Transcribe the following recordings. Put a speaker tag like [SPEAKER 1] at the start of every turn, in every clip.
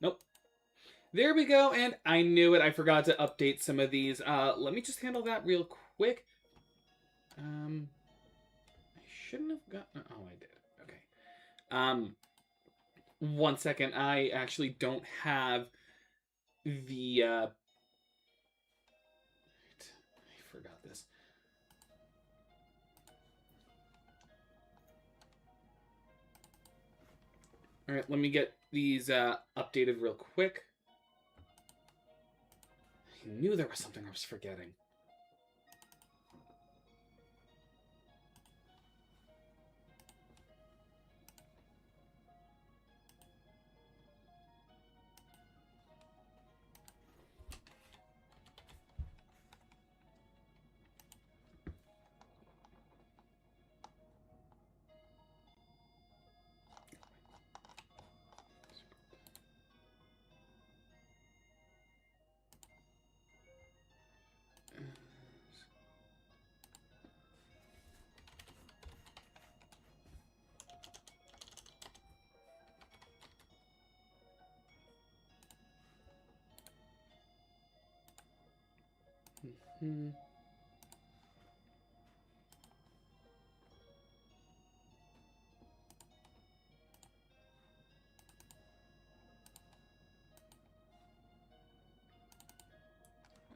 [SPEAKER 1] Nope. There we go, and I knew it. I forgot to update some of these. Let me just handle that real quick. I shouldn't have gotten... Oh, I did. Okay. 1 second. I actually don't have the... I forgot this. Alright, let me get these updated real quick. I knew there was something I was forgetting.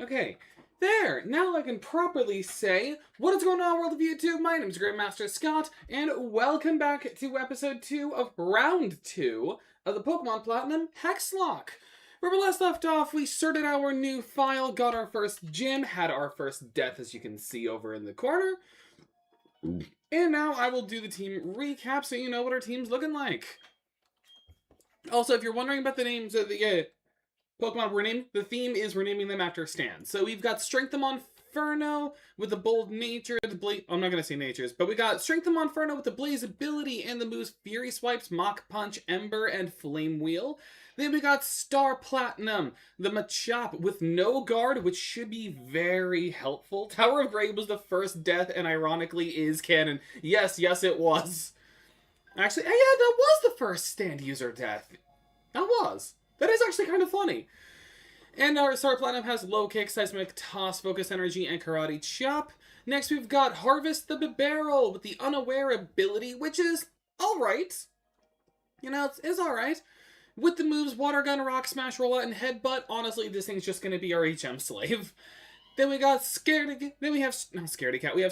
[SPEAKER 1] Okay, there! Now I can properly say, what is going on, world of YouTube? My name is Grandmaster Scott, and welcome back to episode 2 of round 2 of the Pokemon Platinum Hexlocke. Where we last left off, we sorted our new file, got our first gym, had our first death, as you can see over in the corner. And now I will do the team recap so you know what our team's looking like. Also, if you're wondering about the names of the Pokemon we're naming, the theme is we're naming them after stands. So we've got Strengthemon Inferno with the bold nature, the blaze... I'm not going to say natures, but we got Strengthemon Inferno with the blaze ability and the moves Fury Swipes, Mach Punch, Ember, and Flame Wheel. Then we got Star Platinum, the Machop with no guard, which should be very helpful. Tower of Grey was the first death and ironically is canon. Yes, it was. Actually, yeah, that was the first stand user death. That was. That is actually kind of funny. And our Star Platinum has Low Kick, Seismic Toss, Focus Energy, and Karate Chop. Next we've got Harvest the Bibarel with the Unaware ability, which is alright. You know, it's alright. With the moves Water Gun, Rock Smash, Rollout, and Headbutt, honestly, this thing's just going to be our HM slave. Then we got we have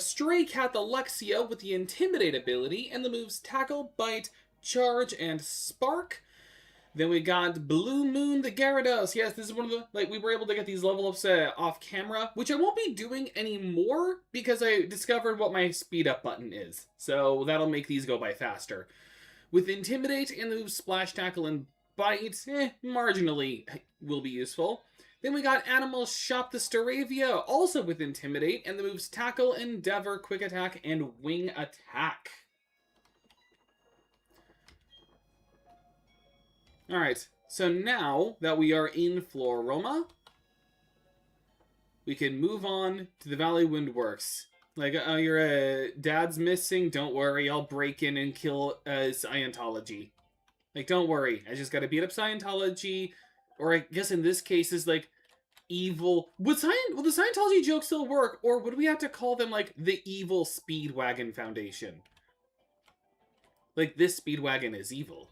[SPEAKER 1] Stray Cat the Lexia with the Intimidate ability, and the moves Tackle, Bite, Charge, and Spark. Then we got Blue Moon the Gyarados. Yes, this is one of the... we were able to get these level ups off camera, which I won't be doing anymore because I discovered what my speed up button is. So that'll make these go by faster. With Intimidate and the moves Splash, Tackle, and Bite, marginally will be useful. Then we got Animal Shop the Staravia, also with Intimidate, and the moves Tackle, Endeavor, Quick Attack, and Wing Attack. Alright, so now that we are in Floroma, we can move on to the Valley Wind Works. Your dad's missing, don't worry, I'll break in and kill Scientology. Don't worry, I just gotta beat up Scientology, or I guess in this case is evil... Will the Scientology joke still work, or would we have to call them the evil Speedwagon Foundation? This Speedwagon is evil.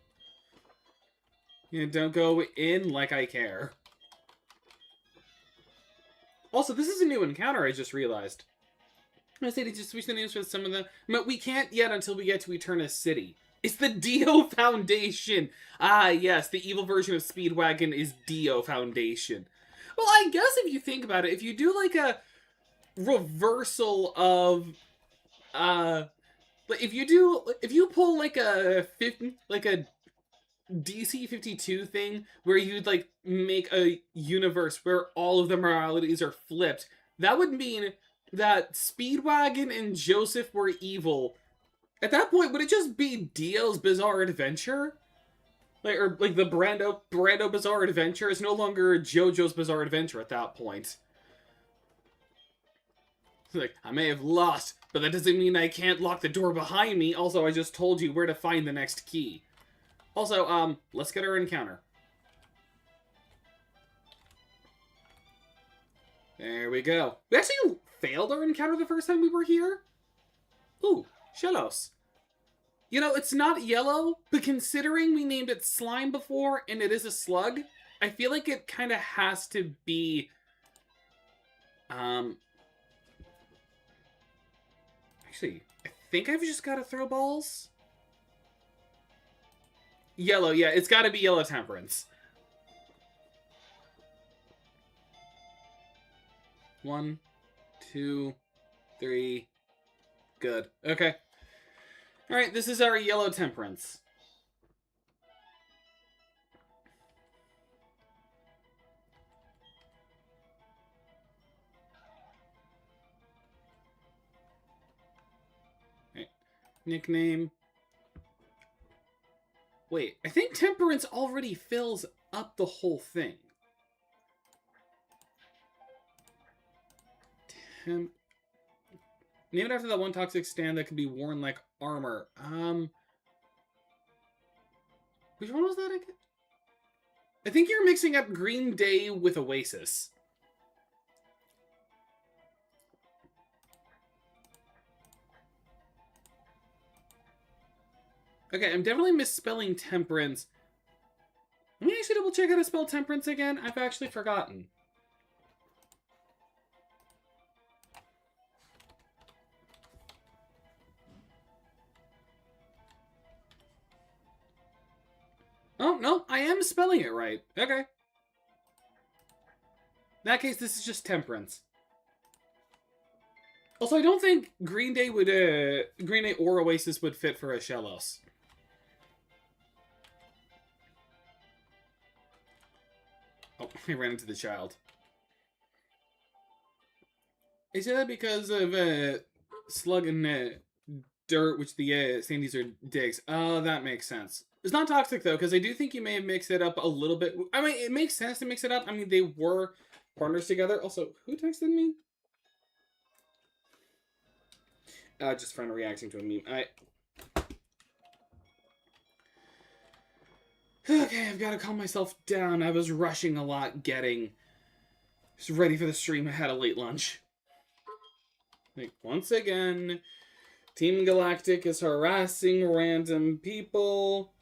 [SPEAKER 1] Don't go in like I care. Also, this is a new encounter, I just realized. I say to just switch the names for some of them, but we can't yet until we get to Eternus City. It's the Dio Foundation! Ah, yes, the evil version of Speedwagon is Dio Foundation. Well, I guess if you think about it, if you do a reversal of, if you pull a DC 52 thing where you'd make a universe where all of the moralities are flipped, that would mean that Speedwagon and Joseph were evil. At that point, would it just be Dio's Bizarre Adventure? The Brando Bizarre Adventure is no longer JoJo's Bizarre Adventure at that point. I may have lost, but that doesn't mean I can't lock the door behind me. Also, I just told you where to find the next key. Also, let's get our encounter. There we go. We actually failed our encounter the first time we were here. Ooh, Shellos. You know, it's not yellow, but considering we named it Slime before and it is a slug, I feel like it kind of has to be... Actually, I think I've just got to throw balls. Yellow, yeah, it's got to be Yellow Temperance. 1, 2, 3. Good. Okay. Alright, this is our Yellow Temperance. Right. Nickname. Wait, I think Temperance already fills up the whole thing. Named after that one toxic stand that could be worn like armor. Which one was that again? I think you're mixing up Green Day with Oasis. Okay, I'm definitely misspelling temperance. Let me actually double check how to spell temperance again. I've actually forgotten. Oh, no, I am spelling it right. Okay. In that case, this is just temperance. Also, I don't think Green Day or Oasis would fit for a Shellos. Oh, I ran into the child. I say that because of slug and dirt, which the Sandies are digs. Oh, that makes sense. It's not toxic, though, because I do think you may have mixed it up a little bit. I mean, it makes sense to mix it up. I mean, they were partners together. Also, who texted me? Just friend reacting to a meme. Okay, I've got to calm myself down. I was rushing a lot getting just ready for the stream. I had a late lunch. Like, once again, Team Galactic is harassing random people.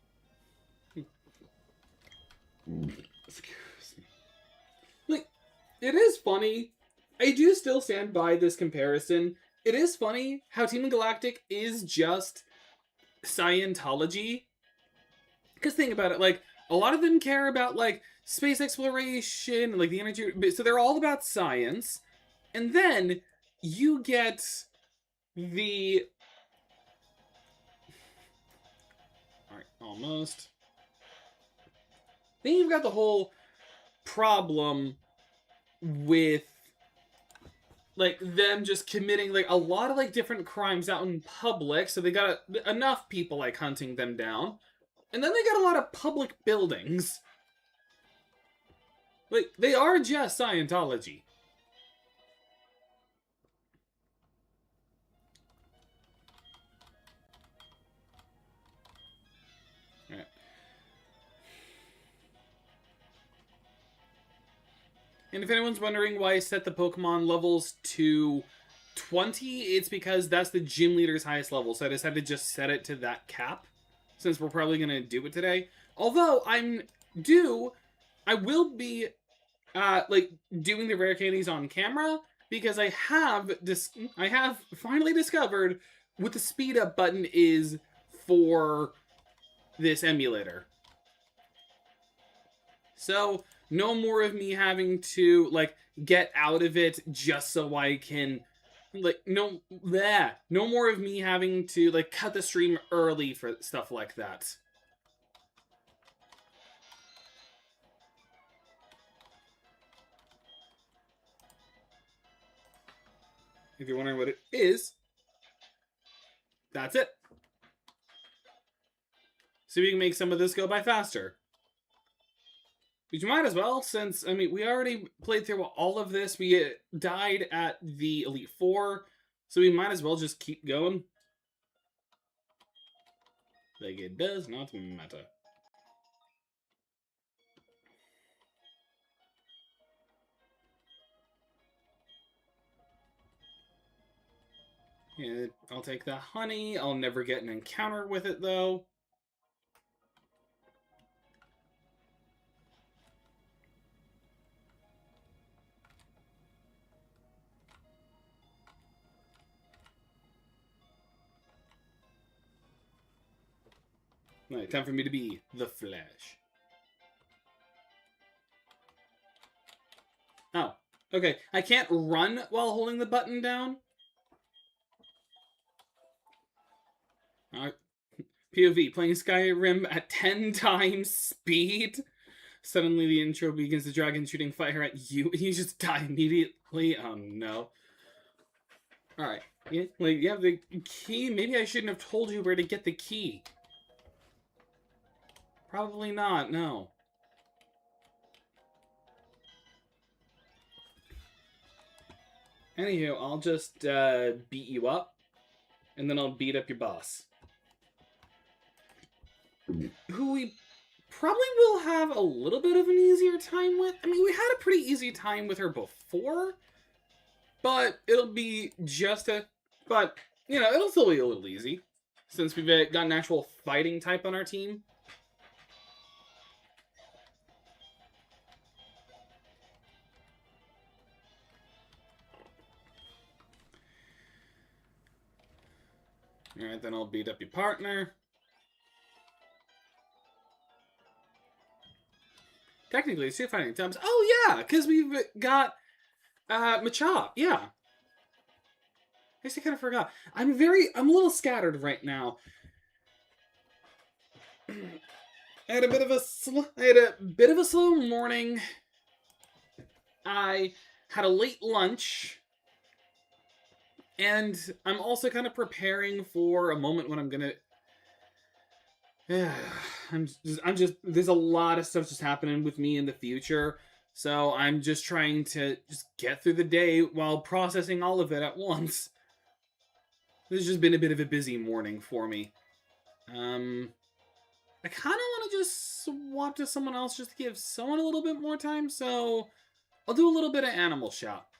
[SPEAKER 1] Excuse me. Like, it is funny. I do still stand by this comparison. It is funny how Team Galactic is just Scientology. Because think about it, like, a lot of them care about, like, space exploration, and, like, the energy... So they're all about science. And then you get the... Alright, almost. Then you've got the whole problem with, like, them just committing, like, a lot of, like, different crimes out in public. So they got enough people, like, hunting them down. And then they got a lot of public buildings. Like, they are just Scientology. Alright. And if anyone's wondering why I set the Pokemon levels to 20, it's because that's the gym leader's highest level. So I decided to just set it to that cap, since we're probably going to do it today. Although I will be like doing the rare candies on camera, because I have finally discovered what the speed up button is for this emulator. So no more of me having to, like, get out of it just so I can, like, no more of me having to, like, cut the stream early for stuff like that. If you're wondering what it is, that's it. So we can make some of this go by faster. Which you might as well, since, I mean, we already played through all of this. We died at the Elite Four, so we might as well just keep going. Like, it does not matter. Yeah, I'll take the honey. I'll never get an encounter with it, though. Alright, time for me to be the Flash. Oh, okay. I can't run while holding the button down. Alright. POV, playing Skyrim at 10 times speed. Suddenly the intro begins, the dragon shooting fire at you, and you just die immediately. Oh no. Alright. Yeah, like, you have the key. Maybe I shouldn't have told you where to get the key. Probably not, no. Anywho, I'll just beat you up, and then I'll beat up your boss. Who we probably will have a little bit of an easier time with. I mean, we had a pretty easy time with her before, but it'll be just a... But, you know, it'll still be a little easy, since we've got an actual fighting type on our team. Alright, then I'll beat up your partner. Technically, it's two fighting times. Oh, yeah, because we've got Machop. Yeah. I guess I kind of forgot. I'm a little scattered right now. I had a bit of a slow morning. I had a late lunch. And I'm also kind of preparing for a moment when I'm gonna... there's a lot of stuff just happening with me in the future. So I'm just trying to just get through the day while processing all of it at once. This has just been a bit of a busy morning for me. I kind of want to just swap to someone else just to give someone a little bit more time. So I'll do a little bit of Animal Shop.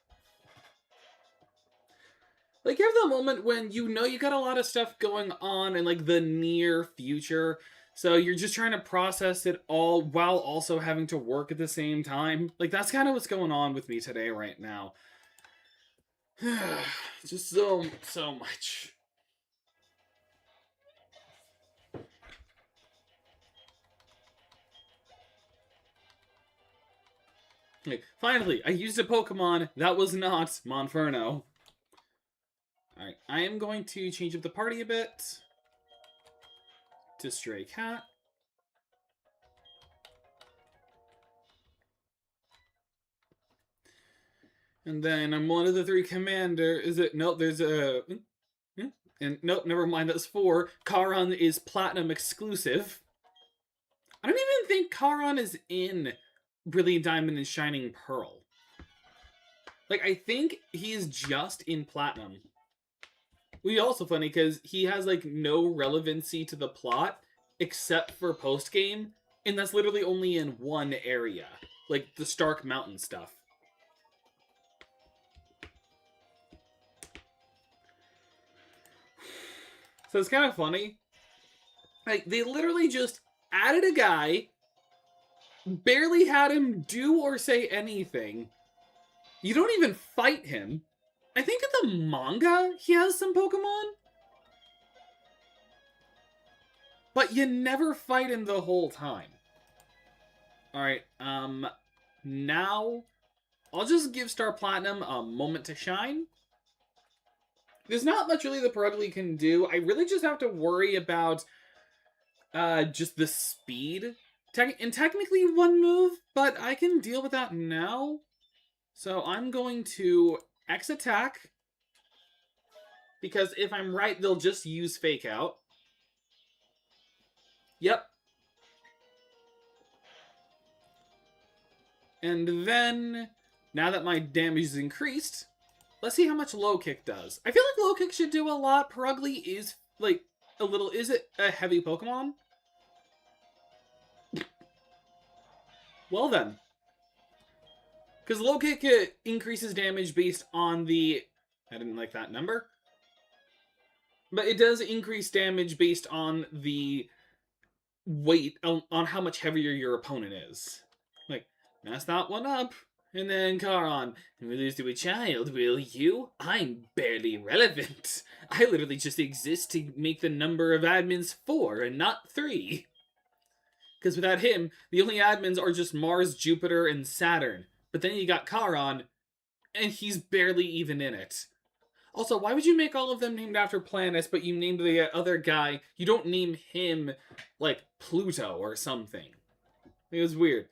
[SPEAKER 1] Like, you have that moment when you know you got a lot of stuff going on in, like, the near future. So you're just trying to process it all while also having to work at the same time. Like, that's kind of what's going on with me today right now. Just so much. Like, finally, I used a Pokemon that was not Monferno. Alright, I am going to change up the party a bit to Stray Cat. And then I'm one of the three commander. Is it? Nope, there's a... And nope, never mind, that's 4. Charon is Platinum exclusive. I don't even think Charon is in Brilliant Diamond and Shining Pearl. Like, I think he's just in Platinum. Which is also funny, because he has, like, no relevancy to the plot, except for post-game, and that's literally only in one area. Like, the Stark Mountain stuff. So it's kind of funny. Like, they literally just added a guy, barely had him do or say anything. You don't even fight him. I think in the manga, he has some Pokemon. But you never fight him the whole time. Alright, now I'll just give Star Platinum a moment to shine. There's not much really the Purugly can do. I really just have to worry about just the speed. And technically one move, but I can deal with that now. So I'm going to X attack. Because if I'm right, they'll just use Fake Out. Yep. And then, now that my damage is increased, let's see how much Low Kick does. I feel like Low Kick should do a lot. Purugly is, like, a little... Is it a heavy Pokemon? Well then. Because Low Kick increases damage based on the... I didn't like that number. But it does increase damage based on the weight, on how much heavier your opponent is. Like, mess that one up. And then Charon, we lose to a child, will you? I'm barely relevant. I literally just exist to make the number of admins 4 and not 3. Because without him, the only admins are just Mars, Jupiter, and Saturn. But then you got Charon, and he's barely even in it. Also, why would you make all of them named after planets, but you named the other guy, you don't name him, like, Pluto or something? It was weird.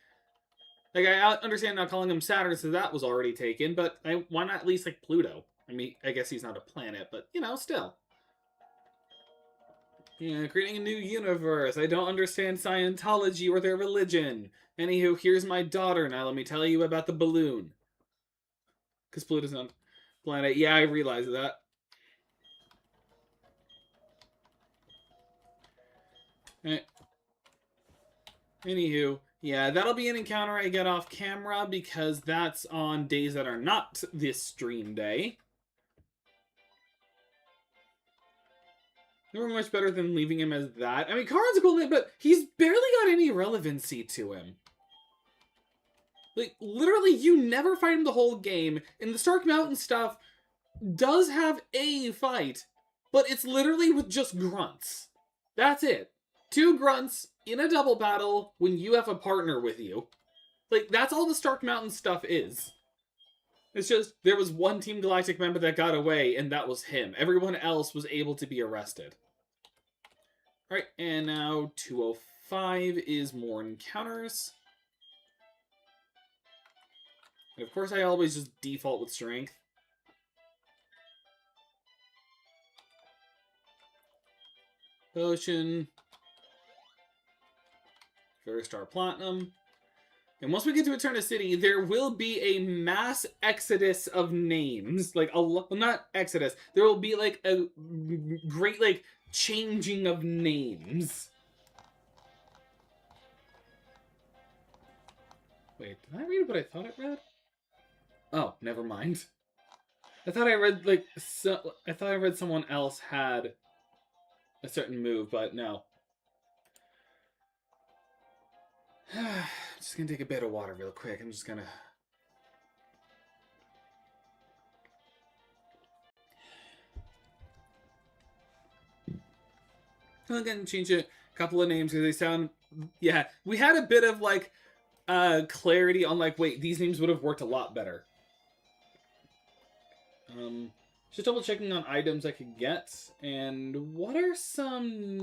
[SPEAKER 1] Like, I understand not calling him Saturn, so that was already taken, but why not at least, like, Pluto? I mean, I guess he's not a planet, but, you know, still. Yeah, creating a new universe. I don't understand Scientology or their religion. Anywho, here's my daughter. Now let me tell you about the balloon. Because Pluto's not a planet. Yeah, I realize that. Anywho, yeah, that'll be an encounter I get off camera because that's on days that are not this stream day. Never much better than leaving him as that. I mean, Charon's a cool name, but he's barely got any relevancy to him. Like, literally, you never fight him the whole game, and the Stark Mountain stuff does have a fight, but it's literally with just grunts. That's it. 2 grunts in a double battle when you have a partner with you. Like, that's all the Stark Mountain stuff is. It's just, there was one Team Galactic member that got away, and that was him. Everyone else was able to be arrested. Alright, and now 205 is more encounters. And of course, I always just default with strength. Potion. First Star Platinum. And once we get to Eterna City, there will be a mass exodus of names. Like, well, not exodus. There will be, like, a great, like, changing of names. Wait, did I read what I thought I read? Oh, never mind. I thought I read, like, I thought I read someone else had a certain move, but no. Just gonna take a bit of water real quick. I'm just gonna... I'm gonna change a couple of names because they sound... Yeah, we had a bit of, like, clarity on, like, wait, these names would have worked a lot better. Just double checking on items I could get, and what are some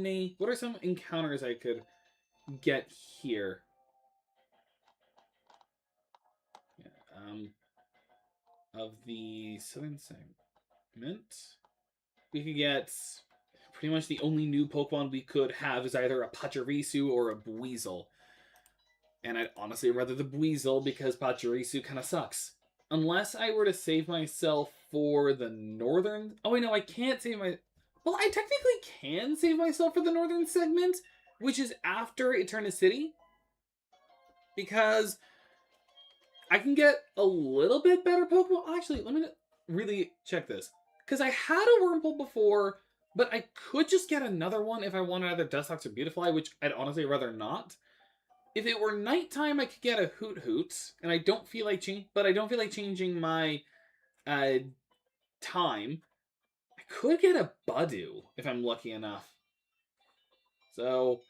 [SPEAKER 1] encounters I could get here? Yeah, of the Southern Segment, we could get pretty much the only new Pokemon we could have is either a Pachirisu or a Buizel. And I'd honestly rather the Buizel because Pachirisu kind of sucks. Unless I were to save myself for the northern... Oh, wait, no, I can't save my... Well, I technically can save myself for the northern segment, which is after Eterna City. Because I can get a little bit better Pokemon. Actually, let me really check this. Because I had a Wurmple before, but I could just get another one if I wanted either Dustox or Beautifly, which I'd honestly rather not. If it were nighttime, I could get a Hoot Hoot, and I don't feel like changing my time. I could get a Budew if I'm lucky enough. So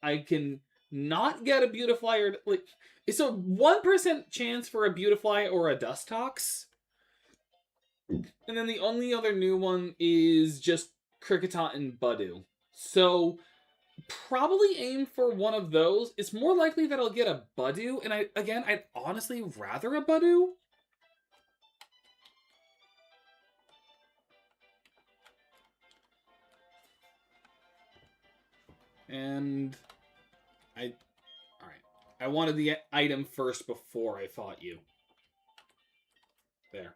[SPEAKER 1] I can not get a Beautifly or like it's a 1% chance for a Beautifly or a Dustox. And then the only other new one is just Kricketot and Budew. So probably aim for one of those. It's more likely that I'll get a Budew, and I'd honestly rather a Budew. And alright. I wanted the item first before I fought you. There.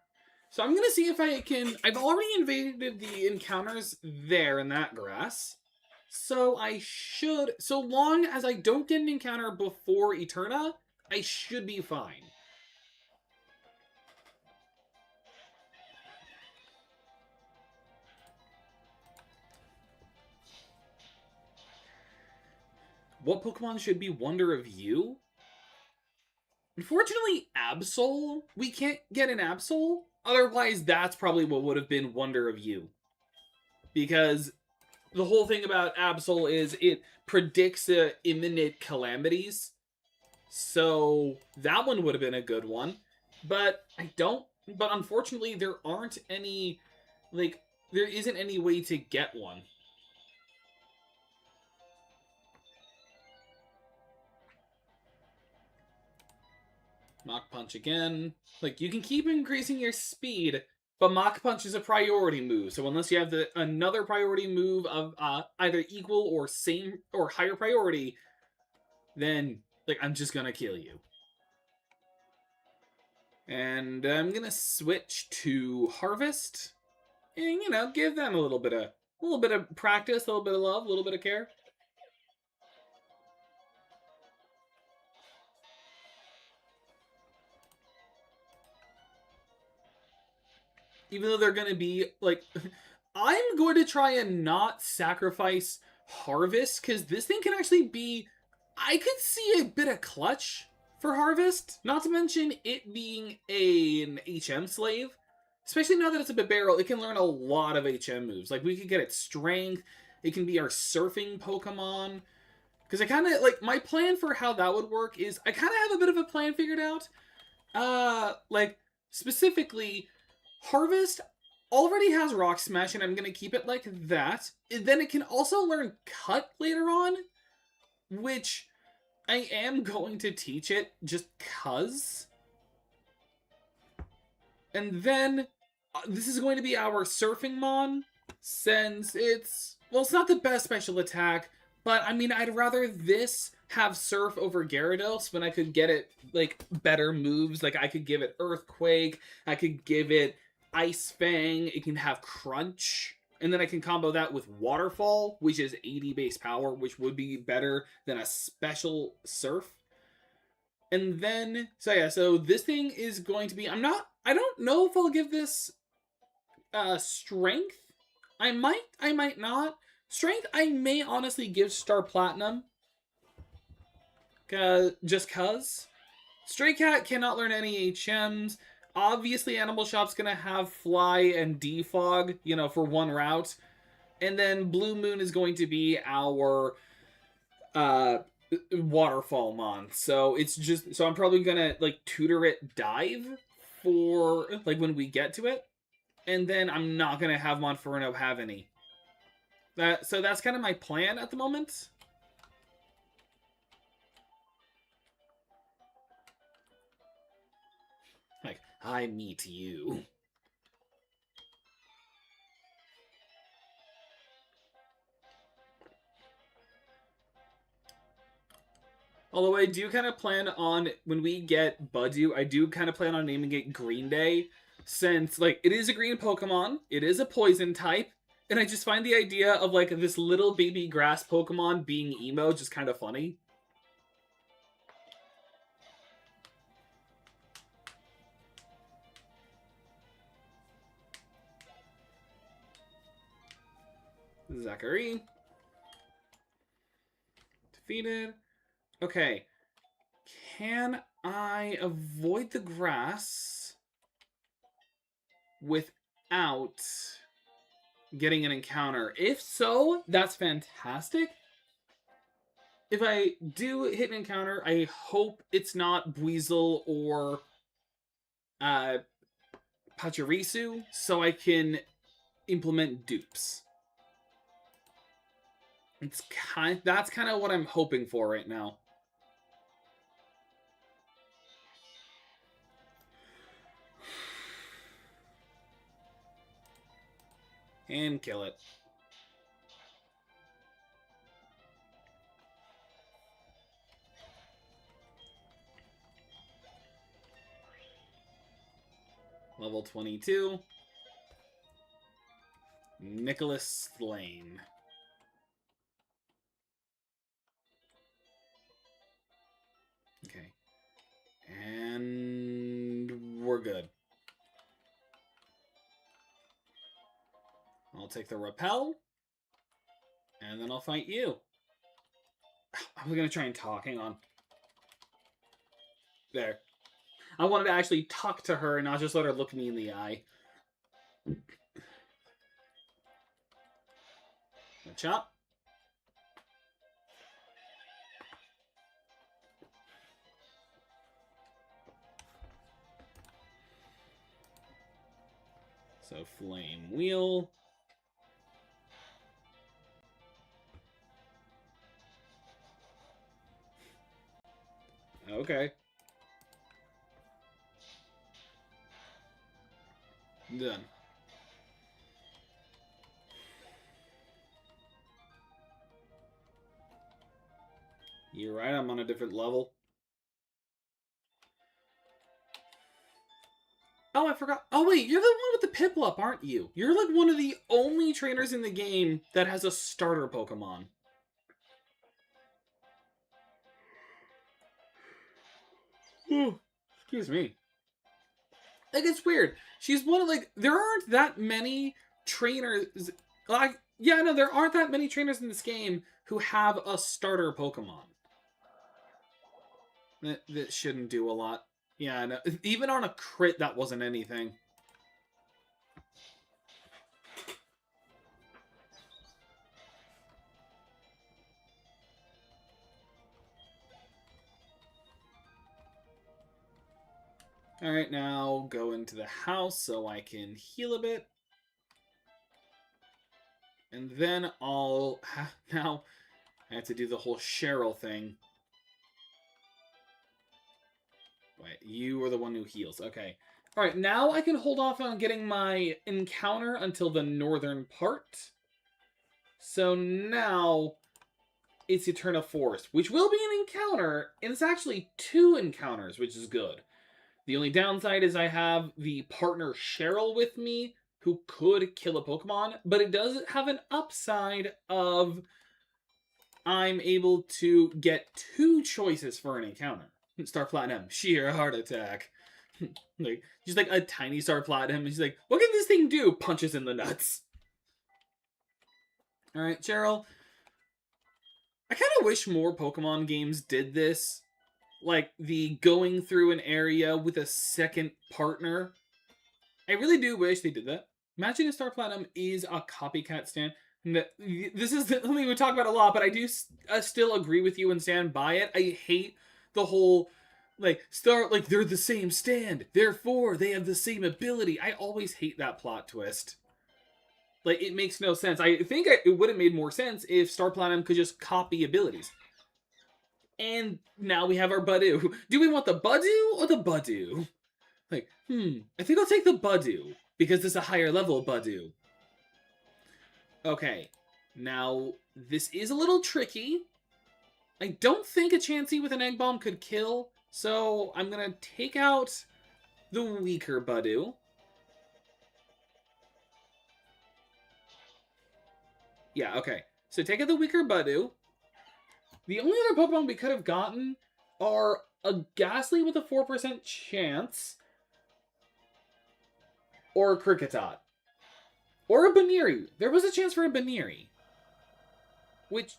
[SPEAKER 1] So I'm gonna see if I can... I've already invaded the encounters there in that grass. So I should... So long as I don't get an encounter before Eterna, I should be fine. what Pokemon should be Wonder of You? Unfortunately, Absol, we can't get an Absol. Otherwise, that's probably what would have been Wonder of You. Because the whole thing about Absol is it predicts imminent calamities. So that one would have been a good one. But but unfortunately, there aren't any, like, there isn't any way to get one. Mach Punch again. Like, you can keep increasing your speed, but Mach Punch is a priority move. So unless you have another priority move of either equal or same or higher priority, then, like, I'm just gonna kill you. And I'm gonna switch to Harvest, and give them a little bit of practice, a little bit of love, a little bit of care. Even though they're going to be, like, I'm going to try and not sacrifice Harvest, because this thing can actually be, I could see a bit of clutch for Harvest, not to mention it being an HM slave. Especially now that it's a Bibarel, it can learn a lot of HM moves. Like, we could get its strength, it can be our surfing Pokemon. Because I kind of, like, my plan for how that would work is, I kind of have a bit of a plan figured out. Like, specifically, Harvest already has Rock Smash, and I'm going to keep it like that. And then it can also learn Cut later on, which I am going to teach it just cuz. And then, this is going to be our Surfing Mon, since it's not the best special attack, but I mean, I'd rather this have Surf over Gyarados when I could get it, like, better moves. Like, I could give it Earthquake, I could give it Ice Fang, it can have Crunch, and then I can combo that with Waterfall, which is 80 base power, which would be better than a special Surf. And then, so this thing is going to be, I don't know if I'll give this Strength. I might not. Strength, I may honestly give Star Platinum. Just cuz. Stray Cat cannot learn any HMs. Obviously, Animal Shop's gonna have Fly and Defog, for one route. And then Blue Moon is going to be our Waterfall Mon. So I'm probably gonna, like, tutor it Dive for, like, when we get to it. And then I'm not gonna have Monferno have any. So that's kind of my plan at the moment. Like, I meet you. Although I do kind of plan on, when we get Budew, I do kind of plan on naming it Green Day, since, like, it is a green Pokemon, it is a poison type, and I just find the idea of, like, this little baby grass Pokemon being emo just kind of funny. Zachary. Defeated. Okay. Can I avoid the grass without getting an encounter? If so, that's fantastic. If I do hit an encounter, I hope it's not Buizel or Pachirisu, so I can implement dupes. That's kind of what I'm hoping for right now. And kill it. Level 22. Nicholas Slane. Okay. And we're good. I'll take the Repel. And then I'll fight you. I was gonna try and talk. Hang on. There. I wanted to actually talk to her and not just let her look me in the eye. Chop. So flame wheel. Okay. Done. You're right, I'm on a different level. Oh, I forgot. Oh, wait, you're the one with the Piplup, aren't you? You're like one of the only trainers in the game that has a starter Pokemon. Ooh, excuse me. Like, it's weird. She's one of, like, there aren't that many trainers. Like, yeah, no, there aren't that many trainers in this game who have a starter Pokemon. That shouldn't do a lot. Yeah, no, even on a crit, that wasn't anything. Alright, now go into the house so I can heal a bit. And then I'll... Now, I have to do the whole Cheryl thing. Wait, you are the one who heals. Okay. Alright, now I can hold off on getting my encounter until the northern part. So now it's Eterna Forest, which will be an encounter, and it's actually 2 encounters, which is good. The only downside is I have the partner Cheryl with me, who could kill a Pokemon, but it does have an upside of I'm able to get 2 choices for an encounter. Star Platinum, sheer heart attack. Like, she's like a tiny Star Platinum, and she's like, what can this thing do? Punches in the nuts. Alright, Cheryl. I kind of wish more Pokemon games did this. Like, the going through an area with a second partner. I really do wish they did that. Imagine if Star Platinum is a copycat stand. This is something we talk about a lot, but I do still agree with you and stand by it. I hate the whole, like, they're the same stand, therefore they have the same ability. I always hate that plot twist. Like, it makes no sense. I think it would have made more sense if Star Platinum could just copy abilities. And now we have our Budew. Do we want the Budew or the Budew? Like, I think I'll take the Budew, because it's a higher level Budew. Okay, now, this is a little tricky. I don't think a Chansey with an Egg Bomb could kill, so I'm gonna take out the weaker Budew. Yeah, okay. So take out the weaker Budew. The only other Pokemon we could have gotten are a Ghastly with a 4% chance, or a Kricketot, or a Baniri. There was a chance for a Baniri. Which,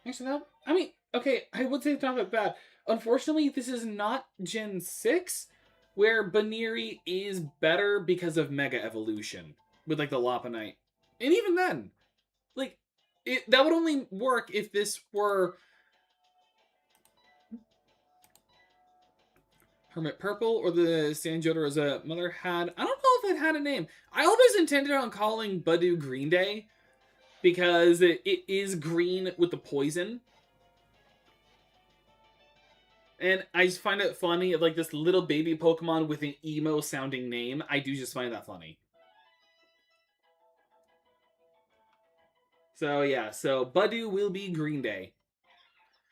[SPEAKER 1] actually, that, I mean, okay, I would say it's not that bad. Unfortunately, this is not Gen 6, where Baniri is better because of Mega Evolution, with, like, the Lopunite. And even then, like, that would only work if this were Hermit Purple or the Sanjota Mother had. I don't know if it had a name. I always intended on calling Budew Green Day, because it is green with the poison. And I just find it funny, like, this little baby Pokemon with an emo-sounding name. I do just find that funny. So, yeah. So, Budew will be Green Day.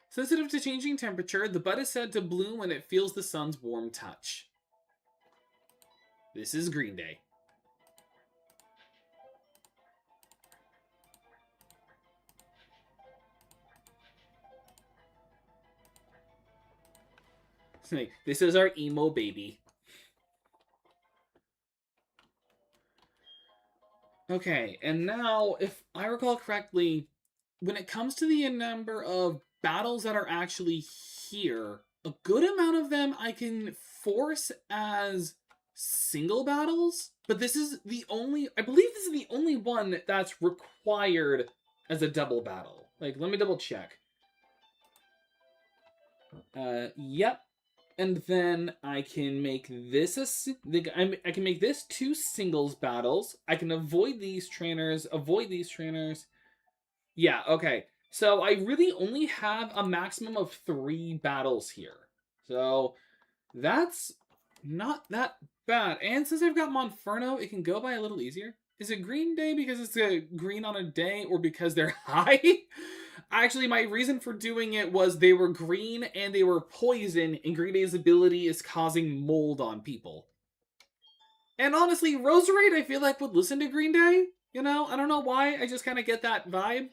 [SPEAKER 1] Sensitive to changing temperature, the bud is said to bloom when it feels the sun's warm touch. This is Green Day. This is our emo baby. Okay, and now, if I recall correctly, when it comes to the number of battles that are actually here, a good amount of them I can force as single battles, but this is the only, I believe this is the only one that's required as a double battle. Like, let me double check. Yep. And then I can make this I can make this 2 singles battles. I can avoid these trainers. Yeah, okay. So I really only have a maximum of 3 battles here. So that's not that bad. And since I've got Monferno, it can go by a little easier. Is it green day because it's a green on a day, or because they're high? Actually, my reason for doing it was they were green and they were poison, and Green Day's ability is causing mold on people. And honestly, Roserade, I feel like, would listen to Green Day. You know, I don't know why, I just kind of get that vibe.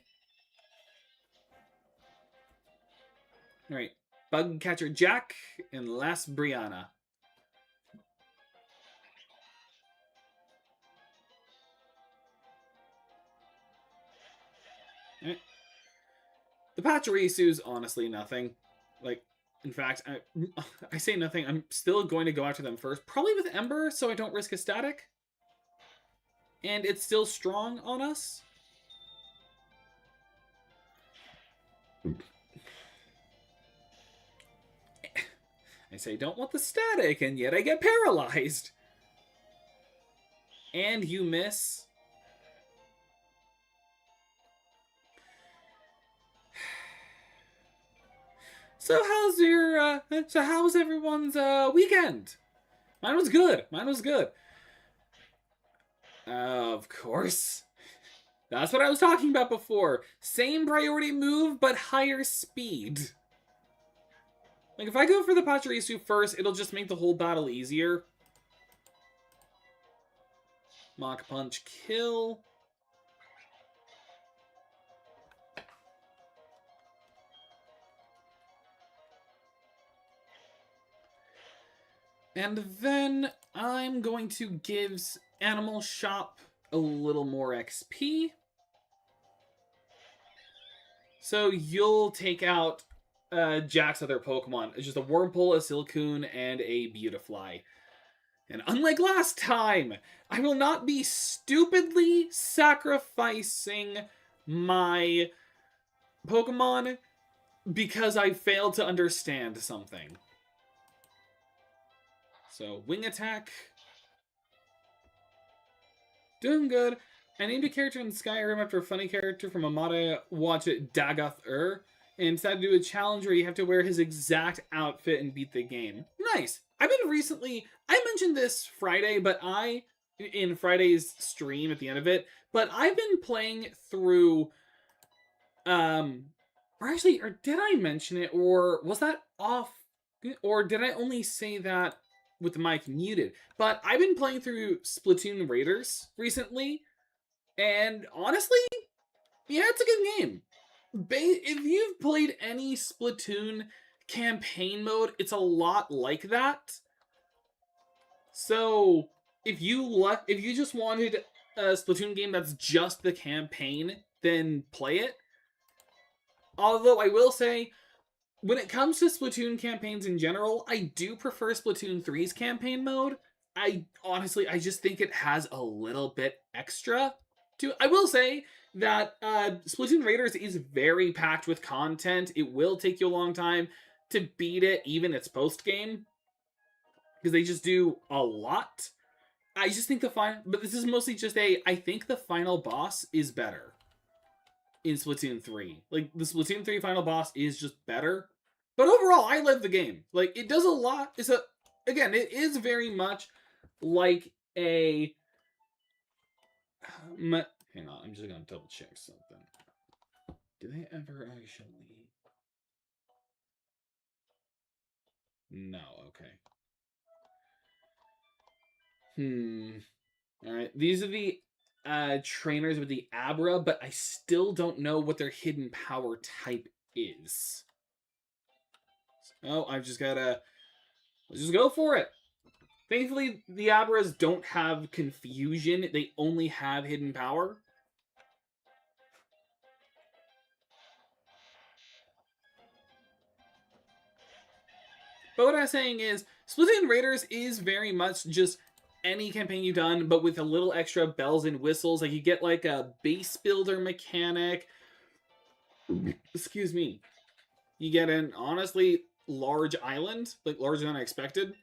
[SPEAKER 1] Alright, Bug Catcher Jack and last Brianna. Alright. The Pachyrisu's honestly nothing. Like, in fact, I say nothing. I'm still going to go after them first. Probably with Ember, so I don't risk a static. And it's still strong on us. I say don't want the static, and yet I get paralyzed. And you miss. So how was everyone's weekend? Mine was good. Of course. That's what I was talking about before. Same priority move, but higher speed. Like, if I go for the Pachirisu first, it'll just make the whole battle easier. Mach Punch, kill. And then I'm going to give Animal Shop a little more XP. So you'll take out Jack's other Pokemon. It's just a Wurmple, a Silcoon, and a Beautifly. And unlike last time, I will not be stupidly sacrificing my Pokemon because I failed to understand something. So, Wing Attack. Doing good. I named a character in Skyrim after a funny character from Amada Watch It Dagoth and decided to do a challenge where you have to wear his exact outfit and beat the game. Nice. I've been recently, I mentioned this Friday, in Friday's stream at the end of it, but I've been playing through, or did I mention it, or was that off, or did I only say that with the mic muted? But I've been playing through Splatoon Raiders recently, and honestly, yeah, it's a good game. If you've played any Splatoon campaign mode, it's a lot like that. So, if you just wanted a Splatoon game that's just the campaign, then play it. Although I will say, when it comes to Splatoon campaigns in general, I do prefer Splatoon 3's campaign mode. I just think it has a little bit extra to. I will say that Splatoon Raiders is very packed with content. It will take you a long time to beat it, even its post-game, because they just do a lot. I just think but this is mostly just I think the final boss is better in Splatoon 3. Like, the Splatoon 3 final boss is just better. But overall, I love the game. Like, it does a lot. Again, it is very much like a... hang on, I'm just going to double check something. Do they ever actually... No, okay. Alright, these are the trainers with the Abra, but I still don't know what their hidden power type is. So, I've just gotta... Let's just go for it. Thankfully, the Abras don't have confusion. They only have hidden power. But what I was saying is, Splatoon Raiders is very much just any campaign you've done, but with a little extra bells and whistles. Like, you get like a base builder mechanic. Excuse me. You get an honestly large island, like larger than I expected.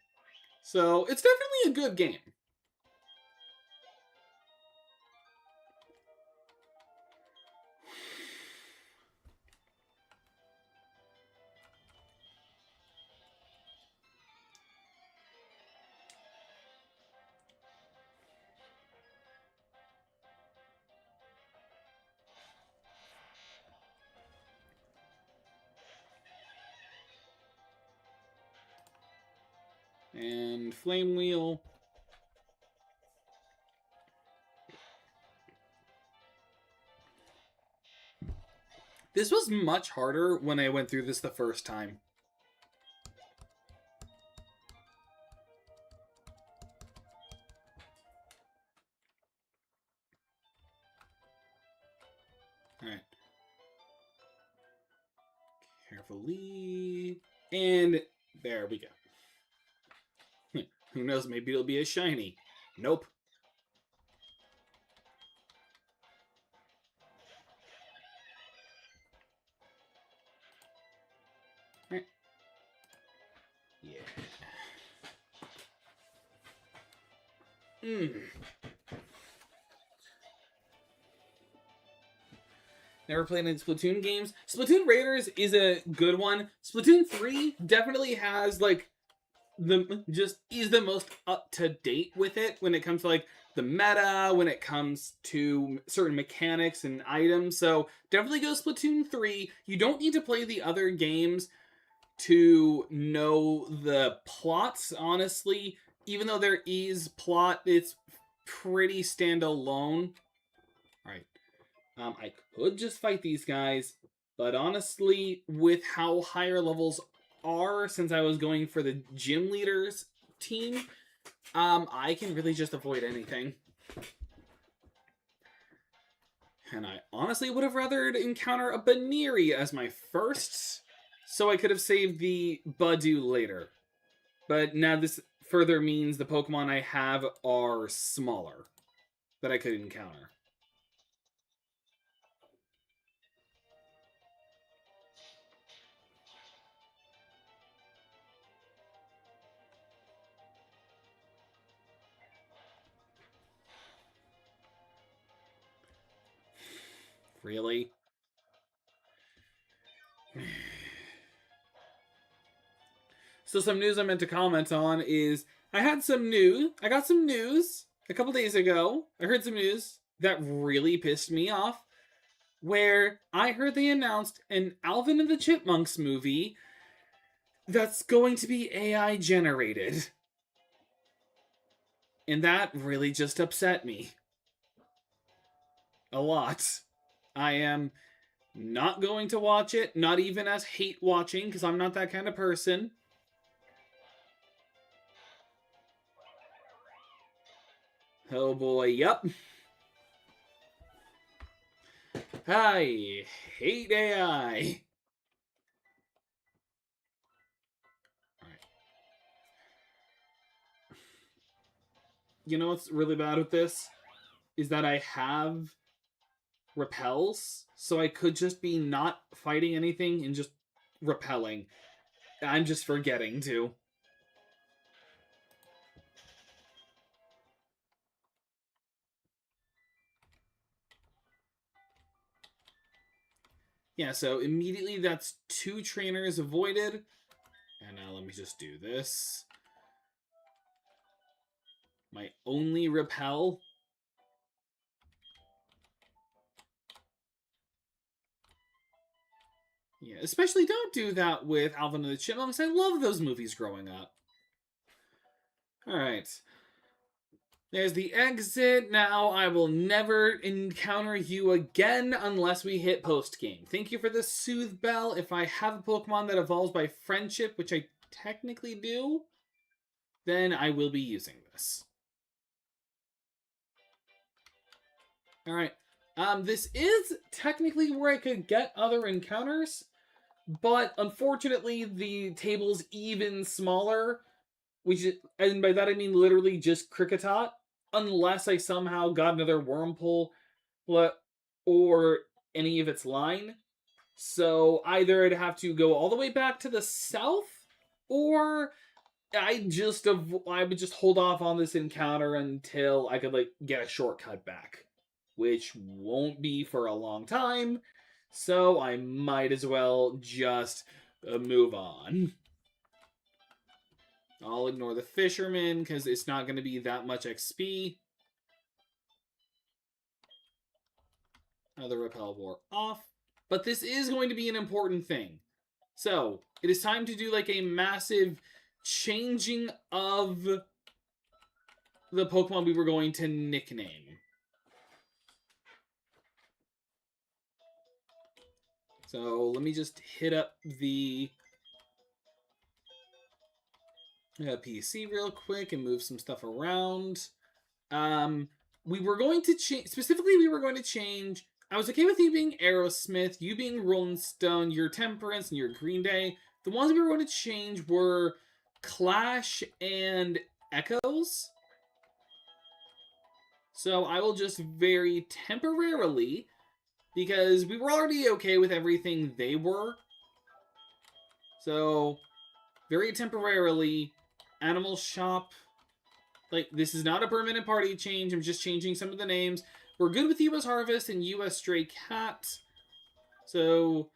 [SPEAKER 1] So it's definitely a good game. And Flame Wheel. This was much harder when I went through this the first time. Alright. Carefully. And there we go. Who knows, maybe it'll be a shiny. Nope. Right. Yeah. Never played any Splatoon games. Splatoon Raiders is a good one. Splatoon 3 definitely has like is the most up to date with it when it comes to like the meta, when it comes to certain mechanics and items. So definitely go Splatoon 3. You don't need to play the other games to know the plots, honestly. Even though there is plot, it's pretty standalone. Alright. I could just fight these guys, but honestly, with how higher levels are, since I was going for the gym leaders team, I can really just avoid anything. And I honestly would have rather encounter a Baneri as my first, so I could have saved the Badu later. But now this further means the Pokemon I have are smaller that I could encounter. Really? So some news I meant to comment on is I got some news a couple days ago. I heard some news that really pissed me off where I heard they announced an Alvin and the Chipmunks movie that's going to be AI generated. And that really just upset me. A lot. I am not going to watch it, not even as hate watching, because I'm not that kind of person. Oh boy, yep. I hate AI. You know what's really bad with this? Is that I have repels, so I could just be not fighting anything and just repelling. I'm just forgetting to. Yeah, so immediately that's 2 trainers avoided. And now let me just do this. My only repel. Yeah, especially don't do that with Alvin and the Chipmunks. I love those movies growing up. Alright. There's the exit. Now I will never encounter you again unless we hit post-game. Thank you for the Soothe Bell. If I have a Pokemon that evolves by friendship, which I technically do, then I will be using this. Alright. This is technically where I could get other encounters, But unfortunately, the table's even smaller, and by that I mean literally just Kricketot, unless I somehow got another Wormpole or any of its line. So either I'd have to go all the way back to the south, or I would just hold off on this encounter until I could get a shortcut back, which won't be for a long time. So I might as well just move on. I'll ignore the fisherman because it's not going to be that much XP. Another repel war off. But this is going to be an important thing. So, it is time to do a massive changing of the Pokemon we were going to nickname. So, let me just hit up the PC real quick and move some stuff around. We were going to change, specifically we were going to change, I was okay with you being Aerosmith, you being Rolling Stone, your Temperance, and your Green Day. The ones we were going to change were Clash and Echoes. So I will just very temporarily, because we were already okay with everything they were. So, very temporarily, Animal Shop. This is not a permanent party change. I'm just changing some of the names. We're good with US Harvest and US Stray Cat. So,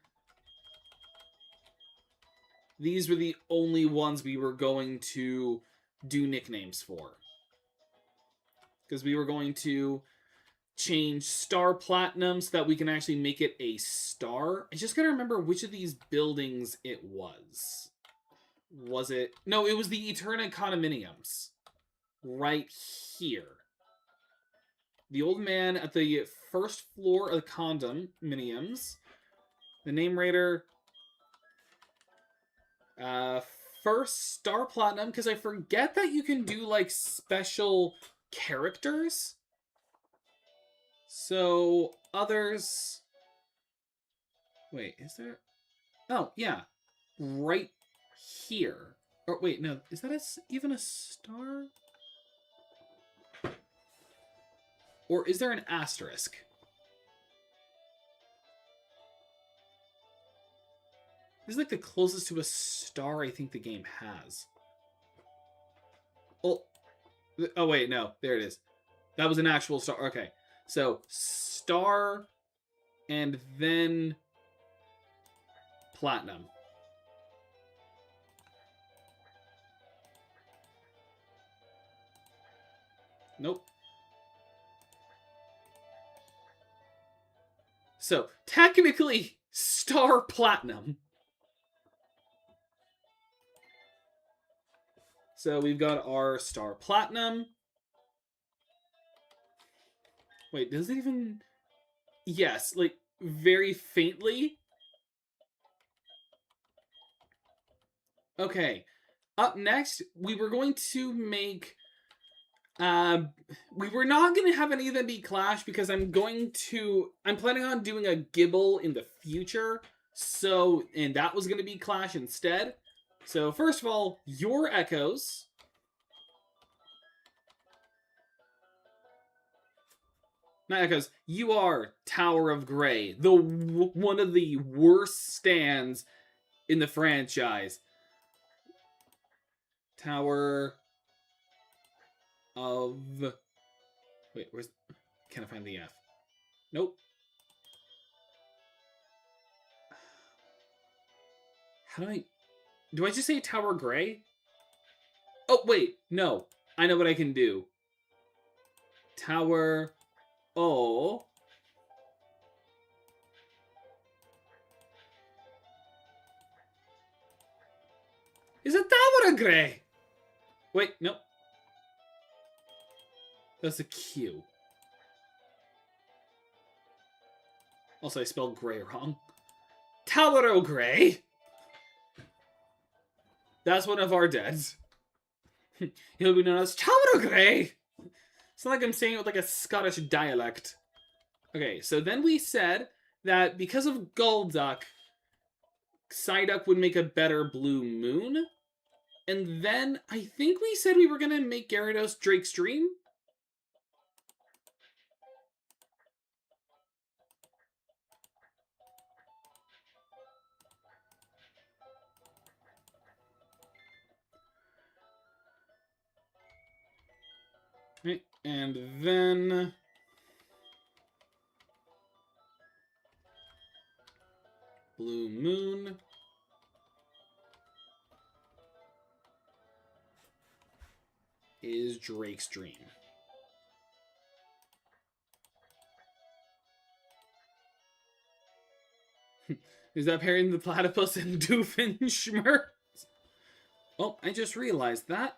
[SPEAKER 1] these were the only ones we were going to do nicknames for. Because we were going to change Star Platinum so that we can actually make it a star. I just gotta remember which of these buildings it was. Was it? No, it was the Eterna condominiums. Right here. The old man at the first floor of the condominiums. The name raider. First Star Platinum, because I forget that you can do special characters. So others. Wait, is there? Oh yeah, right here. Or wait, no, is that even a star? Or is there an asterisk? This is the closest to a star I think the game has. Oh wait, no, there it is. That was an actual star. Okay, so star and then platinum. Nope. So, technically, Star Platinum. So, we've got our Star Platinum. Wait, does it even... Yes, very faintly. Okay. Up next, we were going to make... we were not going to have any of them be Clash because I'm planning on doing a Gibble in the future. So, and that was going to be Clash instead. So, first of all, your Echoes. Not Echoes. You are Tower of Grey. One of the worst stands in the franchise. Tower of... Wait, where's... Can I find the F? Nope. How do I just say Tower Grey? Oh, wait, no. I know what I can do. Tower... O... Is it Tower Grey? Wait, nope. That's a Q. Also, I spelled Grey wrong. Tower o' Grey. That's one of our deads. He'll be known as Tower o' Grey. It's not like I'm saying it with a Scottish dialect. Okay, so then we said that because of Golduck, Psyduck would make a better Blue Moon. And then I think we said we were going to make Gyarados Drake's Dream. Right, and then Blue Moon. Is Drake's Dream. Is that pairing the platypus and Doofenshmirtz? Oh, I just realized that.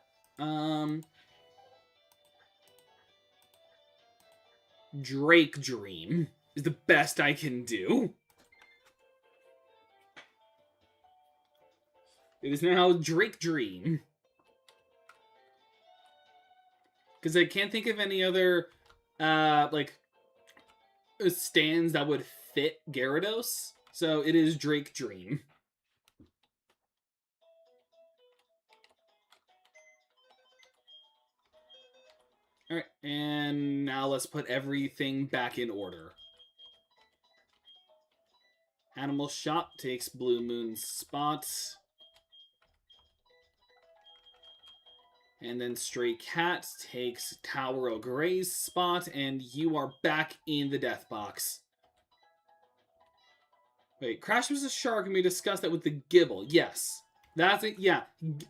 [SPEAKER 1] Drake Dream is the best I can do. It is now Drake Dream. Because I can't think of any other, stands that would fit Gyarados. So it is Drake Dream. Alright, and now let's put everything back in order. Animal Shop takes Blue Moon's spot. And then Stray Cat takes Tower of Gray's spot, and you are back in the death box. Wait, Crash was a shark, and we discussed that with the Gibble. Yes. That's it, yeah.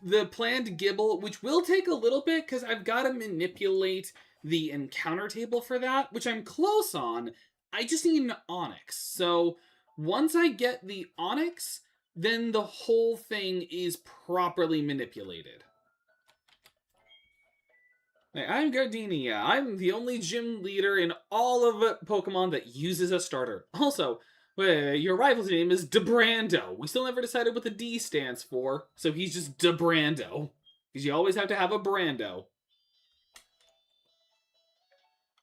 [SPEAKER 1] The planned Gibble, which will take a little bit, because I've got to manipulate the encounter table for that, which I'm close on. I just need an Onix. So, once I get the Onix, then the whole thing is properly manipulated. I'm Gardenia. I'm the only gym leader in all of Pokemon that uses a starter. Also, your rival's name is Debrando. We still never decided what the D stands for, so he's just Debrando. Because you always have to have a Brando.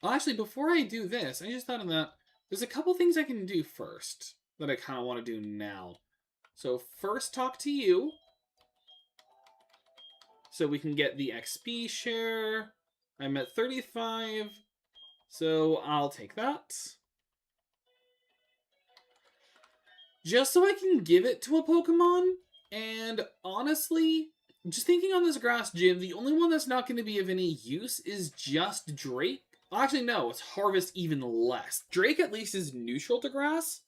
[SPEAKER 1] Well, actually, before I do this, I just thought of that. There's a couple things I can do first that I kind of want to do now. So first talk to you. So we can get the XP share. I'm at 35, so I'll take that. Just so I can give it to a Pokemon, and honestly, just thinking on this grass gym, the only one that's not going to be of any use is just Drake. Well, actually, no, it's Harvest even less. Drake at least is neutral to grass.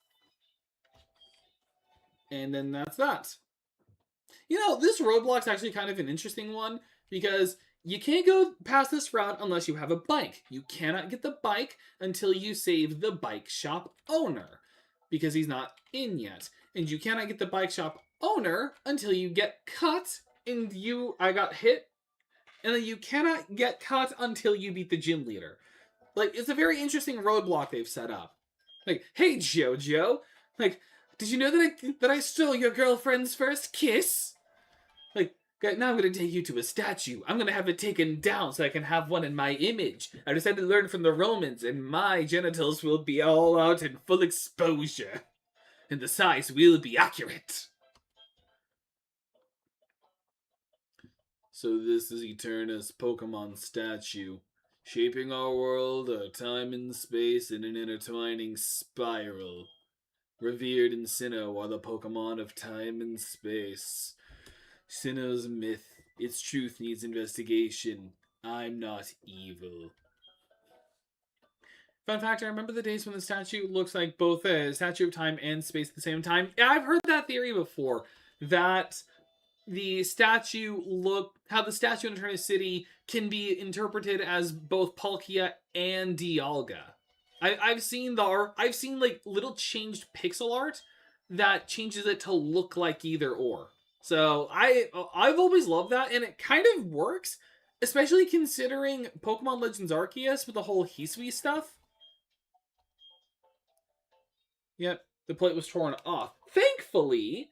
[SPEAKER 1] And then that's that. You know, this roadblock's actually kind of an interesting one, because you can't go past this route unless you have a bike. You cannot get the bike until you save the bike shop owner, because he's not in yet. And you cannot get the bike shop owner until you get cut, and I got hit. And then you cannot get cut until you beat the gym leader. Like, it's a very interesting roadblock they've set up. Like, hey, Jojo. Like, did you know that I stole your girlfriend's first kiss? Like, now I'm going to take you to a statue. I'm going to have it taken down so I can have one in my image. I decided to learn from the Romans, and my genitals will be all out in full exposure. And the size will be accurate. So this is Eterna's Pokemon statue, shaping our world, our time and space in an intertwining spiral. Revered in Sinnoh are the Pokemon of time and space. Sinnoh's myth, its truth needs investigation. I'm not evil. Fun fact, I remember the days when the statue looks like both a statue of time and space at the same time. Yeah, I've heard that theory before, that the statue how the statue in Eterna City can be interpreted as both Palkia and Dialga. I've seen like little changed pixel art that changes it to look like either or. So I've always loved that, and it kind of works, especially considering Pokemon Legends Arceus with the whole Hisui stuff. Yep, the plate was torn off. Thankfully,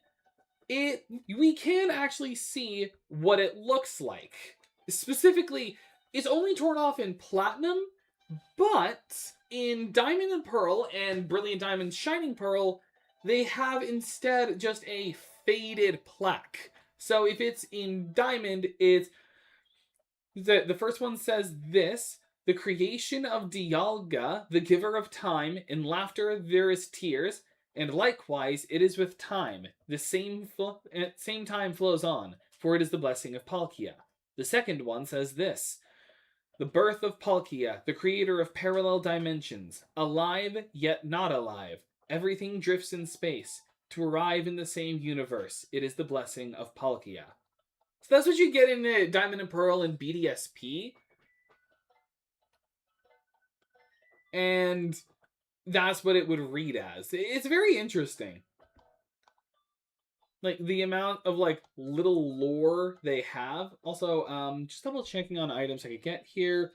[SPEAKER 1] we can actually see what it looks like. Specifically, it's only torn off in Platinum, but in Diamond and Pearl and Brilliant Diamond Shining Pearl, they have instead just a faded plaque. So if it's in diamond, it's the first one says this: the creation of Dialga, the giver of time. In laughter there is tears, and likewise it is with time. The same time flows on, for it is the blessing of Palkia. The second one says this: the birth of Palkia, the creator of parallel dimensions. Alive, yet not alive. Everything drifts in space. To arrive in the same universe, it is the blessing of Palkia. So that's what you get in the Diamond and Pearl and BDSP. And that's what it would read as. It's very interesting. Like, the amount of, like, little lore they have. Also, just double checking on items I could get here.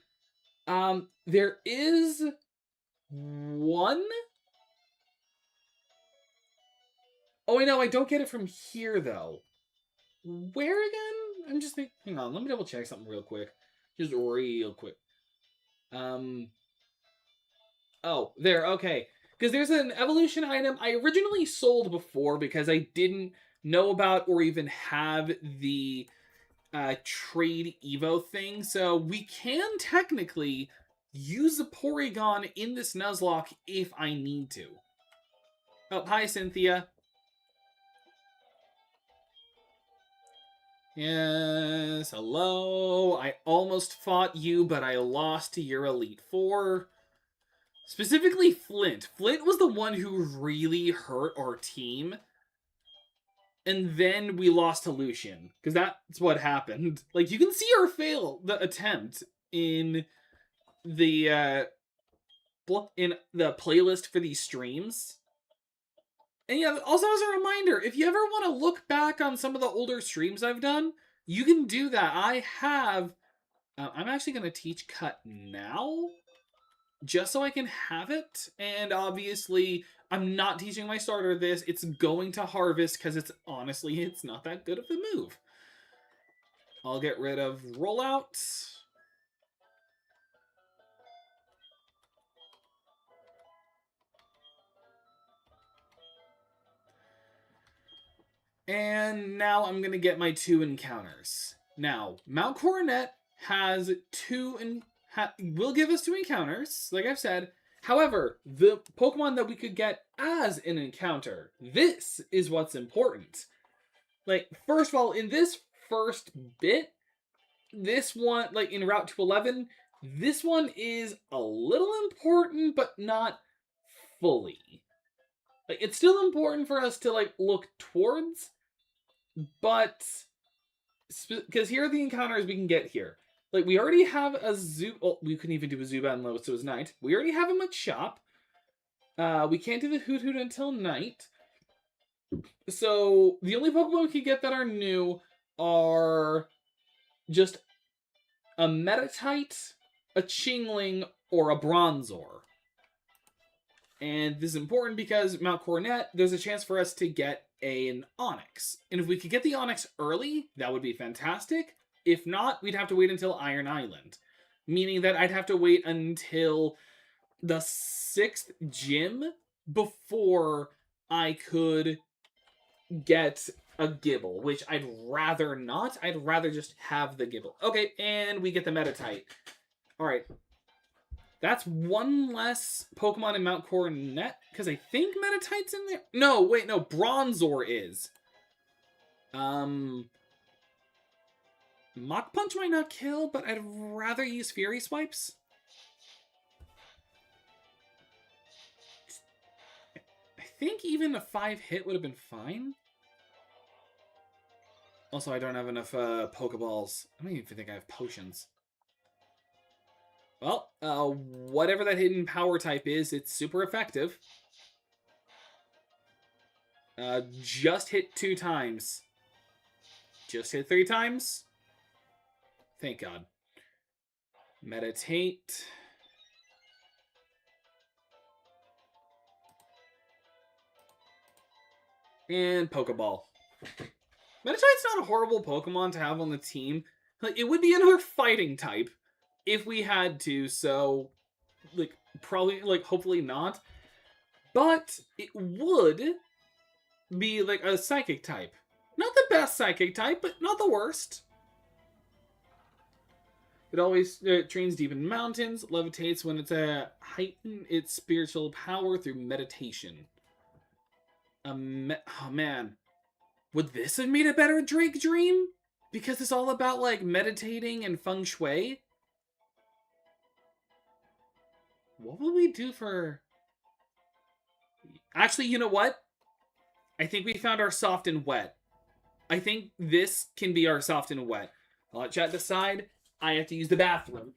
[SPEAKER 1] There is one. Oh, wait, no, I don't get it from here, though. Where again? I'm just thinking. Hang on, let me double check something real quick. Just real quick. Oh, there, okay. Because there's an evolution item I originally sold before because I didn't know about or even have the trade Evo thing. So we can technically use the Porygon in this Nuzlocke if I need to. Oh, hi, Cynthia. Yes, hello. I almost fought you, but I lost to your Elite Four. Specifically Flint. Flint was the one who really hurt our team. And then we lost to Lucian. Because that's what happened. Like, you can see her fail the attempt in the playlist for these streams. And yeah, also as a reminder, if you ever want to look back on some of the older streams I've done, you can do that. I have... I'm actually going to teach cut now, just so I can have it. And obviously, I'm not teaching my starter this. It's going to harvest, because it's not that good of a move. I'll get rid of rollout. And now I'm going to get my 2 encounters. Now, Mount Coronet has will give us 2 encounters, like I've said. However, the Pokemon that we could get as an encounter, this is what's important. Like, first of all, in this first bit, this one, like in Route 211, this one is a little important, but not fully. Like, it's still important for us to, like, look towards, but because here are the encounters we can get here. Like, we already have a we couldn't even do a Zubat unless it was night. We already have a Machop. We can't do the Hoot Hoot until night. So, the only Pokemon we can get that are new are just a Metatite, a Chingling, or a Bronzor. And this is important because Mount Coronet, there's a chance for us to get an Onix. And if we could get the Onix early, that would be fantastic. If not, we'd have to wait until Iron Island. Meaning that I'd have to wait until the 6th gym before I could get a Gibble, which I'd rather not. I'd rather just have the Gibble. Okay, and we get the Metatite. Alright. That's one less Pokemon in Mount Coronet, because I think Metatite's in there. No, wait, no, Bronzor is. Mach Punch might not kill, but I'd rather use Fury Swipes. I think even a 5-hit would have been fine. Also, I don't have enough Pokeballs. I don't even think I have potions. Well, whatever that hidden power type is, it's super effective. Just hit 2 times. Just hit 3 times. Thank God. Meditate. And Pokeball. Meditite's not a horrible Pokemon to have on the team. Like, it would be another fighting type if we had to, so, like, probably, like, hopefully not. But it would be, like, a psychic type. Not the best psychic type, but not the worst. It always trains deep in mountains, levitates when it's heighten its spiritual power through meditation. Oh man, would this have made a better Drake dream? Because it's all about like meditating and feng shui. What will we do for... Actually, you know what? I think we found our soft and wet. I think this can be our soft and wet. I'll let chat decide. I have to use the bathroom.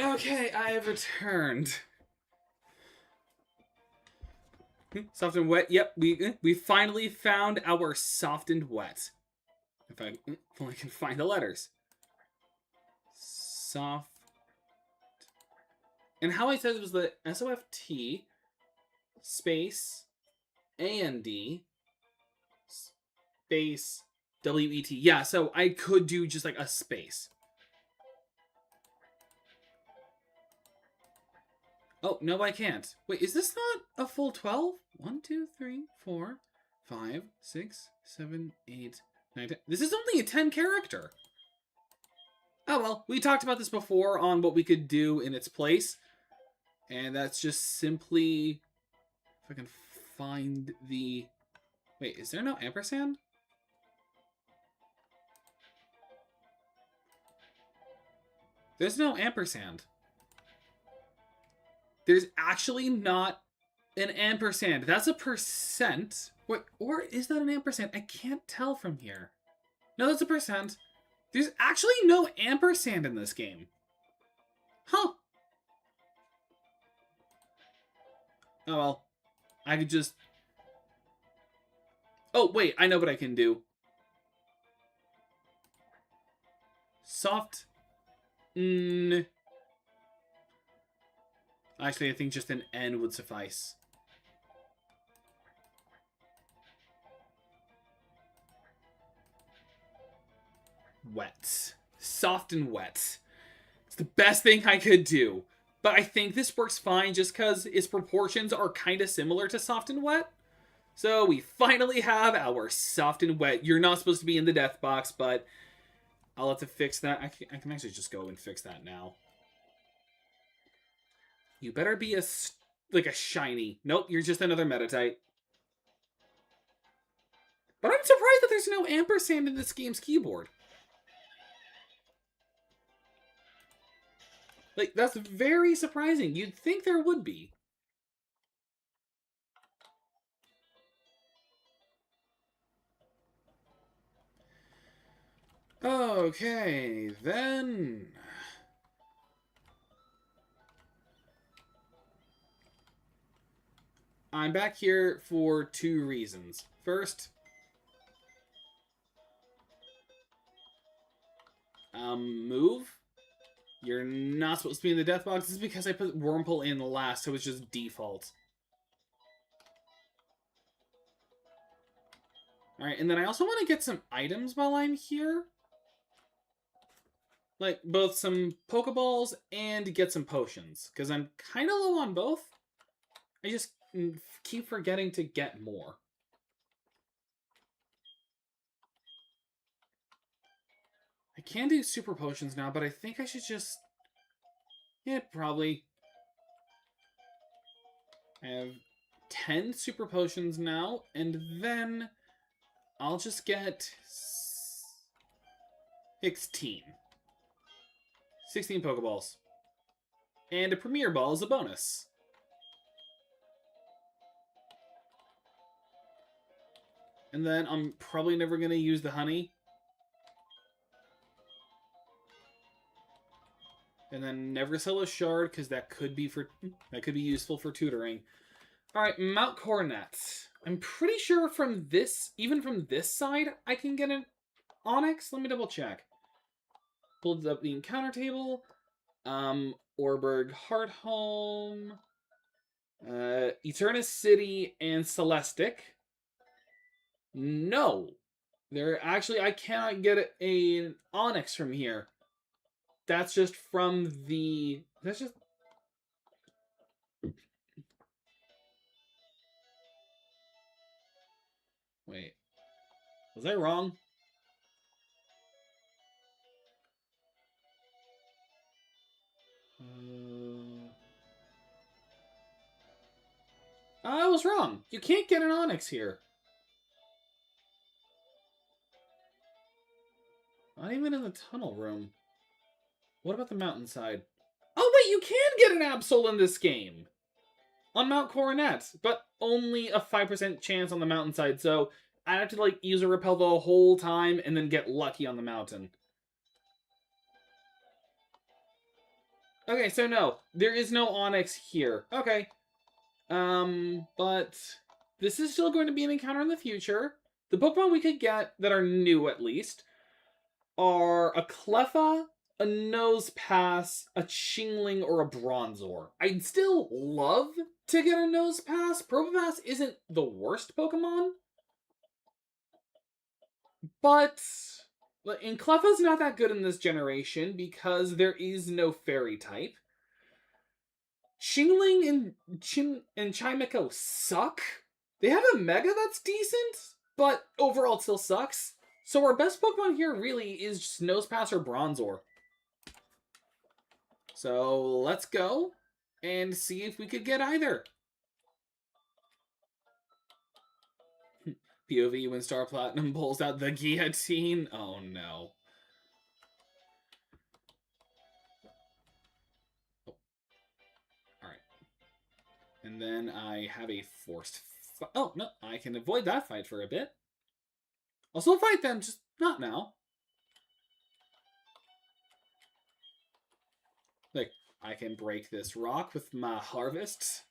[SPEAKER 1] Okay, I have returned. Soft and wet. Yep, we finally found our soft and wet. If I only can find the letters. Soft. And how I said it was the SOFT space AND space WET. Yeah, so I could do just like a space. Oh, no, I can't. Wait, is this not a full 12? 1, 2, 3, 4, 5, 6, 7, 8, 9, 10. This is only a 10 character. Oh, well, we talked about this before on what we could do in its place. And that's just simply... If I can find the... Wait, is there no ampersand? There's no ampersand. There's actually not an ampersand. That's a percent. Wait, or is that an ampersand? I can't tell from here. No, that's a percent. There's actually no ampersand in this game. Huh. Oh, well. I could just... Oh, wait. I know what I can do. Soft... Actually, I think just an N would suffice. Wet. Soft and wet. It's the best thing I could do. But I think this works fine just because its proportions are kind of similar to soft and wet. So we finally have our soft and wet. You're not supposed to be in the death box, but I'll have to fix that. I can actually just go and fix that now. You better be like a shiny. Nope, you're just another Metatite. But I'm surprised that there's no ampersand in this game's keyboard. Like, that's very surprising. You'd think there would be. Okay, then... I'm back here for two reasons. First, move. You're not supposed to be in the death box. This is because I put Wurmple in last, so it's just default. Alright, and then I also want to get some items while I'm here. Like, both some Pokeballs and get some potions. Because I'm kind of low on both. I just keep forgetting to get more. I can do super potions now, but I think I should just... Yeah, probably. I have 10 super potions now, and then I'll just get 16. 16 Pokeballs. And a Premier Ball as a bonus. And then I'm probably never going to use the honey. And then never sell a shard, because that could be useful for tutoring. Alright, Mount Coronet. I'm pretty sure from this, even from this side, I can get an Onyx. Let me double check. Pulled up the encounter table. Orberg Hearthome. Eternus City and Celestic. No. I cannot get an Onyx from here. That's just from the... That's just... Wait. Was I wrong? I was wrong. You can't get an Onyx here. Not even in the tunnel room. What about the mountainside? Oh, wait, you can get an Absol in this game! On Mount Coronet, but only a 5% chance on the mountainside, so I'd have to, use a repel the whole time and then get lucky on the mountain. Okay, so no, there is no Onyx here. Okay. But this is still going to be an encounter in the future. The Pokemon we could get that are new, at least, are a Cleffa, a Nosepass, a Chingling, or a Bronzor. I'd still love to get a Nosepass. Probopass isn't the worst Pokemon, but... And Cleffa's not that good in this generation because there is no Fairy type. Chingling and Chimecho suck. They have a Mega that's decent, but overall it still sucks. So our best Pokemon here really is just Nosepass or Bronzor. So let's go and see if we could get either. POV when Star Platinum pulls out the guillotine. Oh no. Oh. Alright. And then I have a forced fight. Oh, no. I can avoid that fight for a bit. I'll still fight them, just not now. Like, I can break this rock with my harvest.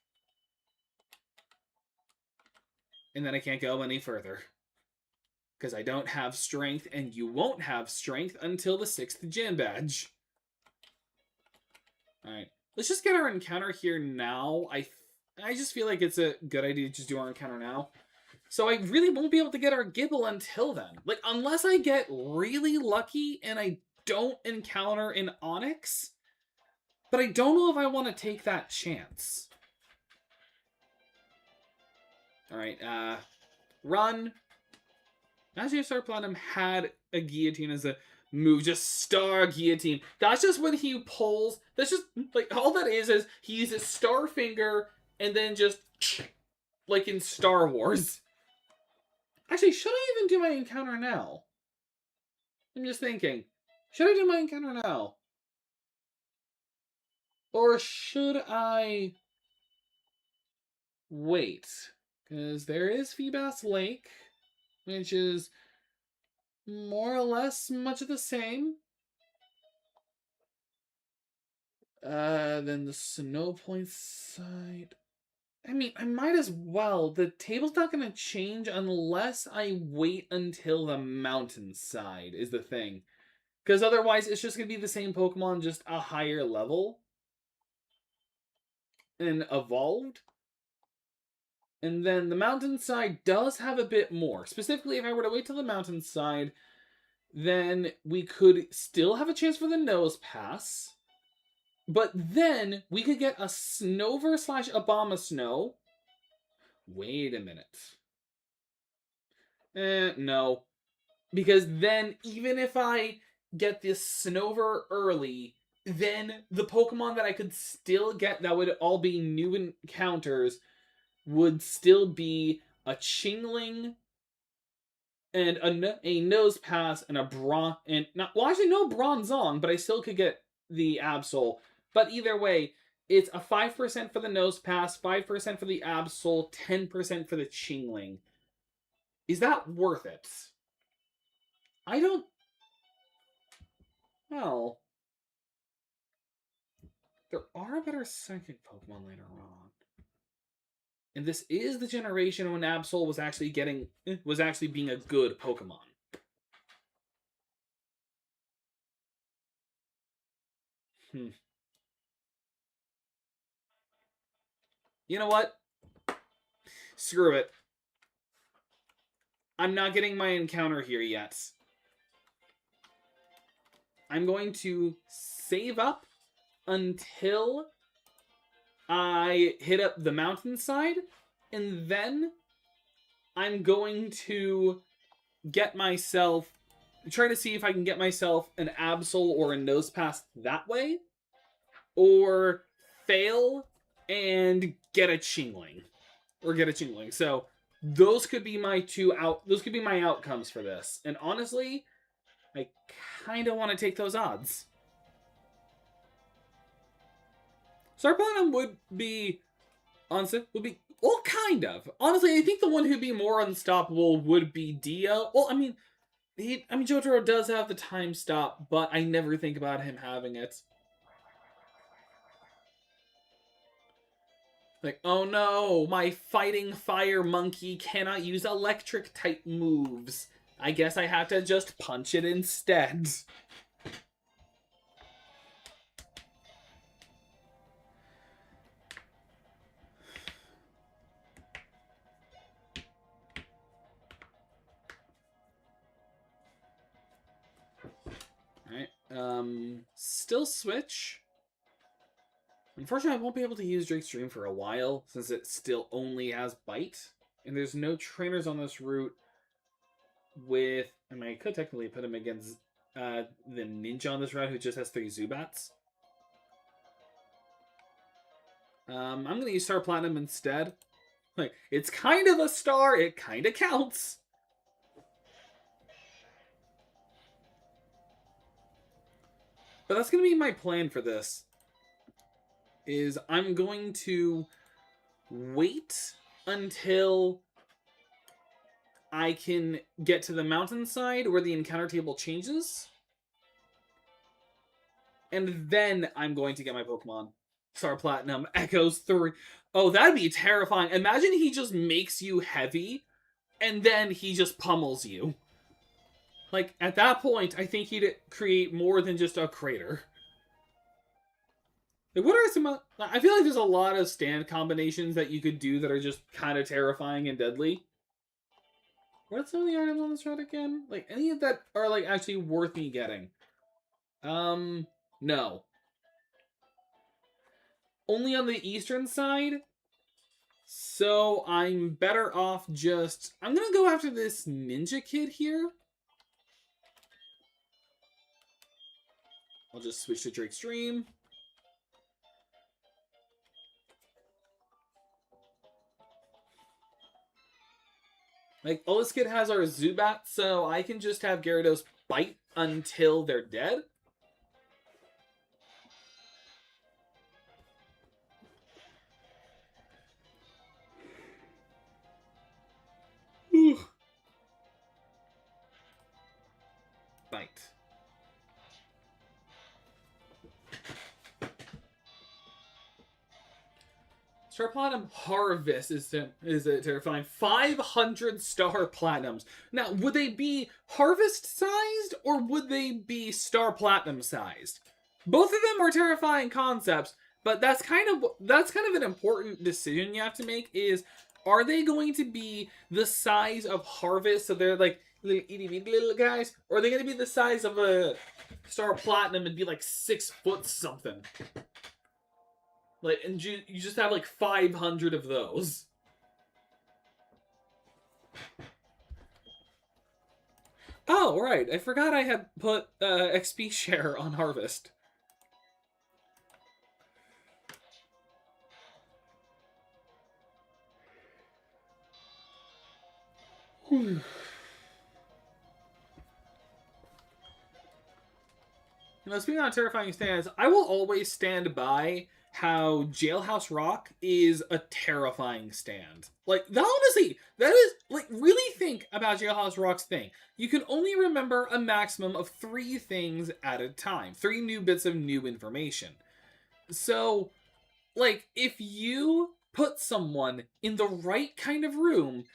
[SPEAKER 1] And then I can't go any further. Because I don't have strength, and you won't have strength until the 6th gym badge. Alright. Let's just get our encounter here now. I just feel like it's a good idea to just do our encounter now. So I really won't be able to get our Gibble until then. Like, unless I get really lucky and I don't encounter an Onyx. But I don't know if I want to take that chance. Alright, run. Actually, Star Platinum had a guillotine as a move. Just star guillotine. That's just when he pulls. That's just, all that is he uses star finger and then just, like in Star Wars. Actually, should I even do my encounter now? I'm just thinking. Should I do my encounter now? Or should I wait? Because there is Feebas Lake, which is more or less much of the same. Then the snow point side. I mean, I might as well. The table's not going to change unless I wait until the mountain side is the thing. Because otherwise, it's just going to be the same Pokemon, just a higher level. And evolved. And then the mountainside does have a bit more. Specifically, if I were to wait till the mountainside, then we could still have a chance for the nose pass. But then we could get a Snover / Abomasnow. Wait a minute. No. Because then, even if I get this Snover early, then the Pokemon that I could still get that would all be new encounters would still be a Chingling and a Nose Pass and a no Bronzong, but I still could get the Absol. But either way, it's a 5% for the Nose Pass, 5% for the Absol, 10% for the Chingling. Is that worth it? I don't... Well... There are better psychic Pokemon later on. And this is the generation when Absol was actually being a good Pokemon. You know what? Screw it. I'm not getting my encounter here yet. I'm going to save up until I hit up the mountainside, and then I'm going to try to see if I can get myself an Absol or a Nose Pass that way, or fail and get a Chingling. So those could be my outcomes for this. And honestly, I kind of want to take those odds. Sarplatinum would be well, kind of. Honestly, I think the one who'd be more unstoppable would be Dio. Well, Jotaro does have the time stop, but I never think about him having it. Like, oh no, my fighting fire monkey cannot use electric type moves. I guess I have to just punch it instead. Alright, still switch. Unfortunately, I won't be able to use Drake's Dream for a while, since it still only has Bite. And there's no trainers on this route with... I could technically put him against the ninja on this route, who just has 3 Zubats. I'm going to use Star Platinum instead. Like, it's kind of a star, it kind of counts. But that's going to be my plan for this. Is I'm going to wait until I can get to the mountainside where the encounter table changes. And then I'm going to get my Pokemon. Star Platinum, Echoes 3. Oh, that'd be terrifying. Imagine he just makes you heavy, and then he just pummels you. Like, at that point, I think he'd create more than just a crater. Like, what are some... I feel like there's a lot of stand combinations that you could do that are just kind of terrifying and deadly. What's some of the items on this route again? Like, any of that are, like, actually worth me getting? No. Only on the eastern side. So I'm better off just... I'm gonna go after this ninja kid here. I'll just switch to Drake's Dream. Like, oh, this kid has our Zubat, so I can just have Gyarados bite until they're dead. fight. Star Platinum Harvest is terrifying. 500 Star Platinums. Now, would they be Harvest-sized, or would they be Star Platinum-sized? Both of them are terrifying concepts, but that's kind of an important decision you have to make, is, are they going to be the size of Harvest, so they're like little itty bitty little guys, or are they going to be the size of a Star Platinum and be like 6 foot something? Like, and you just have like 500 of those. Oh, right. I forgot I had put XP share on Harvest. Whew. You know, speaking on terrifying stands, I will always stand by how Jailhouse Rock is a terrifying stand. Like, honestly, that is, like, really think about Jailhouse Rock's thing. You can only remember a maximum of 3 things at a time. 3 new bits of new information. So, like, if you put someone in the right kind of room,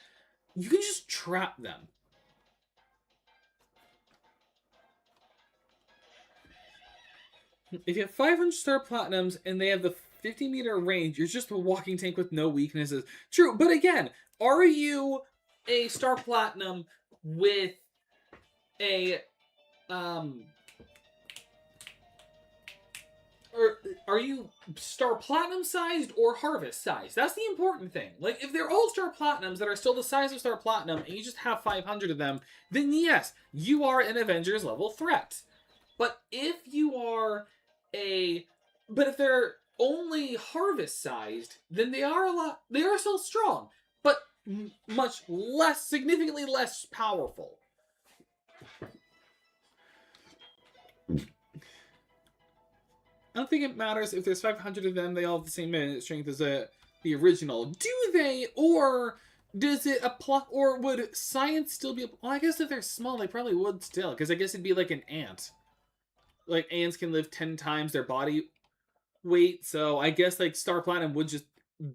[SPEAKER 1] you can just trap them. If you have 500 Star Platinums and they have the 50-meter range, you're just a walking tank with no weaknesses. True, but again, are you a Star Platinum with a or are you Star Platinum sized or Harvest sized? That's the important thing. Like, if they're all Star Platinums that are still the size of Star Platinum and you just have 500 of them, then yes, you are an Avengers level threat. But if you are but if they're only Harvest sized, then they are still strong, but much less, significantly less powerful. I don't think it matters if there's 500 of them, they all have the same minute strength as the original. Do they? Or does it apply? Or would science still be? Well, I guess if they're small, they probably would still, because I guess it'd be like an ant. Like, ants can live 10 times their body weight, so I guess, like, Star Platinum would just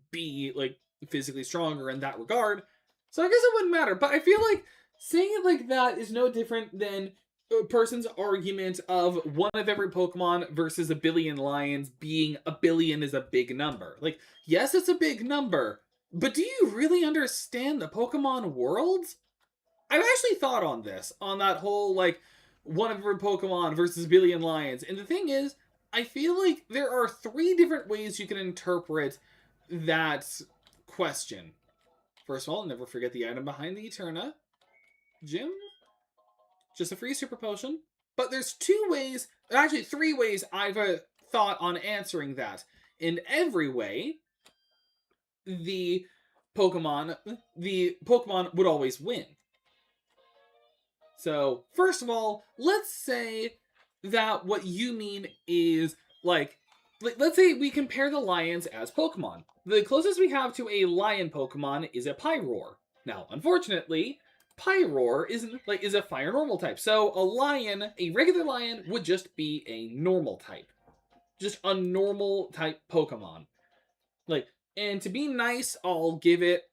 [SPEAKER 1] be, like, physically stronger in that regard. So I guess it wouldn't matter, but I feel like saying it like that is no different than a person's argument of one of every Pokemon versus a billion lions being a billion is a big number. Like, yes, it's a big number, but do you really understand the Pokemon world? I've actually thought on this, on that whole, like, one of every Pokemon versus a billion lions. And the thing is, I feel like there are 3 different ways you can interpret that question. First of all, never forget the item behind the Eterna. Gym? Just a free super potion. But there's 2 ways, actually 3 ways I've thought on answering that. In every way, the Pokemon would always win. So, first of all, let's say that what you mean is, like, let's say we compare the lions as Pokemon. The closest we have to a lion Pokemon is a Pyroar. Now, unfortunately, Pyroar is a fire normal type. So, a regular lion would just be a normal type. Just a normal type Pokemon. Like, and to be nice, I'll give it,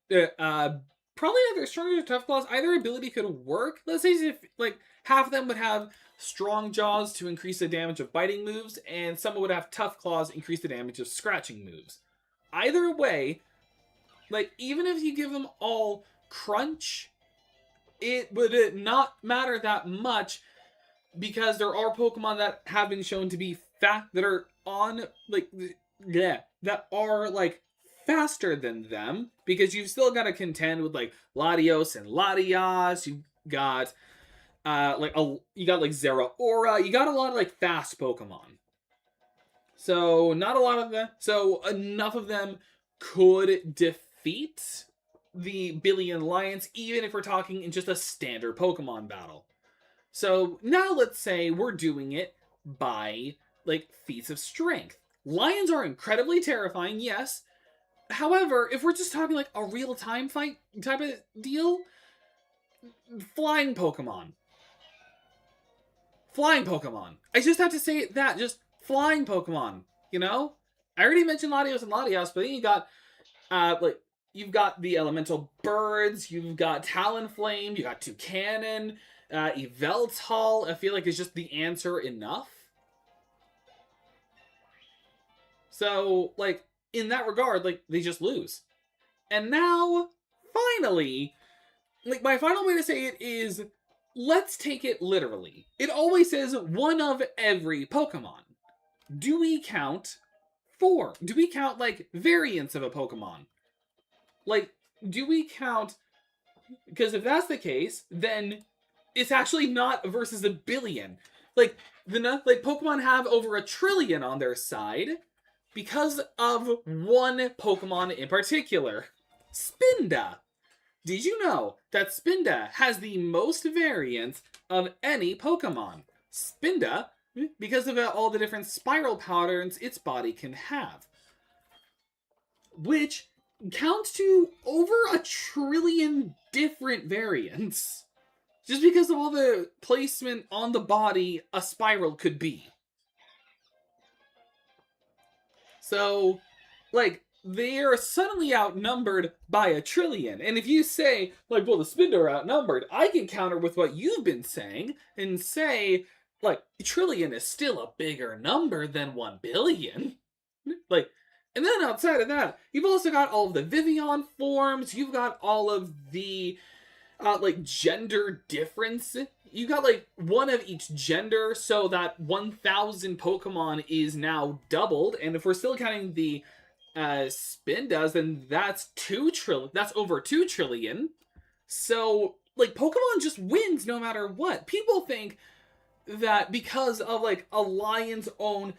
[SPEAKER 1] probably either Strong or Tough Claws. Either ability could work. Let's say if, like, half of them would have Strong Jaws to increase the damage of biting moves, and some would have Tough Claws increase the damage of scratching moves. Either way, like, even if you give them all Crunch, it would not matter that much, because there are Pokemon that have been shown to be that are on, like, that are, like, faster than them, because you've still got to contend with, like, Latios and Latias. You've got you got, like, Zeraora. You got a lot of, like, fast Pokemon. So not a lot of them. So enough of them could defeat the billion lions, even if we're talking in just a standard Pokemon battle. So now let's say we're doing it by, like, feats of strength. Lions are incredibly terrifying, yes. However, if we're just talking like a real-time fight type of deal, flying Pokemon. flying Pokemon. I just have to say that, just flying Pokemon, you know? I already mentioned Latios and Latios, but then you got, like, you've got the elemental birds, you've got Talonflame, you got Toucanon, Yveltal, I feel like is just the answer enough. So, like, in that regard, like, they just lose. And now, finally, like, my final way to say it is, let's take it literally. It always says one of every Pokemon. Do we count 4? Do we count, like, variants of a Pokemon? Like, do we count... Because if that's the case, then it's actually not versus a billion. Like, Pokemon have over 1 trillion on their side because of one Pokemon in particular. Spinda. Did you know that Spinda has the most variants of any Pokemon? Spinda, because of all the different spiral patterns its body can have. Which counts to over 1 trillion different variants. Just because of all the placement on the body a spiral could be. So, like, they're suddenly outnumbered by 1 trillion. And if you say, like, well, the Spinda are outnumbered, I can counter with what you've been saying and say, like, 1 trillion is still a bigger number than 1 billion. Like, and then outside of that, you've also got all of the Vivian forms, you've got all of the, like, gender difference. You got, like, one of each gender, so that 1,000 Pokemon is now doubled. And if we're still counting the Spindas, then that's 2 trillion. That's over 2 trillion. So, like, Pokemon just wins no matter what. People think that because of, like, a lion's own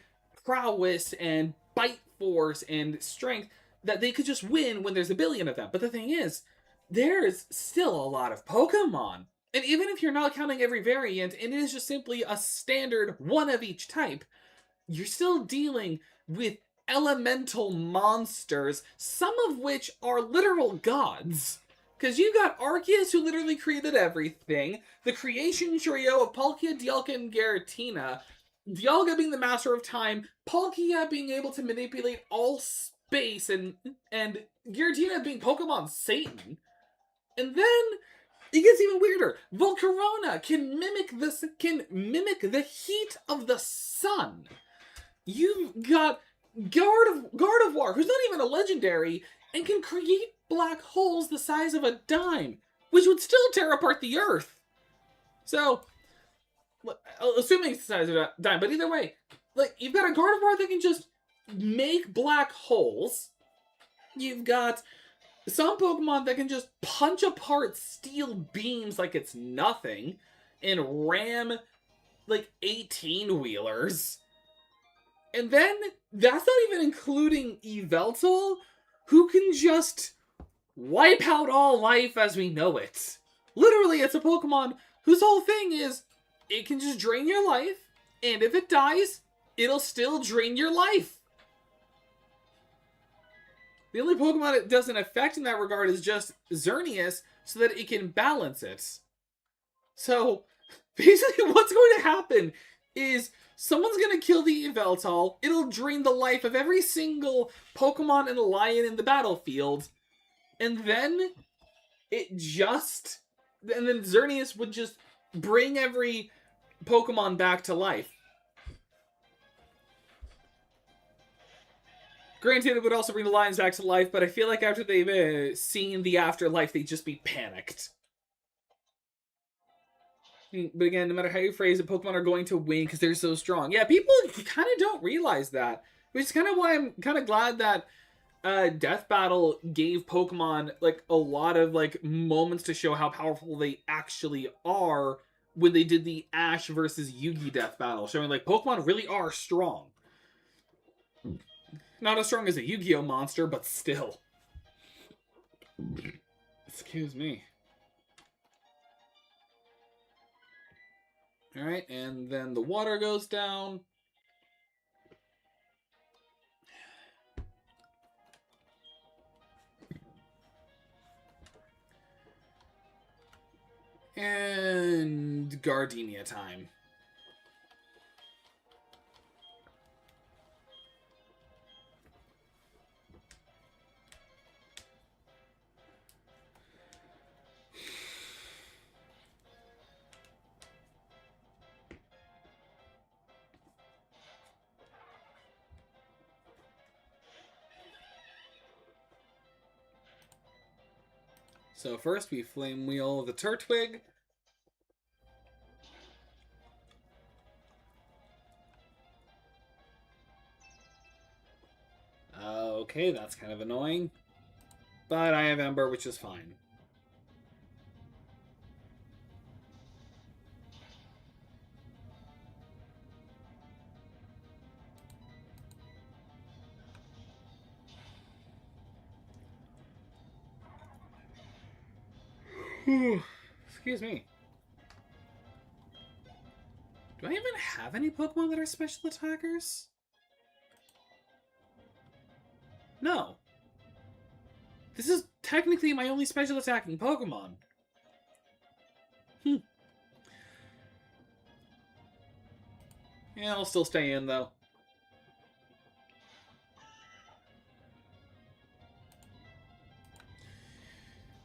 [SPEAKER 1] prowess and bite force and strength, that they could just win when there's 1 billion of them. But the thing is, there's still a lot of Pokemon. And even if you're not counting every variant, and it is just simply a standard one of each type, you're still dealing with elemental monsters, some of which are literal gods. Because you got Arceus, who literally created everything, the creation trio of Palkia, Dialga, and Giratina, Dialga being the master of time, Palkia being able to manipulate all space, and Giratina being Pokemon Satan. And then it gets even weirder. Volcarona can mimic the heat of the sun. You've got Gardevoir, who's not even a legendary, and can create black holes the size of a dime, which would still tear apart the Earth. So, assuming it's the size of a dime, but either way, like, you've got a Gardevoir that can just make black holes. You've got some Pokemon that can just punch apart steel beams like it's nothing and ram, like, 18-wheelers. And then, that's not even including Yveltal, who can just wipe out all life as we know it. Literally, it's a Pokemon whose whole thing is, it can just drain your life, and if it dies, it'll still drain your life. The only Pokemon it doesn't affect in that regard is just Xerneas, so that it can balance it. So, basically what's going to happen is someone's going to kill the Yveltal, it'll drain the life of every single Pokemon and lion in the battlefield, and then Xerneas would just bring every Pokemon back to life. Granted, it would also bring the lions back to life, but I feel like after they've seen the afterlife, they'd just be panicked. But again, no matter how you phrase it, Pokemon are going to win because they're so strong. Yeah, people kind of don't realize that. Which is kind of why I'm kind of glad that Death Battle gave Pokemon, like, a lot of, like, moments to show how powerful they actually are when they did the Ash versus Yugi Death Battle, showing, like, Pokemon really are strong. Not as strong as a Yu-Gi-Oh monster, but still. Excuse me. Alright, and then the water goes down. And Gardenia time. So first we Flame Wheel the Turtwig. Okay, that's kind of annoying. But I have Ember, which is fine. Excuse me. Do I even have any Pokemon that are special attackers? No. This is technically my only special attacking Pokemon. Yeah, I'll still stay in, though.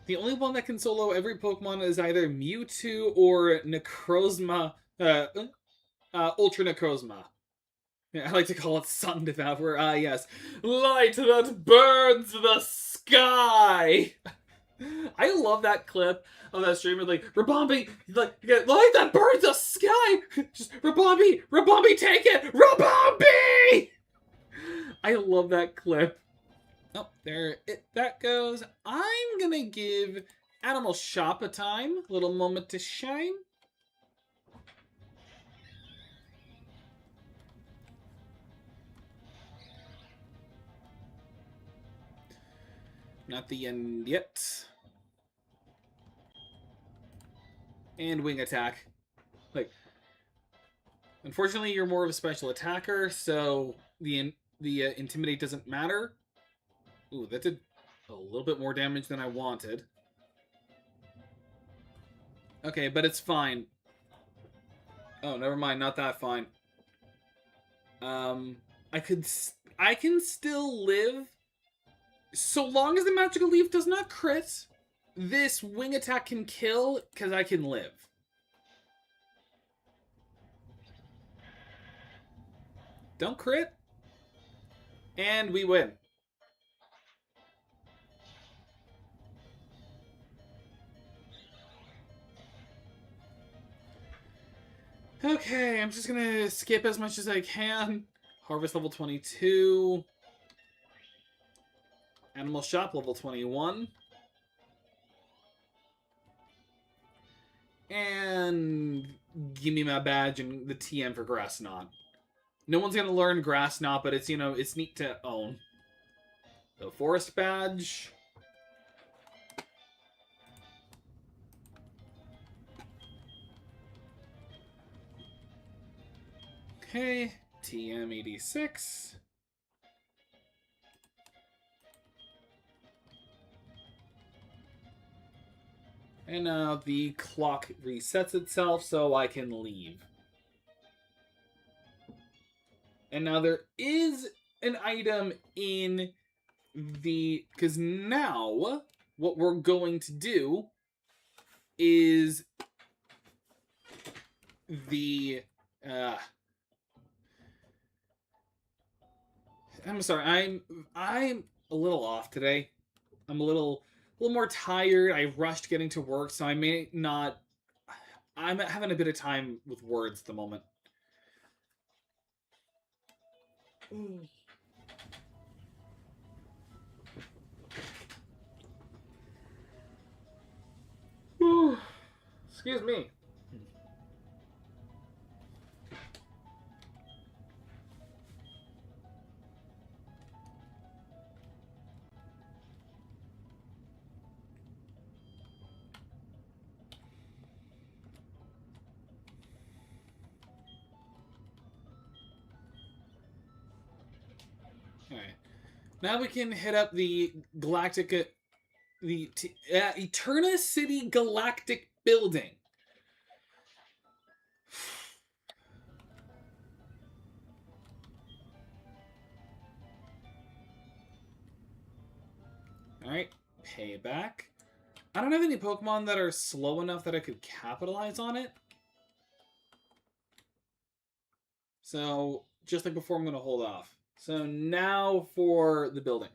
[SPEAKER 1] The only one that can solo every Pokemon is either Mewtwo or Necrozma. Ultra Necrozma. Yeah, I like to call it Sun Devourer. Yes. Light that burns the sky! I love that clip of that streamer, like, Rabombi, like, light that burns the sky! Just, Rabombi, take it! Rabombi! I love that clip. Oh, there that goes. I'm gonna give Animal Shop a time. Little moment to shine. Not the end yet. And Wing Attack. Like, unfortunately, you're more of a special attacker, so the Intimidate doesn't matter. Ooh, that did a little bit more damage than I wanted. Okay, but it's fine. Oh, never mind, not that fine. I can still live so long as the Magical Leaf does not crit. This Wing Attack can kill because I can live. Don't crit. And we win. Okay, I'm just gonna skip as much as I can. Harvest level 22. Animal Shop level 21. And give me my badge and the TM for Grass Knot. No one's gonna learn Grass Knot, but it's, you know, it's neat to own. The Forest Badge. Okay, TM86. And now the clock resets itself so I can leave. And now there is an item in the... Because now, what we're going to do is the... I'm sorry, I'm a little off today. I'm a little more tired. I rushed getting to work, so I may not... I'm having a bit of time with words at the moment. Excuse me. Alright. Now we can hit up the Galactica... The Eterna City Galactic Building. Alright, payback. I don't have any Pokemon that are slow enough that I could capitalize on it. So, just like before, I'm going to hold off. So now for the building.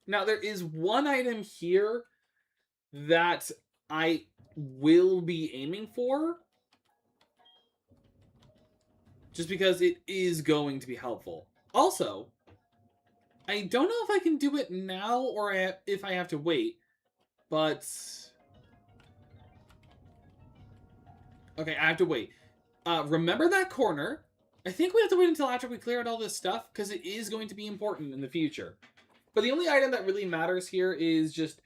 [SPEAKER 1] Now, there is one item here that I will be aiming for, just because it is going to be helpful. Also, I don't know if I can do it now or if I have to wait, but... Okay, I have to wait. Remember that corner. I think we have to wait until after we clear out all this stuff, because it is going to be important in the future. But the only item that really matters here is just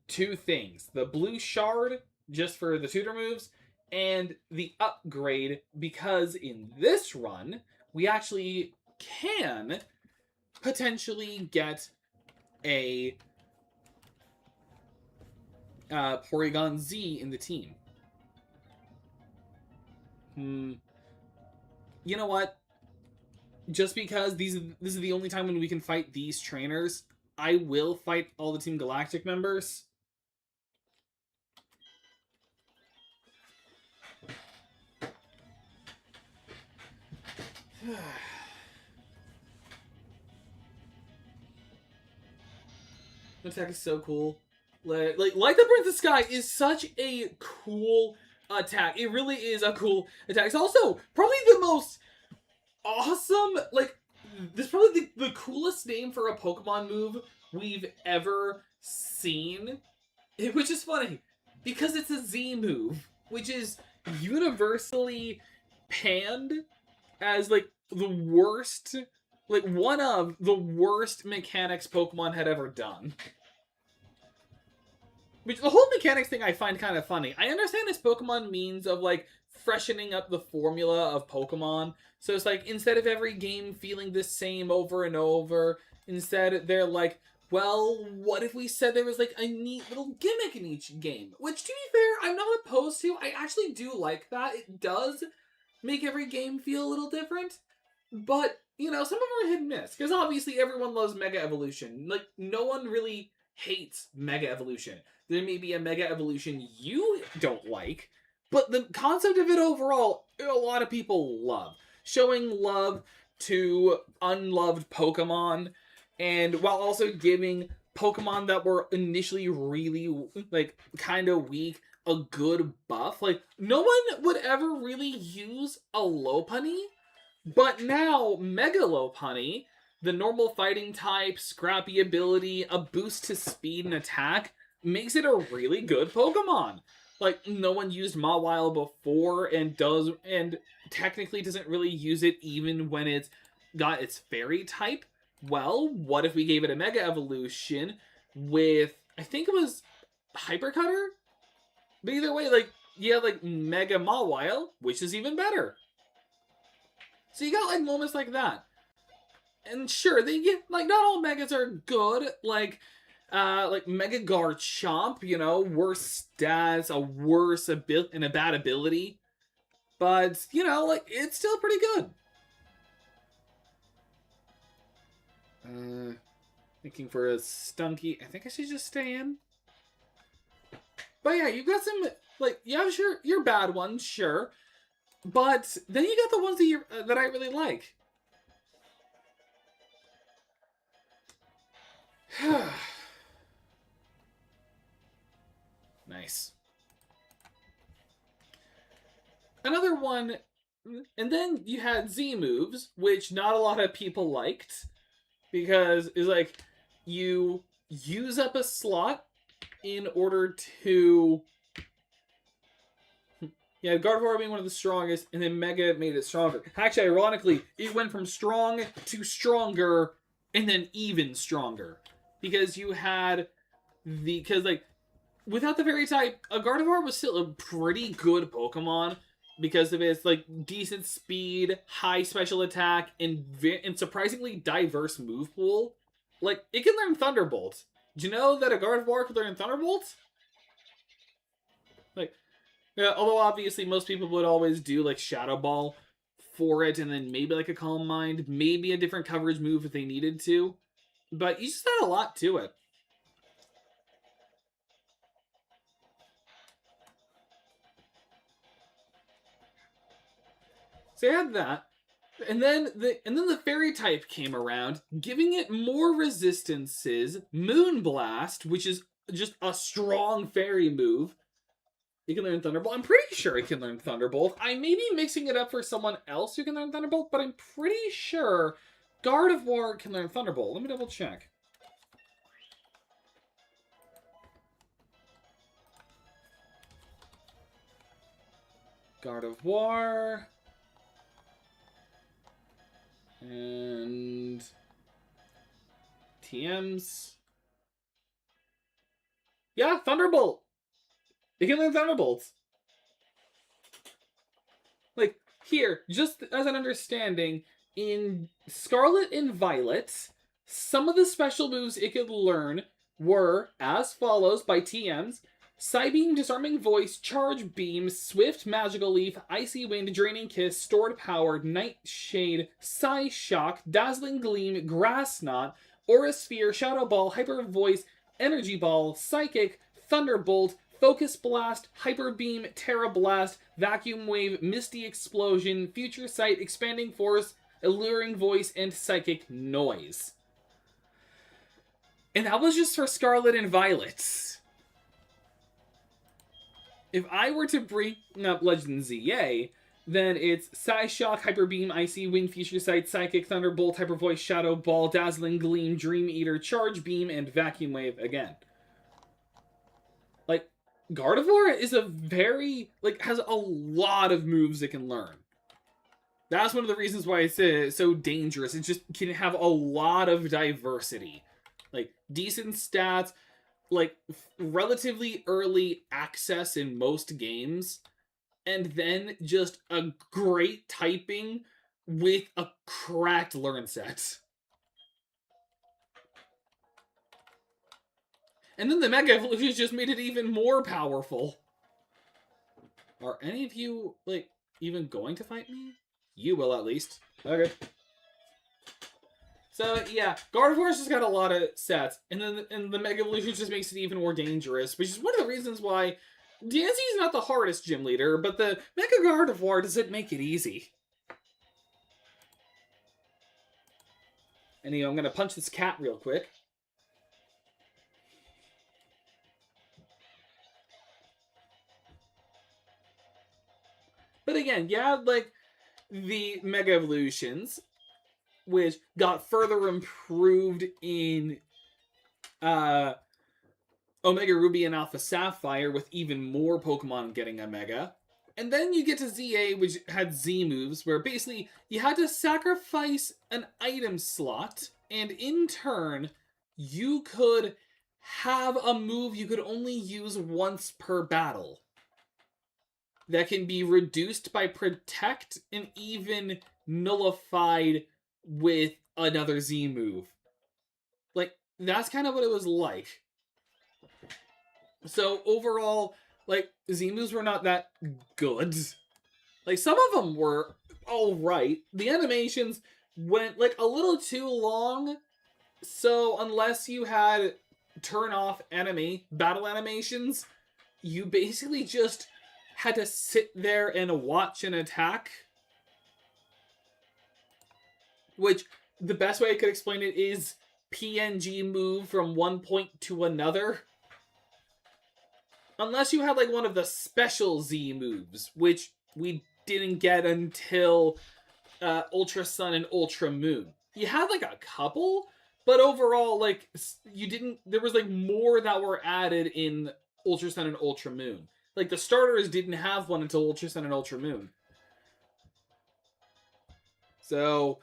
[SPEAKER 1] two things. The blue shard, just for the tutor moves, and the upgrade, because in this run, we actually can potentially get a Porygon Z in the team. You know what? Just because this is the only time when we can fight these trainers, I will fight all the Team Galactic members. Attack is so cool. Light That Burns the Sky is such a cool attack. It really is a cool attack. It's also probably the most awesome, this is probably the coolest name for a Pokemon move we've ever seen. Which is funny, because it's a Z move, which is universally panned as, the worst, one of the worst mechanics Pokemon had ever done. Which, the whole mechanics thing I find kind of funny. I understand this Pokemon means of, freshening up the formula of Pokemon. So it's instead of every game feeling the same over and over, instead they're well, what if we said there was a neat little gimmick in each game? Which, to be fair, I'm not opposed to. I actually do like that. It does make every game feel a little different. But, some of them are hit and miss. Because obviously everyone loves Mega Evolution. No one really hates Mega Evolution. There may be a Mega Evolution you don't like, but the concept of it overall, a lot of people love. Showing love to unloved Pokemon, and while also giving Pokemon that were initially really, kind of weak, a good buff. No one would ever really use a Lopunny, but now Mega Lopunny, the normal fighting type, scrappy ability, a boost to speed and attack, makes it a really good Pokemon. No one used Mawile before, and technically doesn't really use it even when it's got its fairy type. Well, what if we gave it a Mega Evolution with, I think it was Hyper Cutter? But either way, Mega Mawile, which is even better. So you got, moments like that. And sure, they get, not all Megas are good, Mega Garchomp, worse stats, a worse ability, and a bad ability. But, it's still pretty good. Thinking for a Stunky. I think I should just stay in. But yeah, you've got some, yeah, sure, your bad ones, sure. But then you got the ones that I really like. Nice. Another one, and then you had Z moves, which not a lot of people liked, because it's you use up a slot in order to... Yeah, Gardevoir being one of the strongest, and then Mega made it stronger. Actually, ironically, it went from strong to stronger, and then even stronger. Because you had without the fairy type, a Gardevoir was still a pretty good Pokemon because of its decent speed, high special attack, and surprisingly diverse move pool. It can learn Thunderbolt. Do you know that a Gardevoir could learn Thunderbolt? Yeah, although obviously most people would always do Shadow Ball for it, and then maybe a Calm Mind, maybe a different coverage move if they needed to. But you just had a lot to it. So you had that. And then the fairy type came around, giving it more resistances. Moonblast, which is just a strong fairy move, it can learn Thunderbolt. I'm pretty sure it can learn Thunderbolt. I may be mixing it up for someone else who can learn Thunderbolt, but I'm pretty sure Gardevoir can learn Thunderbolt. Let me double check. Gardevoir. And TMs. Yeah, Thunderbolt. It can learn Thunderbolts. Like, here, just as an understanding, in Scarlet and Violet, some of the special moves it could learn were as follows by TMs: Psybeam, Disarming Voice, Charge Beam, Swift, Magical Leaf, Icy Wind, Draining Kiss, Stored Power, Nightshade, Psyshock, Dazzling Gleam, Grass Knot, Aura Sphere, Shadow Ball, Hyper Voice, Energy Ball, Psychic, Thunderbolt, Focus Blast, Hyper Beam, Terra Blast, Vacuum Wave, Misty Explosion, Future Sight, Expanding Force, Alluring Voice, and Psychic Noise. And that was just for Scarlet and Violet. If I were to bring up Legend ZA, then it's Psyshock, Hyper Beam, Icy Wind, Future Sight, Psychic, Thunderbolt, Hyper Voice, Shadow Ball, Dazzling Gleam, Dream Eater, Charge Beam, and Vacuum Wave again. Like, Gardevoir is a very, has a lot of moves it can learn. That's one of the reasons why it's so dangerous. It just can have a lot of diversity. Like, decent stats, relatively early access in most games, and then just a great typing with a cracked learn set. And then the Mega Evolutions just made it even more powerful. Are any of you, even going to fight me? You will, at least. Okay. So, yeah, Gardevoir's just got a lot of sets. And then the Mega Evolution just makes it even more dangerous, which is one of the reasons why Diancie is not the hardest gym leader, but the Mega Gardevoir doesn't make it easy. Anyway, I'm going to punch this cat real quick. But again, you had, the Mega Evolutions, which got further improved in Omega Ruby and Alpha Sapphire, with even more Pokemon getting a Mega. And then you get to ZA, which had Z moves, where basically you had to sacrifice an item slot, and in turn, you could have a move you could only use once per battle that can be reduced by Protect and even nullified with another Z move. That's kind of what it was like. So overall, Z moves were not that good. Some of them were alright. The animations went, a little too long. So unless you had turn off enemy battle animations, you basically just had to sit there and watch an attack. Which, the best way I could explain it is PNG move from one point to another. Unless you had, one of the special Z moves, which we didn't get until Ultra Sun and Ultra Moon. You had, a couple, but overall, you didn't... There was, more that were added in Ultra Sun and Ultra Moon. The starters didn't have one until Ultra Sun and Ultra Moon. So,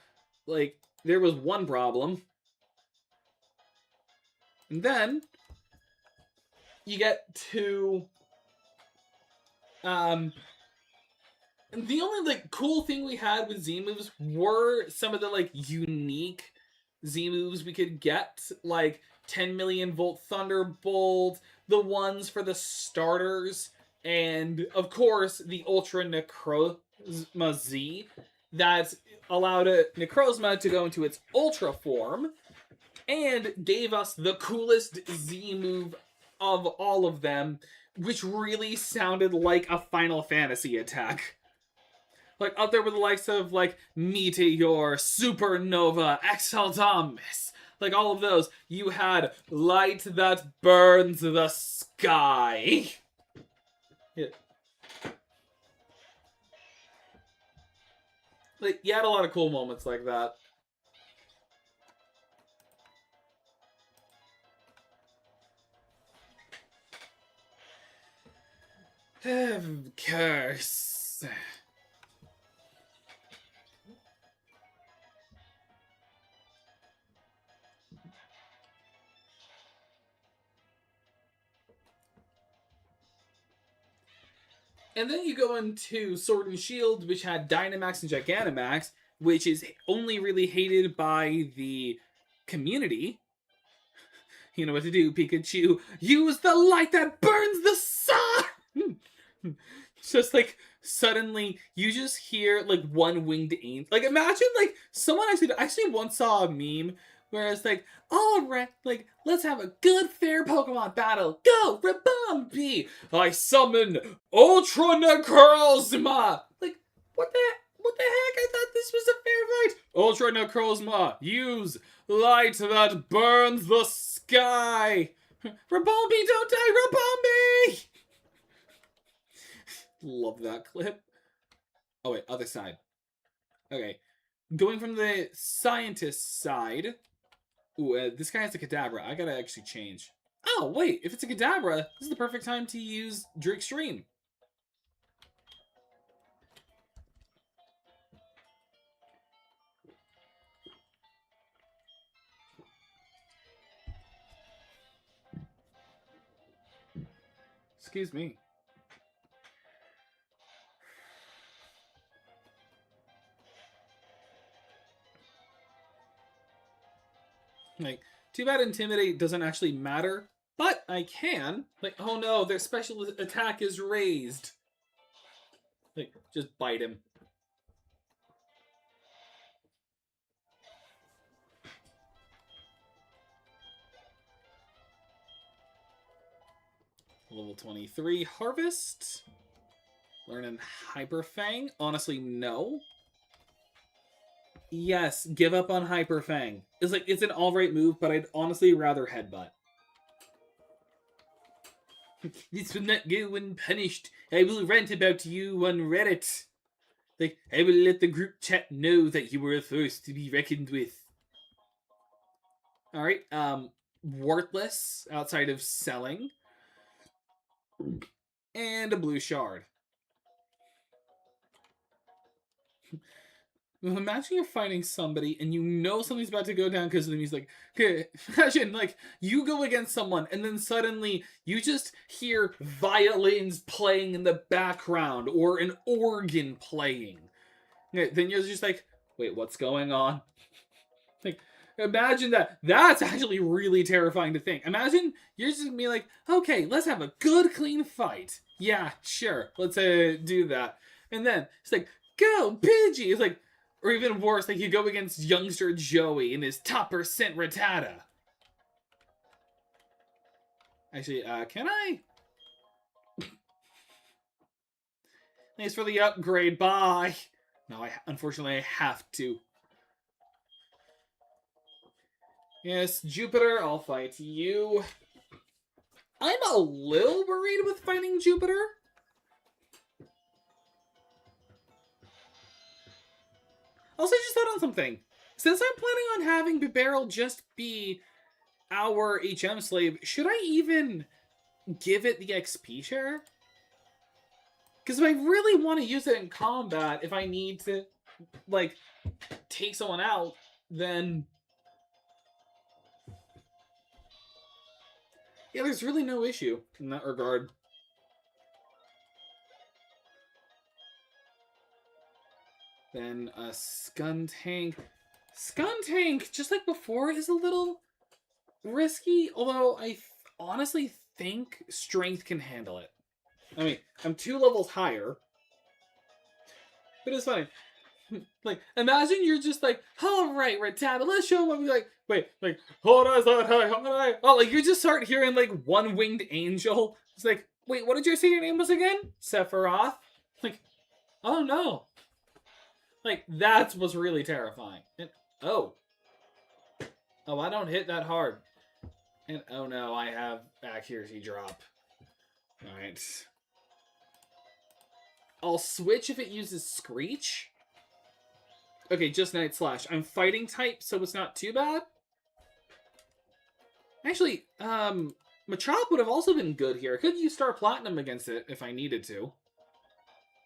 [SPEAKER 1] there was one problem. And then you get to the only cool thing we had with Z moves were some of the unique Z moves we could get, 10 million volt Thunderbolt, the ones for the starters, and of course the Ultra Necrozma Z that allowed Necrozma to go into its Ultra form and gave us the coolest Z move of all of them, which really sounded like a Final Fantasy attack. Up there with the likes of, Meteor, Supernova, Exaltamus. like all of those, you had light that burns the sky. Yeah. Like, you had a lot of cool moments like that. Of course. And then you go into Sword and Shield, which had Dynamax and Gigantamax, which is only really hated by the community. You know what to do, Pikachu. Use the light that burns the sun! Just like, suddenly, you just hear, like, one winged angel. Like, imagine, like, someone actually once saw a meme where it's like, alright, like, let's have a good, fair Pokemon battle. Go, Rabombi! I summon Ultra Necrozma! Like, what the heck? I thought this was a fair fight. Ultra Necrozma, use light that burns the sky. Rabombi, don't die, Rabombi! Love that clip. Oh wait, other side. Okay, going from the scientist side. Ooh, this guy has a Kadabra. I gotta actually change. Oh wait, if it's a Kadabra, this is the perfect time to use Drew Extreme. Excuse me. Like, too bad Intimidate doesn't actually matter, but I can. Like, oh no, their special attack is raised. Like, just bite him. Level 23 Harvest. Learning Hyper Fang. Honestly, no. Yes, give up on Hyper Fang. It's like, it's an alright move, but I'd honestly rather Headbutt. This will not go unpunished. I will rant about you on Reddit. Like, I will let the group chat know that you were a force to be reckoned with. Alright, worthless outside of selling. And a blue shard. Imagine you're fighting somebody and you know something's about to go down because of them. He's like, okay, imagine like you go against someone and then suddenly you just hear violins playing in the background or an organ playing. Then you're just like, wait, what's going on? Like, imagine that. That's actually really terrifying to think. Imagine you're just gonna be like, okay, let's have a good, clean fight. Yeah, sure, let's do that. And then it's like, go, Pidgey. It's like, or even worse, like you go against youngster Joey and his top percent Rattata. Actually, can I? Thanks for the upgrade, bye. No, unfortunately I have to. Yes, Jupiter, I'll fight you. I'm a little worried with fighting Jupiter. Also, I just thought on something. Since I'm planning on having Bibarel just be our HM slave, should I even give it the XP share? Because if I really want to use it in combat, if I need to, like, take someone out, then... yeah, there's really no issue in that regard. Then a Skuntank. Skuntank, just like before, is a little risky, although I honestly think Strength can handle it. I mean, I'm 2 levels higher, but it's fine. Like, imagine you're just like, alright, Rattata, let's show what we like. Wait, like, hold on, oh, like, you just start hearing, like, one winged angel. It's like, wait, what did you say your name was again? Sephiroth? Like, oh no. Like, that's what's really terrifying. And, oh. Oh, I don't hit that hard. And oh no, I have accuracy drop. Alright. I'll switch if it uses Screech. Okay, just Night Slash. I'm fighting type, so it's not too bad. Actually, Machop would have also been good here. I could use Star Platinum against it if I needed to.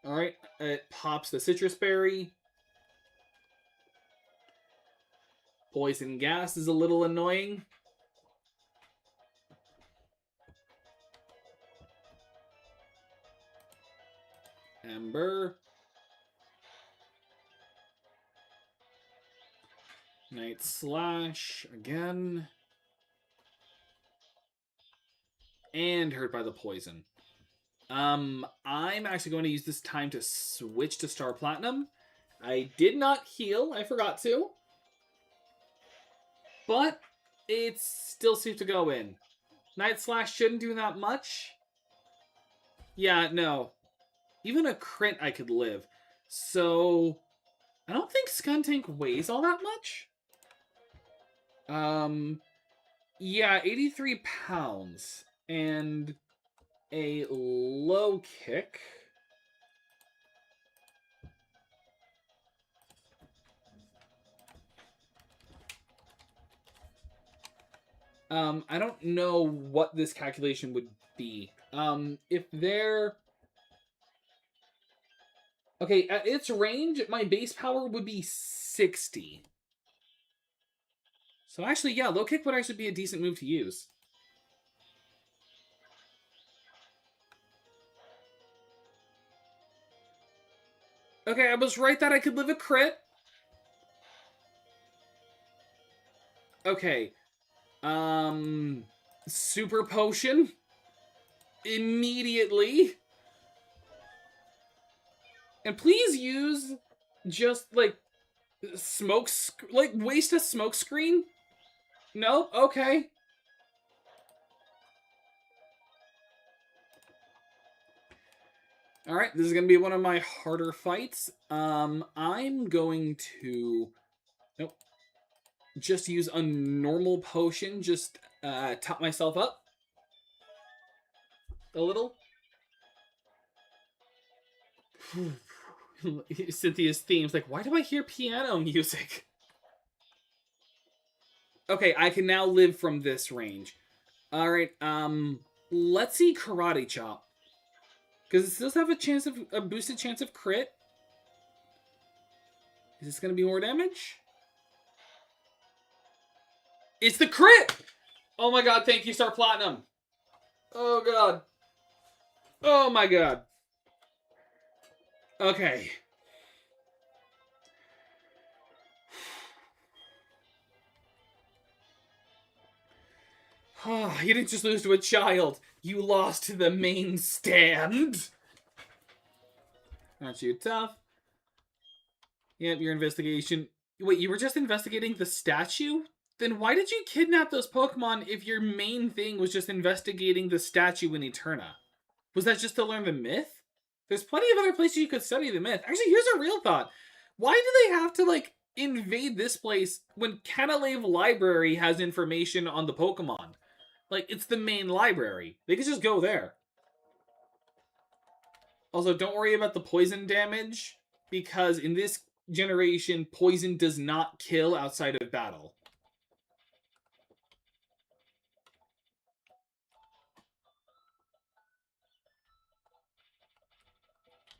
[SPEAKER 1] Alright, it pops the Citrus Berry. Poison Gas is a little annoying. Ember. Night Slash again. And hurt by the poison. I'm actually going to use this time to switch to Star Platinum. I did not heal. I forgot to. But it's still safe to go in. Night Slash shouldn't do that much. Yeah, no. Even a crit I could live. So I don't think Skuntank weighs all that much. Yeah, 83 pounds. And a low kick. I don't know what this calculation would be. If they're... Okay, at its range, my base power would be 60. So actually, yeah, low kick would actually be a decent move to use. Okay, I was right that I could live a crit. Okay. Super Potion. Immediately. And please use just, like, waste a smoke screen? No? Okay. Alright, this is going to be one of my harder fights. I'm going to... Nope. Just use a normal potion. Just top myself up. A little. Cynthia's theme's like, why do I hear piano music? Okay, I can now live from this range. Alright, let's see Karate Chop. Because it does have a boosted chance of crit. Is this going to be more damage? It's the crit! Oh my god, thank you, Star Platinum. Oh god. Oh my god. Okay. Oh, you didn't just lose to a child. You lost to the main stand. Aren't you tough? Yep, your investigation... Wait, you were just investigating the statue? Then why did you kidnap those Pokemon if your main thing was just investigating the statue in Eterna? Was that just to learn the myth? There's plenty of other places you could study the myth. Actually, here's a real thought. Why do they have to, like, invade this place when Canalave Library has information on the Pokemon? Like, it's the main library. They could just go there. Also, don't worry about the poison damage, because in this generation, poison does not kill outside of battle.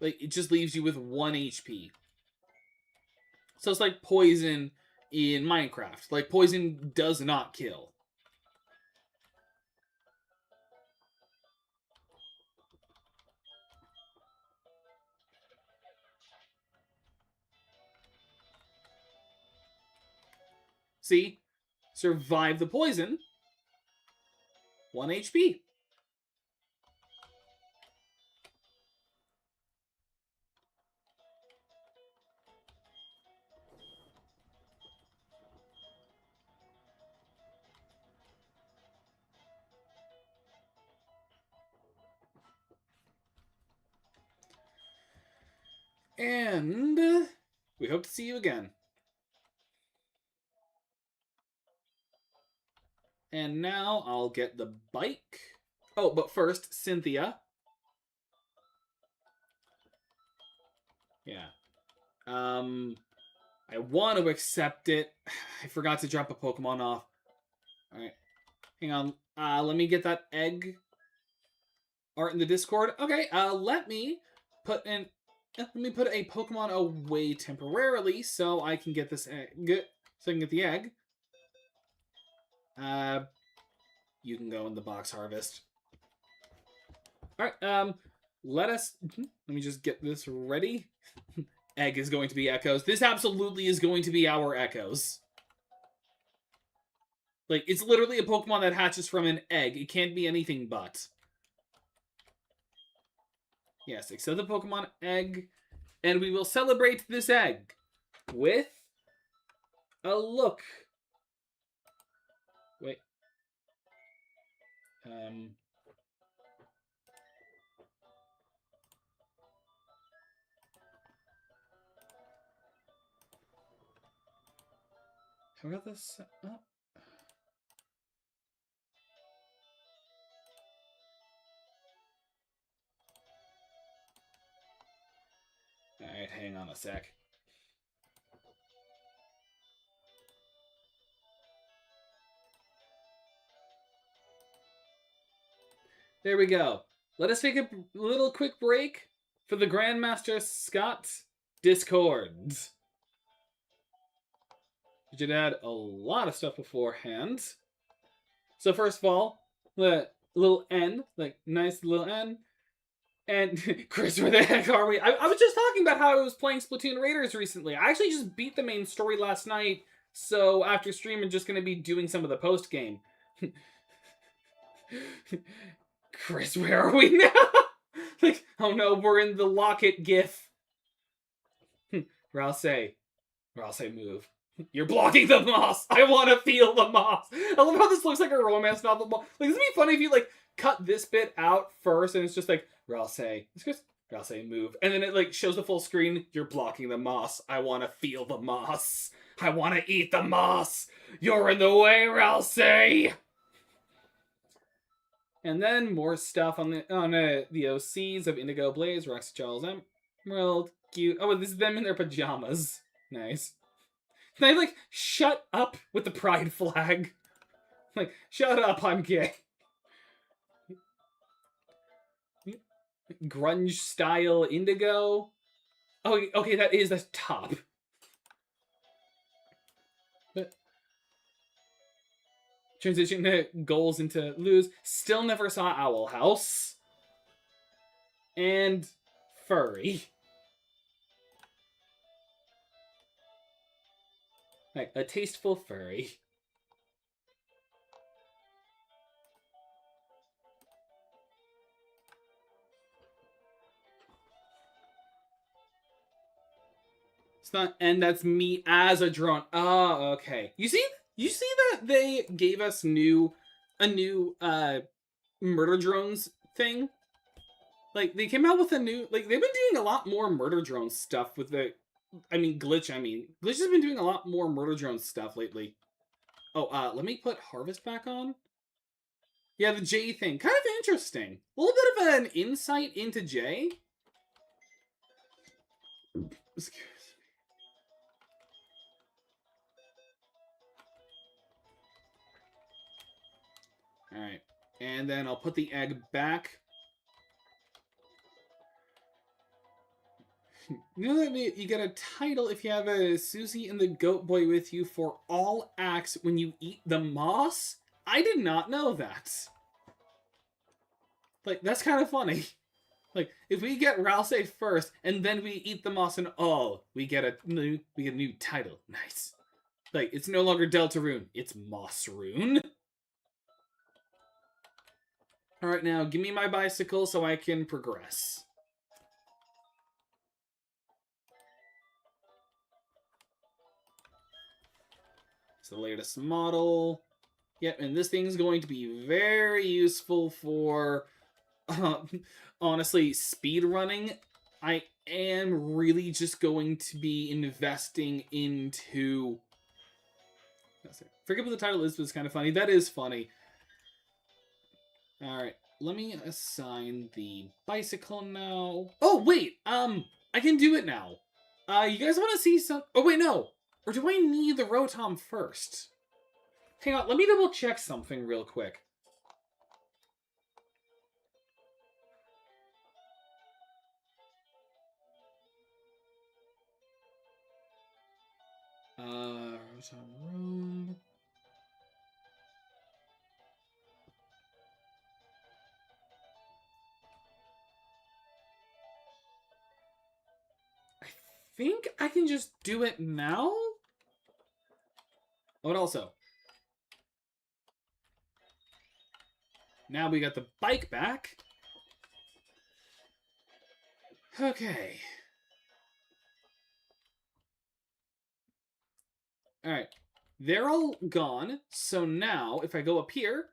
[SPEAKER 1] Like, it just leaves you with 1 HP. So it's like poison in Minecraft. Like, poison does not kill. See? Survive the poison. 1 HP. And we hope to see you again. And now I'll get the bike. Oh, but first, Cynthia. Yeah. I want to accept it. I forgot to drop a Pokemon off. Alright. Hang on. Let me get that egg art in the Discord. Okay, let me put a Pokemon away temporarily so I can get this egg. So I can get the egg. You can go in the box harvest. Alright, let me just get this ready. Egg is going to be Echoes. This absolutely is going to be our Echoes. Like, it's literally a Pokemon that hatches from an egg. It can't be anything but. Yes, accept the Pokemon egg. And we will celebrate this egg with a look. Wait. Have I got this set up? Alright, hang on a sec. There we go. Let us take a little quick break for the Grandmaster Scott Discord. You should add a lot of stuff beforehand. So first of all, the little N, like nice little N. And Chris, where the heck are we? I was just talking about how I was playing Splatoon Raiders recently. I actually just beat the main story last night, so after stream I'm just going to be doing some of the post-game. Chris, where are we now? Like, oh no, we're in the Locket gif. Rousey, move. You're blocking the moss. I want to feel the moss. I love how this looks like a romance novel. Like, this would be funny if you, like, cut this bit out first and it's just like, Rousey, move. And then it, like, shows the full screen. You're blocking the moss. I want to feel the moss. I want to eat the moss. You're in the way, Rousey. And then more stuff on the OCs of Indigo Blaze, Rex, Charles, Emerald, cute. Oh, this is them in their pajamas. Nice. They like, shut up with the pride flag. Like, shut up, I'm gay. Grunge style Indigo. Oh, okay, that is the top. But transition to goals into lose. Still never saw Owl House. And furry. Like, a tasteful furry. It's not, and that's me as a drone. Oh, okay. You see that they gave us a new murder drones thing? Like, they came out with a new, like, they've been doing a lot more murder drone stuff with the, Glitch has been doing a lot more murder drone stuff lately. Oh, let me put Harvest back on. Yeah, the J thing. Kind of interesting. A little bit of an insight into J. Excuse me. Alright. And then I'll put the egg back. You know that you get a title if you have a Susie and the Goat Boy with you for all acts when you eat the moss? I did not know that. Like, that's kind of funny. Like, if we get Rousey first and then we eat the moss and all, we get a new title. Nice. Like, it's no longer Deltarune, it's Mossrune. Alright, now give me my bicycle so I can progress. It's the latest model. Yep, and this thing's going to be very useful for, honestly, speed running. I am really just going to be investing into Forget what the title is, but it's kind of funny. That is funny. Alright, let me assign the bicycle now. Oh, wait! I can do it now. You guys want to see some... Oh, wait, no! Or do I need the Rotom first? Hang on, let me double check something real quick. Rotom room... I think I can just do it now? Oh, and also... Now we got the bike back. Okay. Alright. They're all gone. So now, if I go up here...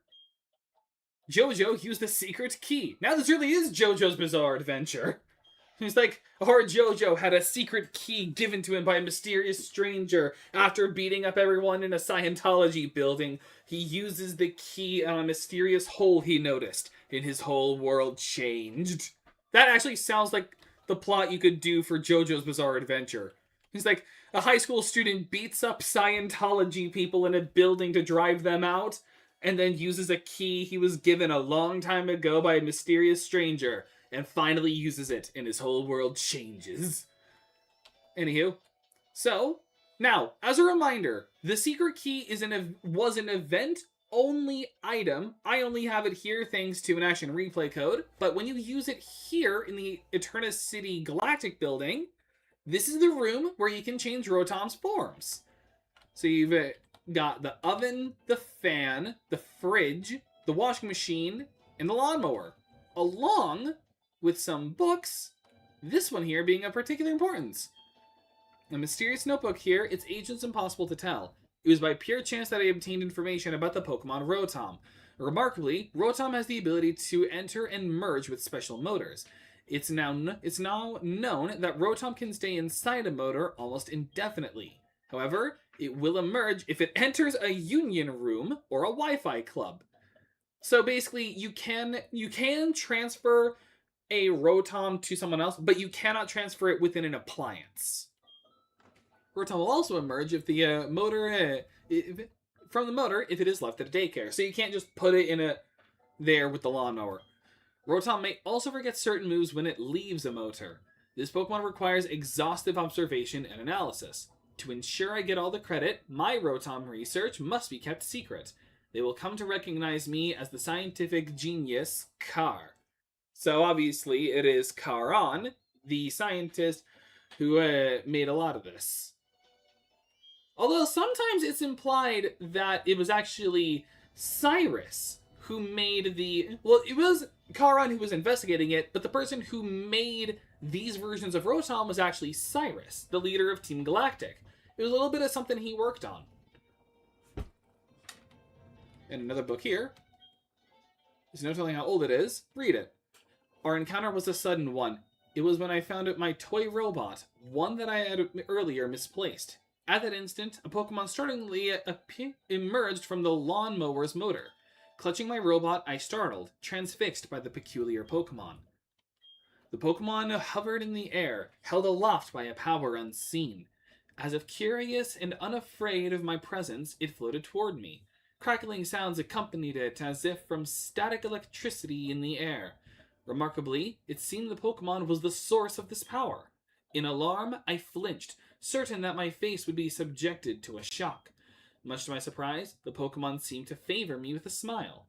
[SPEAKER 1] Jojo used the secret key. Now this really is Jojo's Bizarre Adventure. He's like, or Jojo had a secret key given to him by a mysterious stranger after beating up everyone in a Scientology building. He uses the key on a mysterious hole he noticed, and his whole world changed. That actually sounds like the plot you could do for Jojo's Bizarre Adventure. He's like, a high school student beats up Scientology people in a building to drive them out, and then uses a key he was given a long time ago by a mysterious stranger, and finally uses it, and his whole world changes. Anywho, so, now, as a reminder, the secret key was an event-only item. I only have it here thanks to an action replay code, but when you use it here in the Eterna City Galactic building, this is the room where you can change Rotom's forms. So you've got the oven, the fan, the fridge, the washing machine, and the lawnmower, along with some books, this one here being of particular importance. A mysterious notebook here, its agent's impossible to tell. It was by pure chance that I obtained information about the Pokemon Rotom. Remarkably, Rotom has the ability to enter and merge with special motors. It's now known that Rotom can stay inside a motor almost indefinitely. However, it will emerge if it enters a union room or a Wi-Fi club. So basically, you can transfer a Rotom to someone else, but you cannot transfer it within an appliance. Rotom will also emerge if the motor from the motor if it is left at a daycare. So you can't just put it there with the lawnmower. Rotom may also forget certain moves when it leaves a motor. This Pokemon requires exhaustive observation and analysis. To ensure I get all the credit, my Rotom research must be kept secret. They will come to recognize me as the scientific genius Kar. So obviously it is Karan, the scientist who made a lot of this. Although sometimes it's implied that it was actually Cyrus who made the... Well, it was Karan who was investigating it, but the person who made these versions of Rotom was actually Cyrus, the leader of Team Galactic. It was a little bit of something he worked on. And another book here. There's no telling how old it is. Read it. Our encounter was a sudden one. It was when I found my toy robot, one that I had earlier misplaced. At that instant, a Pokemon startlingly emerged from the lawnmower's motor. Clutching my robot, I startled, transfixed by the peculiar Pokemon. The Pokemon hovered in the air, held aloft by a power unseen. As if curious and unafraid of my presence, it floated toward me. Crackling sounds accompanied it as if from static electricity in the air. Remarkably, it seemed the Pokemon was the source of this power. In alarm, I flinched, certain that my face would be subjected to a shock. Much to my surprise, the Pokemon seemed to favor me with a smile.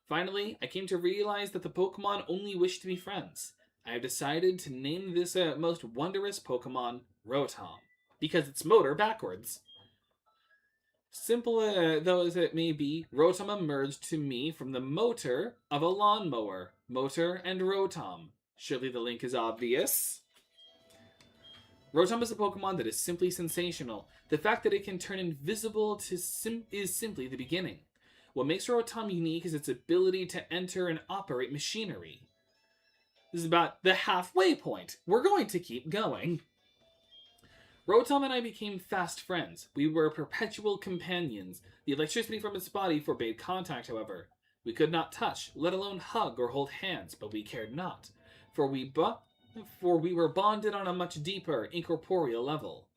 [SPEAKER 1] Finally, I came to realize that the Pokemon only wished to be friends. I have decided to name this most wondrous Pokemon Rotom, because it's motor backwards. Simple though as it may be, Rotom emerged to me from the motor of a lawnmower. Motor and Rotom. Surely the link is obvious. Rotom is a Pokemon that is simply sensational. The fact that it can turn invisible is simply the beginning. What makes Rotom unique is its ability to enter and operate machinery. This is about the halfway point. We're going to keep going. Rotom and I became fast friends. We were perpetual companions. The electricity from its body forbade contact, however. We could not touch, let alone hug or hold hands, but we cared not, for we were bonded on a much deeper, incorporeal level.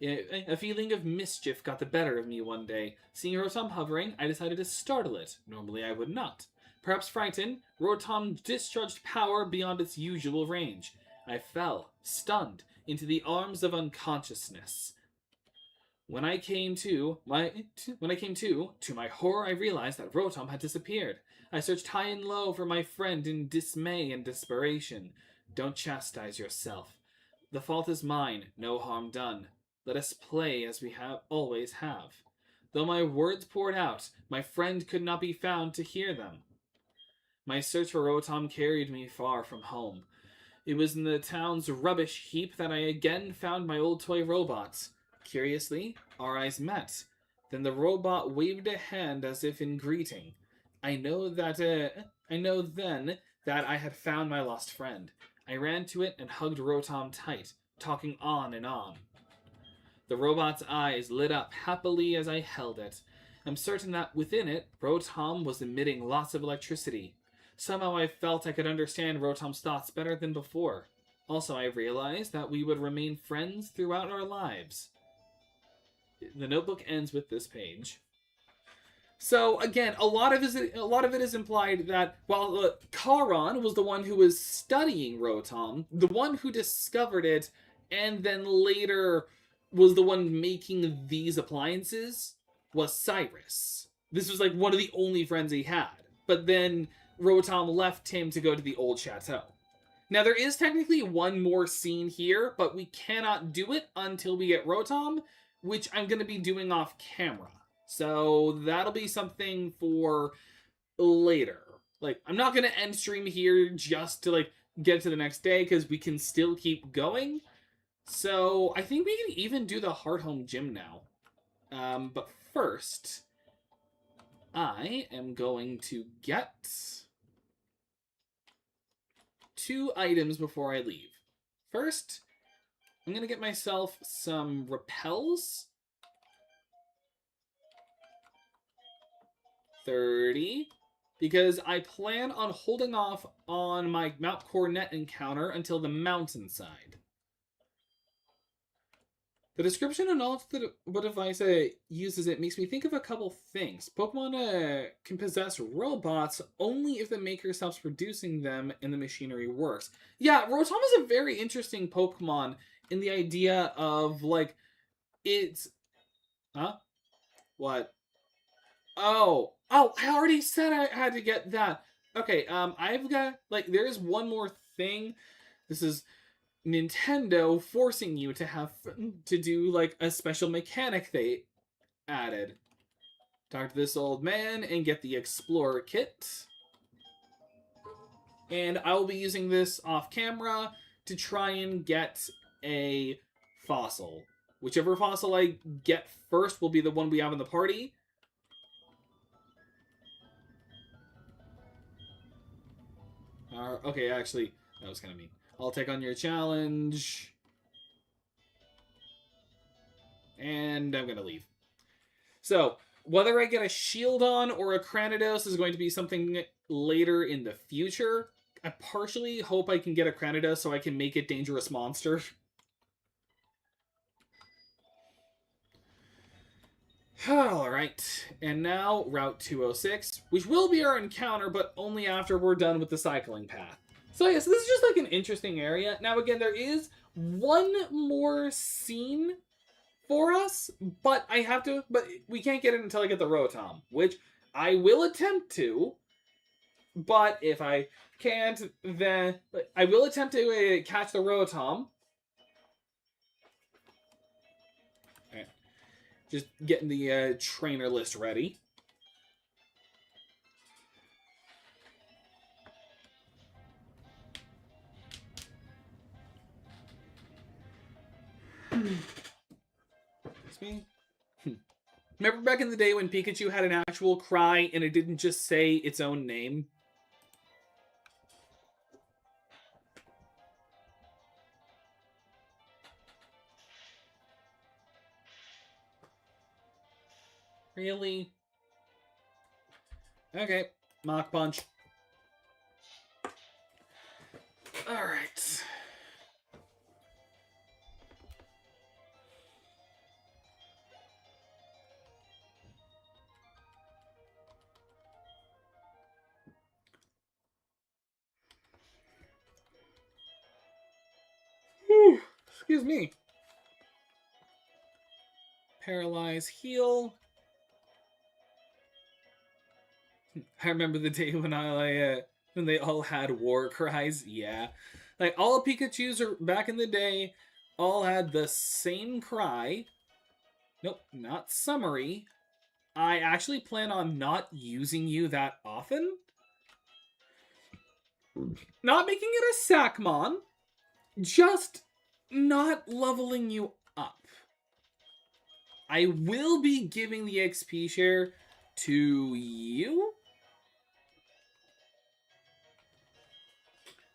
[SPEAKER 1] A feeling of mischief got the better of me one day. Seeing Rotom hovering, I decided to startle it. Normally I would not. Perhaps frightened, Rotom discharged power beyond its usual range. I fell, stunned, into the arms of unconsciousness. When I came to my horror, I realized that Rotom had disappeared. I searched high and low for my friend in dismay and desperation. Don't chastise yourself. The fault is mine, no harm done. Let us play as we always have. Though my words poured out, my friend could not be found to hear them. My search for Rotom carried me far from home. It was in the town's rubbish heap that I again found my old toy robot. Curiously, our eyes met. Then the robot waved a hand as if in greeting. I know then that I had found my lost friend. I ran to it and hugged Rotom tight, talking on and on. The robot's eyes lit up happily as I held it. I'm certain that within it, Rotom was emitting lots of electricity. Somehow I felt I could understand Rotom's thoughts better than before. Also, I realized that we would remain friends throughout our lives. The notebook ends with this page. So again, a lot of it is implied that while Charon was the one who was studying Rotom, the one who discovered it, and then later was the one making these appliances, was Cyrus. This was like one of the only friends he had. But then Rotom left him to go to the old chateau. Now, there is technically one more scene here, but we cannot do it until we get Rotom, which I'm going to be doing off camera. So that'll be something for later. Like, I'm not going to end stream here just to, like, get to the next day, because we can still keep going. So I think we can even do the Heart Home Gym now. But first, I am going to get 2 items before I leave. First, I'm going to get myself some repels. 30. Because I plan on holding off on my Mount Coronet encounter until the mountainside. The description and knowledge that what device uses it makes me think of a couple things. Pokemon can possess robots only if the maker stops producing them and the machinery works. Yeah, Rotom is a very interesting Pokemon in the idea of, like, it's... Huh? What? Oh, I already said I had to get that. Okay, I've got, like, there's one more thing. This is Nintendo forcing you to do, like, a special mechanic they added. Talk to this old man and get the Explorer kit. And I will be using this off camera to try and get a fossil. Whichever fossil I get first will be the one we have in the party. Okay, actually, that was kind of mean. I'll take on your challenge. And I'm going to leave. So, whether I get a Shieldon or a Cranidos is going to be something later in the future. I partially hope I can get a Cranidos so I can make it Dangerous Monster. Alright, and now Route 206, which will be our encounter, but only after we're done with the cycling path. So yeah, so this is just like an interesting area. Now again, there is one more scene for us, but we can't get it until I get the Rotom, which I will attempt to, but if I can't, then I will attempt to catch the Rotom. Just getting the trainer list ready. It's me. Remember back in the day when Pikachu had an actual cry and it didn't just say its own name? Really? Okay. Mach Punch. Alright. Whew. Excuse me. Paralyze, heal. I remember the day when when they all had war cries. Yeah, like all Pikachu's are back in the day, all had the same cry. Nope, not summary. I actually plan on not using you that often. Not making it a Sackmon, just not leveling you up. I will be giving the XP share to you.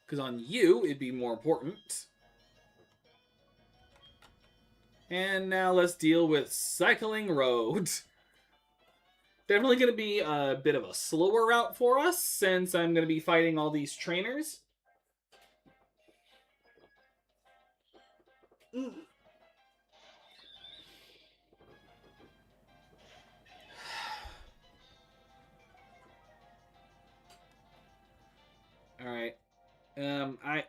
[SPEAKER 1] Because on you, it'd be more important. And now let's deal with Cycling Road. Definitely going to be a bit of a slower route for us, since I'm going to be fighting all these trainers. Alright.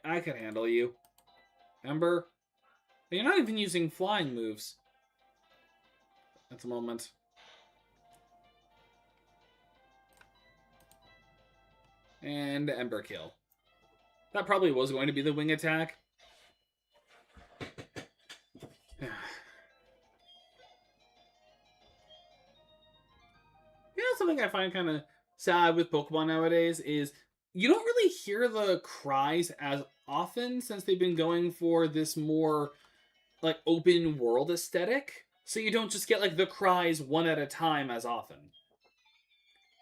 [SPEAKER 1] I can handle you. Ember? You're not even using flying moves at the moment. And Ember kill. That probably was going to be the wing attack. You know, something I find kind of sad with Pokemon nowadays is you don't really hear the cries as often since they've been going for this more like open world aesthetic. So you don't just get like the cries one at a time as often.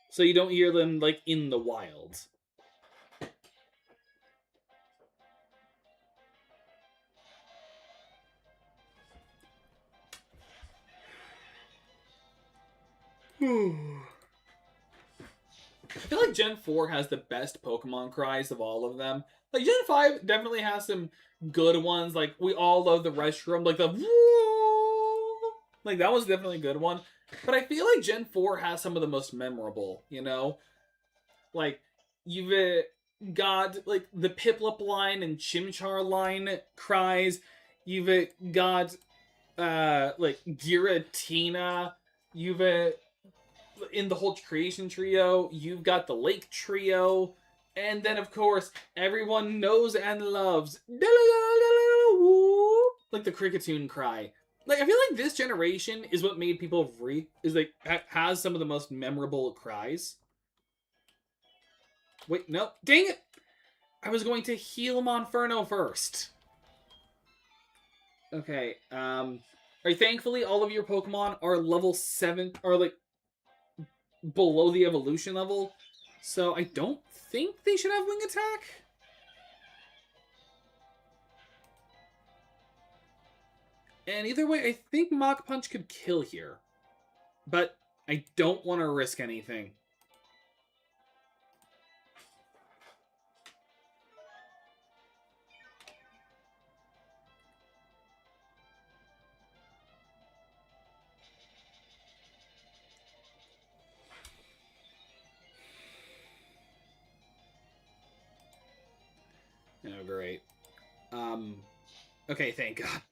[SPEAKER 1] So you don't hear them like in the wild. I feel like Gen 4 has the best Pokemon cries of all of them. Like, Gen 5 definitely has some good ones. Like, we all love the Restroom. Like, the... Like, that was definitely a good one. But I feel like Gen 4 has some of the most memorable, you know? Like, you've got, like, the Piplup line and Chimchar line cries. You've got, like, Giratina. You've in the whole creation trio, you've got the lake trio, and then of course everyone knows and loves like the Cricketune cry. Like I feel like this generation is what made people has some of the most memorable cries. Wait, no, dang it! I was going to heal Monferno first. Okay, Alright, thankfully all of your Pokemon are level 7, or like below the evolution level, so I don't think they should have wing attack. And either way, I think Mach Punch could kill here. But I don't want to risk anything. Oh, great. Okay, thank God.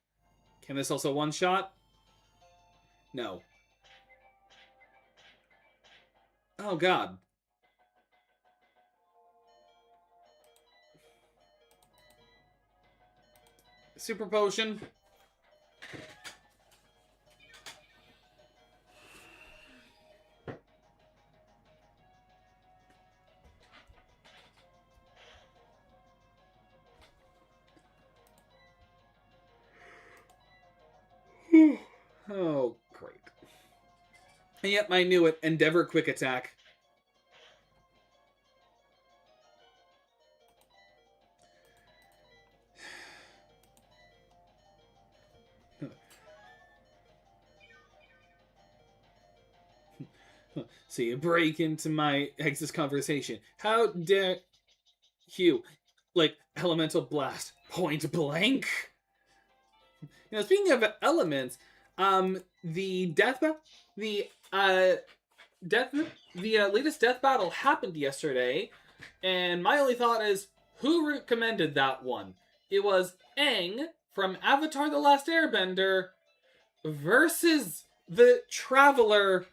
[SPEAKER 1] Can this also one-shot? No. Oh, God. Super Potion. Oh, great. And yep, I knew it. Endeavor Quick Attack. So you break into my Hex's conversation. How dare you? Like, elemental blast. Point blank. Speaking of elements, the the death, the latest death battle happened yesterday, and my only thought is, who recommended that one? It was Aang from Avatar: The Last Airbender versus the Traveler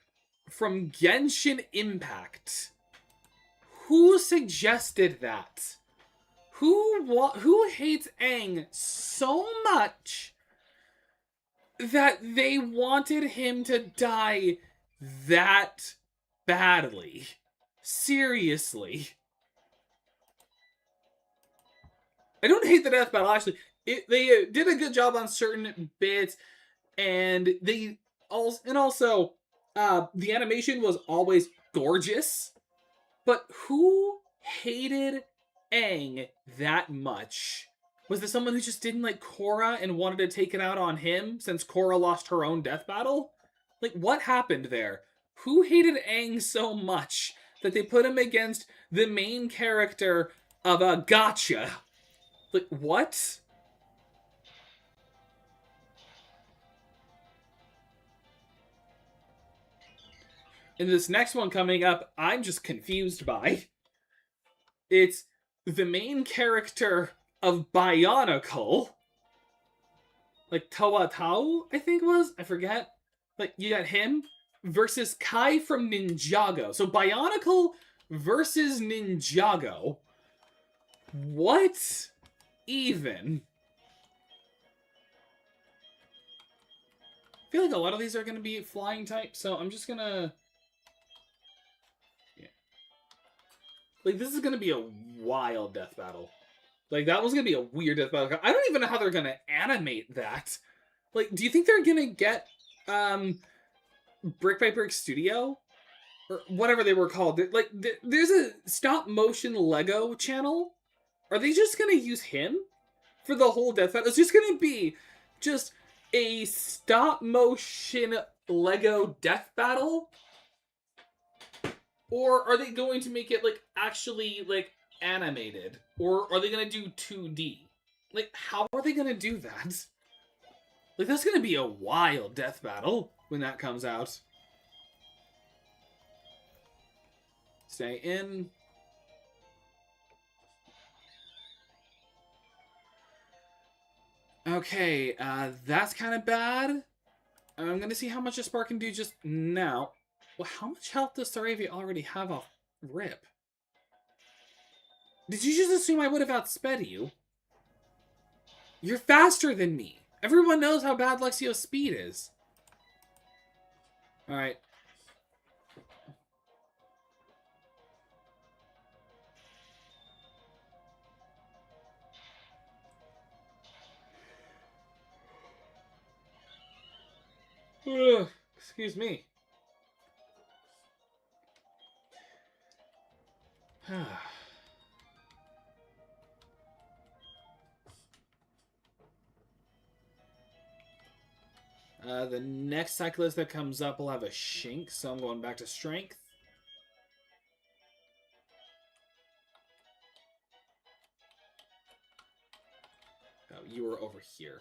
[SPEAKER 1] from Genshin Impact. Who suggested that? Who hates Aang so much that they wanted him to die that badly? Seriously. I don't hate the death battle, actually. They did a good job on certain bits, and also the animation was always gorgeous. But who hated Aang that much? Was there someone who just didn't like Korra and wanted to take it out on him since Korra lost her own death battle? Like, what happened there? Who hated Aang so much that they put him against the main character of a gotcha? Like, what? And this next one coming up, I'm just confused by. It's the main character of Bionicle. Like, Toa Tau, I think it was? I forget. Like, you got him versus Kai from Ninjago. So, Bionicle versus Ninjago. What even? I feel like a lot of these are going to be flying type, so I'm just going to... Yeah. Like, this is going to be a wild death battle. Like, that was going to be a weird death battle. I don't even know how they're going to animate that. Like, do you think they're going to get Brick by Brick Studio? Or whatever they were called. Like, there's a stop-motion Lego channel. Are they just going to use him for the whole death battle? It's just going to be just a stop-motion Lego death battle? Or are they going to make it, like, actually, like, animated? Or are they going to do 2D? Like, how are they going to do that? Like, that's going to be a wild death battle when that comes out. Stay in. Okay, that's kind of bad. I'm going to see how much a spark can do just now. Well, how much health does Saravia already have off rip? Did you just assume I would have outsped you? You're faster than me. Everyone knows how bad Lexio's speed is. Alright. Excuse me. The next cyclist that comes up will have a Shink, so I'm going back to strength. Oh, you were over here.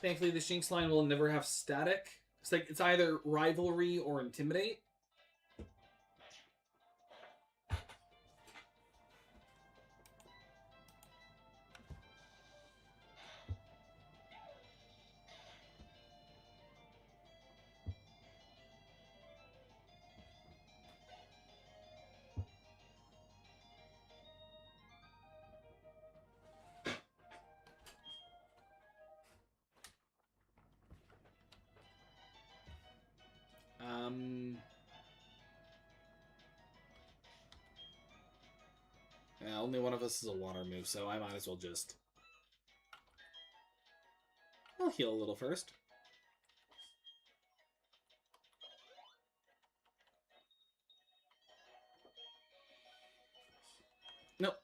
[SPEAKER 1] Thankfully, the Shinx line will never have static. It's like it's either rivalry or intimidate. only one of us is a water move, so I might as well just... I'll heal a little first. Nope.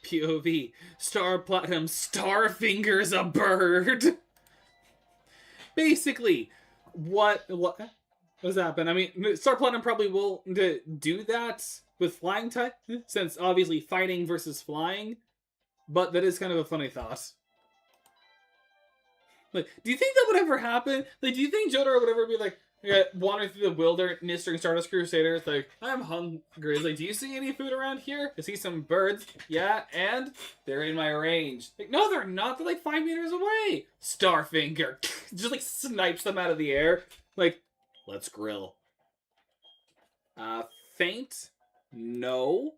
[SPEAKER 1] POV. Star Platinum Starfinger's a bird. Basically, what does happen? I mean, Star Platinum probably will do that with flying type, since obviously fighting versus flying. But that is kind of a funny thought. Like, do you think that would ever happen? Like, do you think Jotaro would ever be like, wandering through the wilderness during Stardust Crusaders, like, I'm hungry. It's like, do you see any food around here? I see some birds. Yeah, and they're in my range. Like, no, they're not. They're like 5 meters away. Starfinger just like snipes them out of the air. Like, let's grill. Faint? No.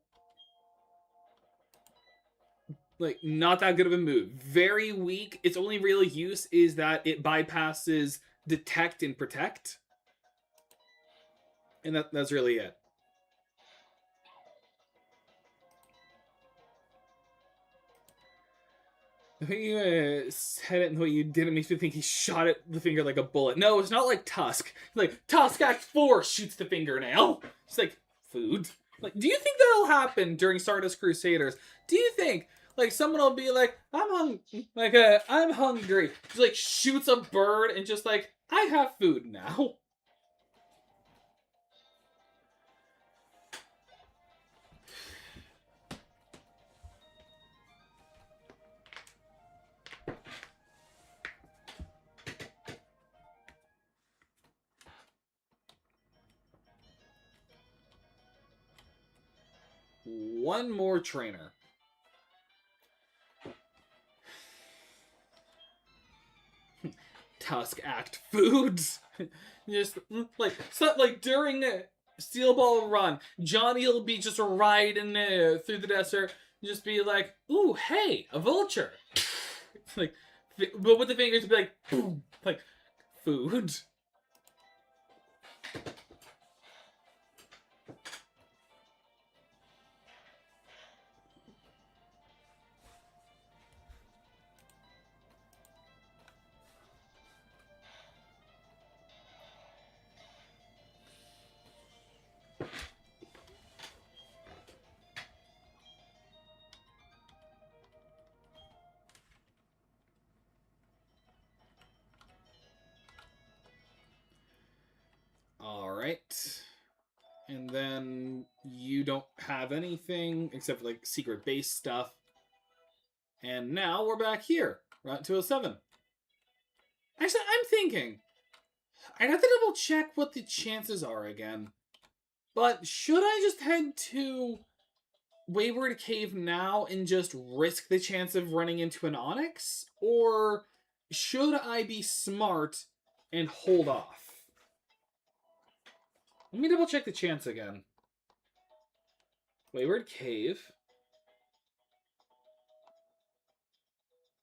[SPEAKER 1] Like, not that good of a move. Very weak. Its only real use is that it bypasses detect and protect. And that's really it. The way you said it and the way you did it makes me think he shot at the finger like a bullet. No, it's not like Tusk. Like, Tusk Act 4 shoots the fingernail. It's like, food. Like, do you think that'll happen during Stardust Crusaders? Do you think, like, someone will be like, I'm hungry. Just, like, shoots a bird and just, like, I have food now. One more trainer. Tusk Act foods. Just like during Steel Ball Run, Johnny will be just riding through the desert, just be like, "Ooh, hey, a vulture!" Like, but with the fingers, be like, boom, like food. Alright. And then you don't have anything except for like secret base stuff. And now we're back here. Route 207. Actually, I'm thinking I'd have to double check what the chances are again. But should I just head to Wayward Cave now and just risk the chance of running into an Onyx? Or should I be smart and hold off? Let me double check the chance again. Wayward Cave.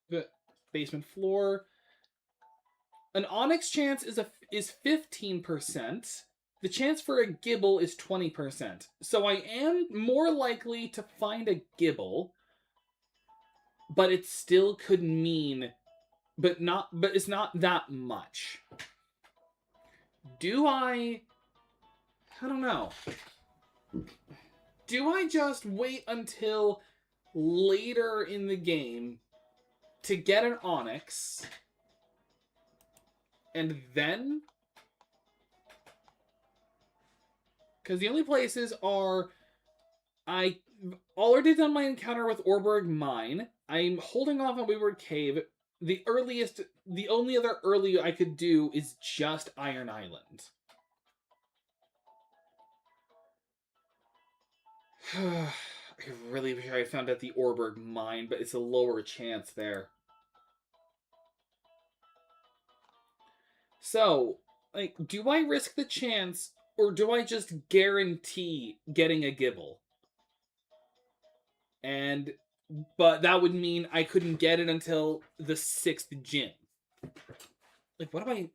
[SPEAKER 1] The basement floor. An Onyx chance is 15%. The chance for a Gibble is 20%. So I am more likely to find a Gibble, but it still could mean, but it's not that much. I don't know. Do I just wait until later in the game to get an Onyx and then? Because the only places are I already done my encounter with Orberg Mine. I'm holding off on Wayward Cave. The only other early I could do is just Iron Island. I really wish I had found out the Orberg Mine, but it's a lower chance there. So, like, do I risk the chance, Or do I just guarantee getting a Gibble? But that would mean I couldn't get it until the 6th gym. Like, what am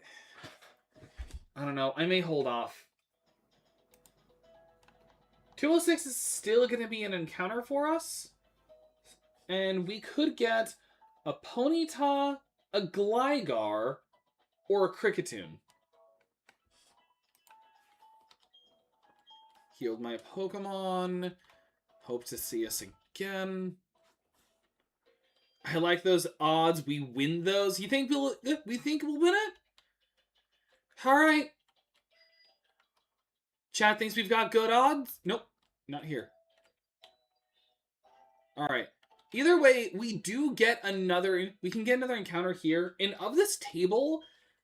[SPEAKER 1] I don't know. I may hold off. 206 is still going to be an encounter for us. And we could get a Ponyta, a Gligar, or a Kricketune. Healed my Pokemon. Hope to see us again. I like those odds. We win those. We think we'll win it? Alright. Chat thinks we've got good odds? Nope. Not here. Alright. Either way, we can get another encounter here. And of this table,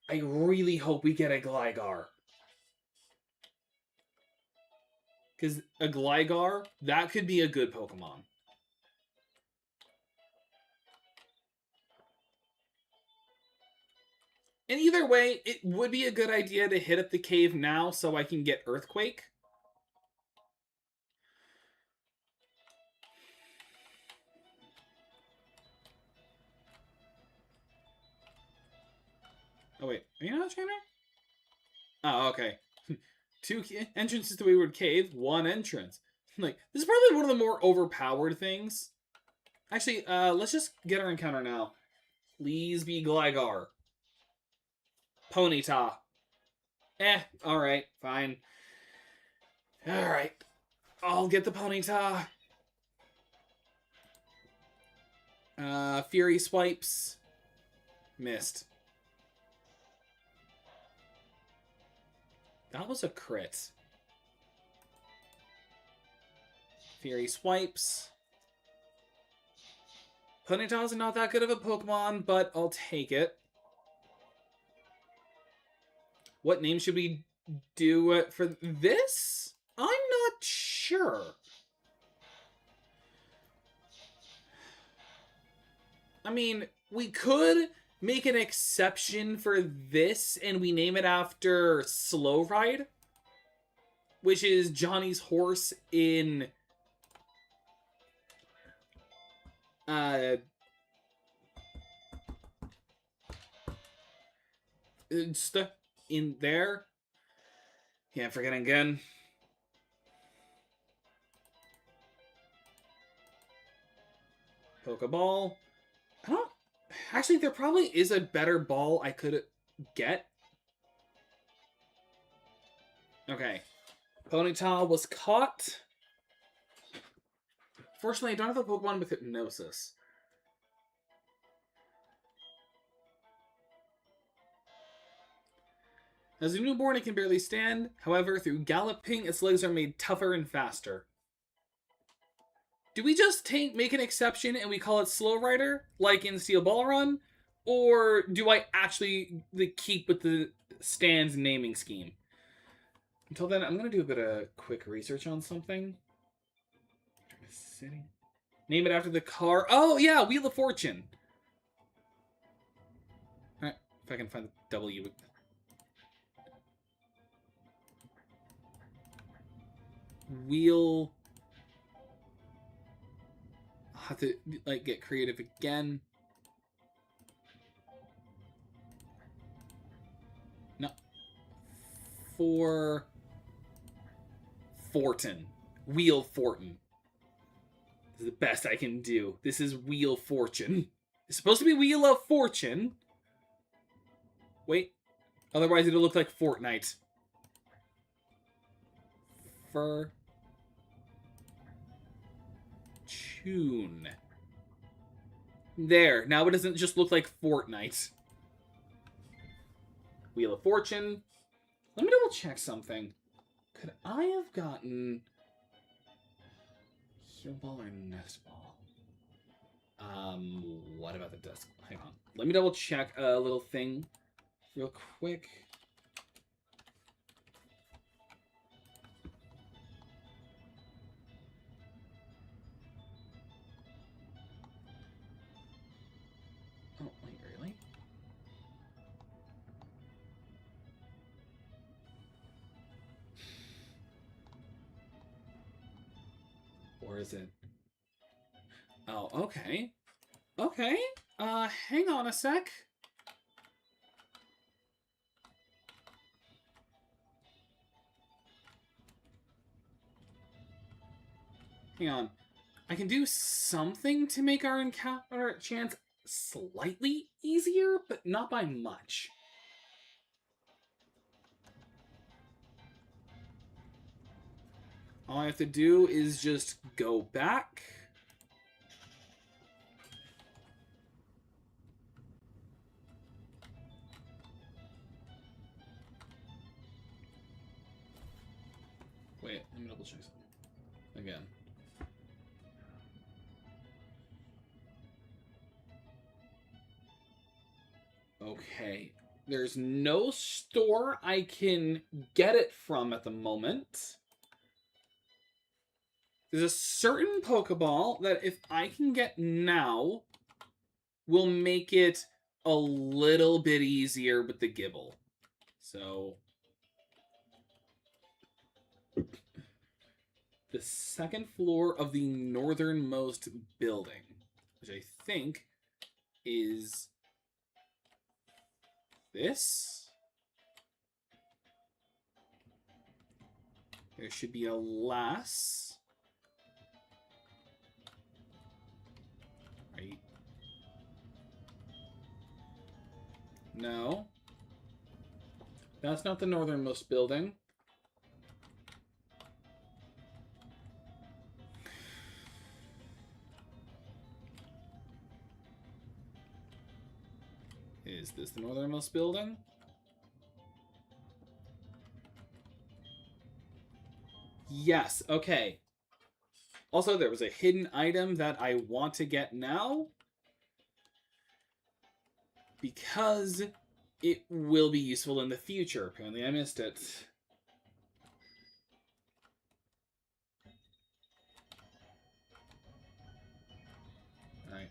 [SPEAKER 1] I really hope we get a Gligar. Because a Gligar, that could be a good Pokemon. And either way, it would be a good idea to hit up the cave now so I can get Earthquake. Oh, wait. Are you not a trainer? Oh, okay. 2 entrances to Wayward Cave, 1 entrance. Like, this is probably one of the more overpowered things. Actually, let's just get our encounter now. Please be Gligar. Ponyta. Alright, fine. Alright. I'll get the Ponyta. Fury Swipes. Missed. That was a crit. Fury Swipes. Ponyta's not that good of a Pokemon, but I'll take it. What name should we do for this? I'm not sure. I mean, we could make an exception for this and we name it after Slow Ride, which is Johnny's horse in in there. Yeah, I'm forgetting again. Pokeball. I don't... Actually, there probably is a better ball I could get. Okay. Ponyta was caught. Fortunately, I don't have a Pokemon with Hypnosis. As a newborn, it can barely stand. However, through galloping, its legs are made tougher and faster. Do we just make an exception and we call it Slow Rider, like in Steel Ball Run? Or do I actually keep with the stand's naming scheme? Until then, I'm going to do a bit of quick research on something. City. Name it after the car. Oh, yeah, Wheel of Fortune. Alright, if I can find the W. Wheel. I'll have to get creative again. No. For Fortin. Wheel Fortin. This is the best I can do. This is Wheel Fortune. It's supposed to be Wheel of Fortune. Wait. Otherwise it'll look like Fortnite. For Tune. There. Now it doesn't just look like Fortnite. Wheel of Fortune. Let me double check something. Could I have gotten Heal Ball or Nest Ball? What about the Dusk? Hang on. Let me double check a little thing real quick. Oh, wait, really? Or is it? Oh, okay. Okay. Hang on a sec. Hang on. I can do something to make our encounter chance slightly easier, but not by much. All I have to do is just go back. Wait, let me double check something. Again. Okay. There's no store I can get it from at the moment. There's a certain Pokeball that if I can get now will make it a little bit easier with the Gibble. So the second floor of the northernmost building, which I think is this. There should be a lass. Right. No. That's not the northernmost building. Is this the northernmost building? Yes, okay. Also, there was a hidden item that I want to get now, because it will be useful in the future. Apparently I missed it. Alright.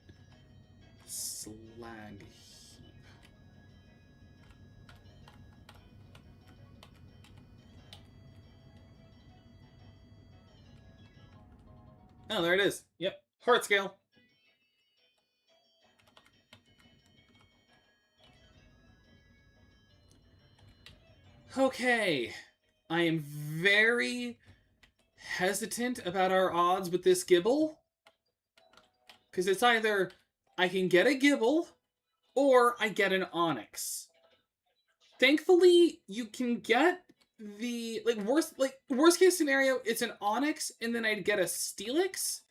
[SPEAKER 1] Slag heap. Oh, there it is. Yep. Heart scale. Okay. I am very hesitant about our odds with this Gibble. Because it's either I can get a Gibble or I get an Onyx. Thankfully, you can get the worst case scenario, it's an Onyx and then I'd get a Steelix,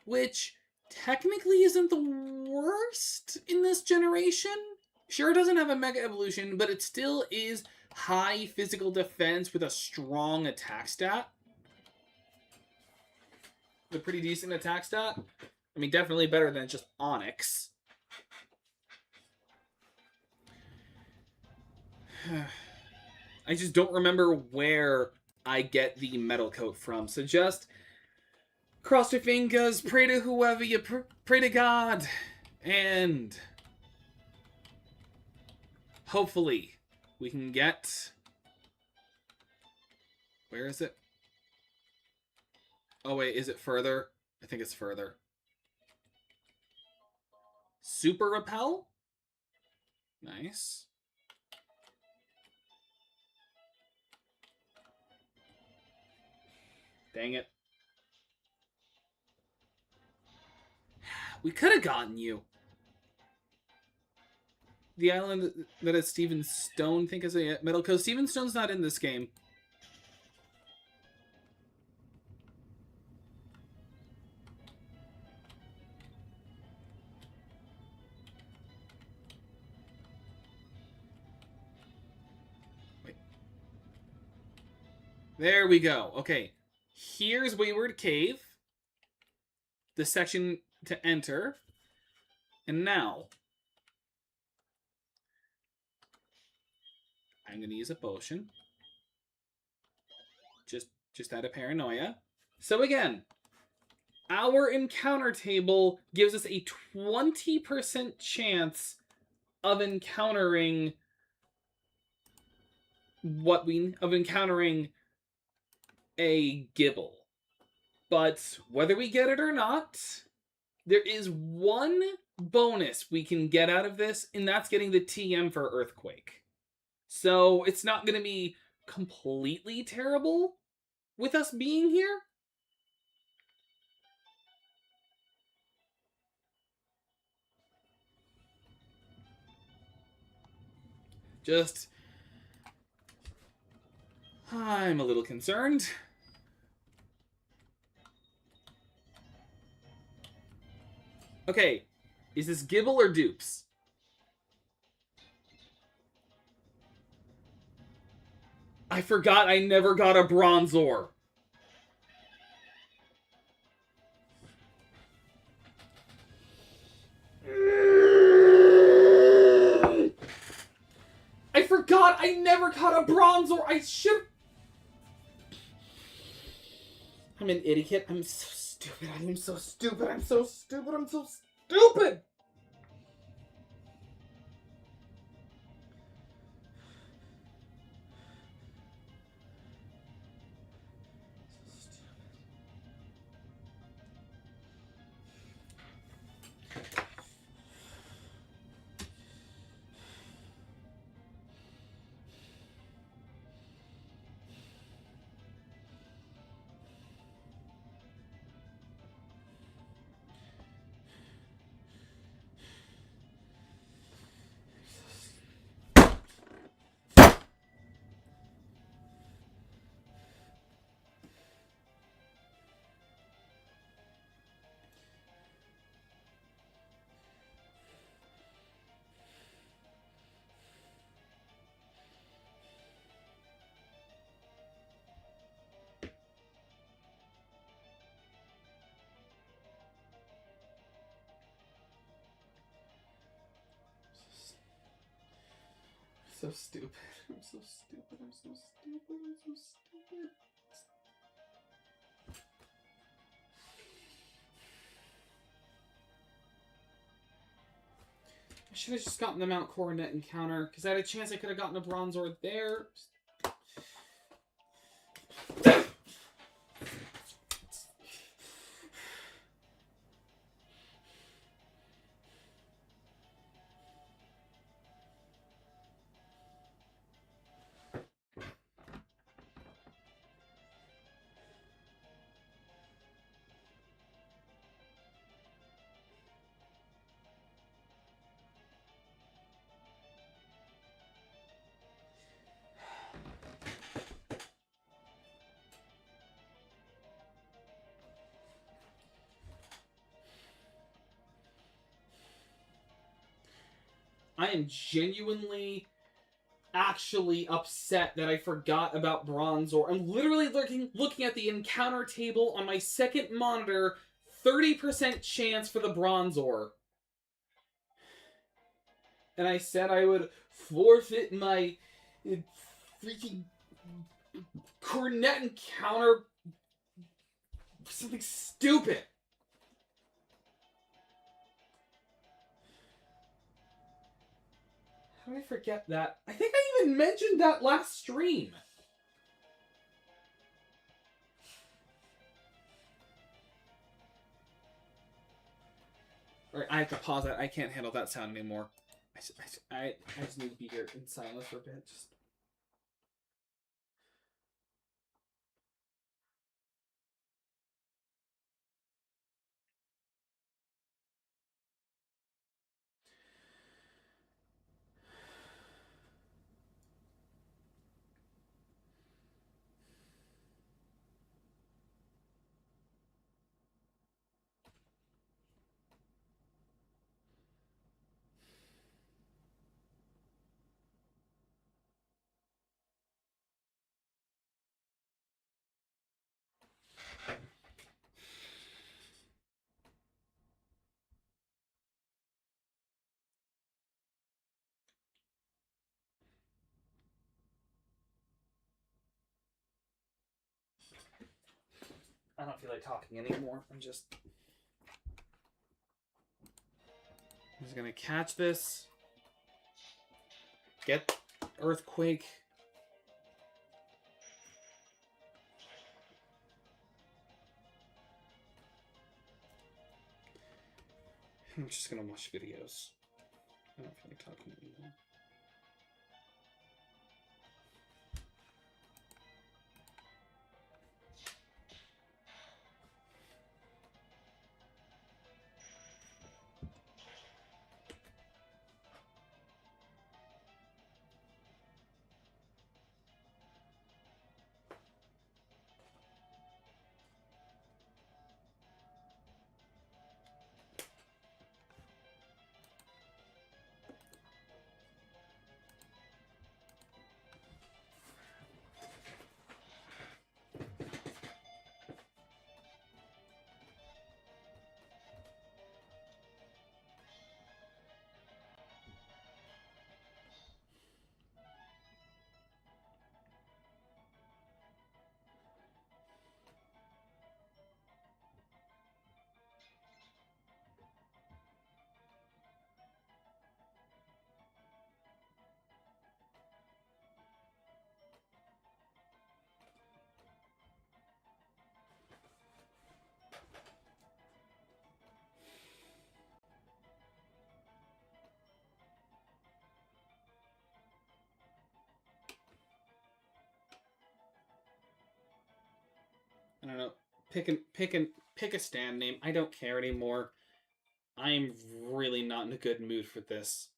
[SPEAKER 1] which technically isn't the worst in this generation. Sure, it doesn't have a Mega Evolution, but it still is high physical defense with a strong attack stat. A pretty decent attack stat. I mean, definitely better than just Onyx. I just don't remember where I get the metal coat from. So just cross your fingers, pray to whoever you pray to God, and hopefully we can get... Where is it? Oh wait, is it further? I think it's further. Super Repel? Nice. Dang it. We could have gotten you. The island that is Steven Stone, think is a metal coat. Steven Stone's not in this game. Wait. There we go. Okay. Here's Wayward Cave. The section to enter. And now I'm going to use a potion. Just out of paranoia. So again, our encounter table gives us a 20% chance of encountering encountering a Gibble. But whether we get it or not, there is one bonus we can get out of this, and that's getting the TM for Earthquake. So it's not going to be completely terrible with us being here. Just, I'm a little concerned. Okay, is this Gibble or Dupes? I forgot I never got a Bronzor. I forgot I never got a Bronzor. I should. I'm an idiot. I'm so stupid. I am so stupid. I'm so stupid. I'm so stupid. So stupid. I'm so stupid. I'm so stupid. I'm so stupid. I should have just gotten the Mount Coronet encounter, because I had a chance I could have gotten a Bronzor there. I am genuinely actually upset that I forgot about Bronzor. I'm literally looking at the encounter table on my second monitor, 30% chance for the Bronzor. And I said I would forfeit my freaking Coronet encounter for something stupid. How did I forget that? I think I even mentioned that last stream. Alright, I have to pause that. I can't handle that sound anymore. I just need to be here in silence for a bit. I don't feel like talking anymore. I'm just gonna catch this. Get Earthquake. I'm just gonna watch videos. I don't feel like talking anymore. I don't know. Pick a stand name. I don't care anymore. I'm really not in a good mood for this.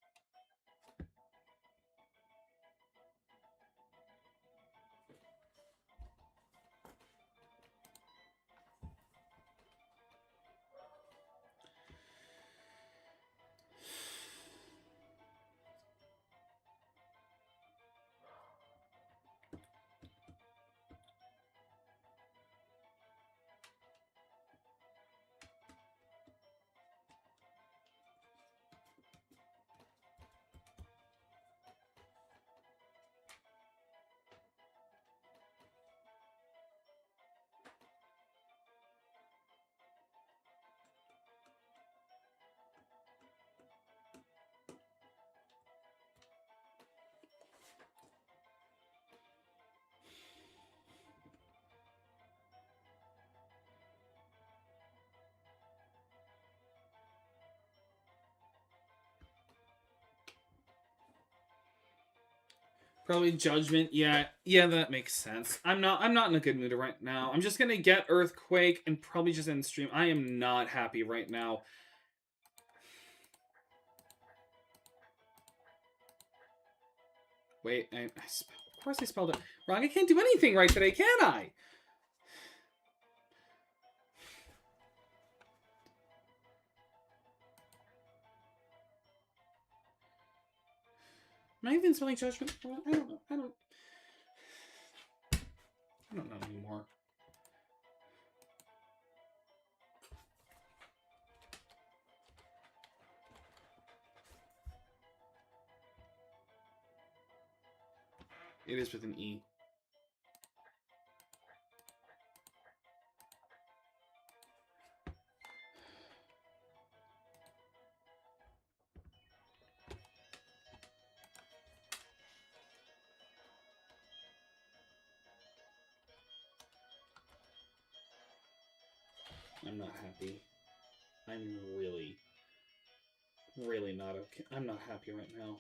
[SPEAKER 1] Probably Judgment. Yeah, that makes sense. I'm not in a good mood right now. I'm just gonna get Earthquake and probably just end stream. I am not happy right now. Wait, of course I spelled it wrong. I can't do anything right today, can I? Am I even spelling Judgment wrong? I don't know. I don't know anymore. It is with an E. I'm not happy. I'm really, really not okay. I'm not happy right now.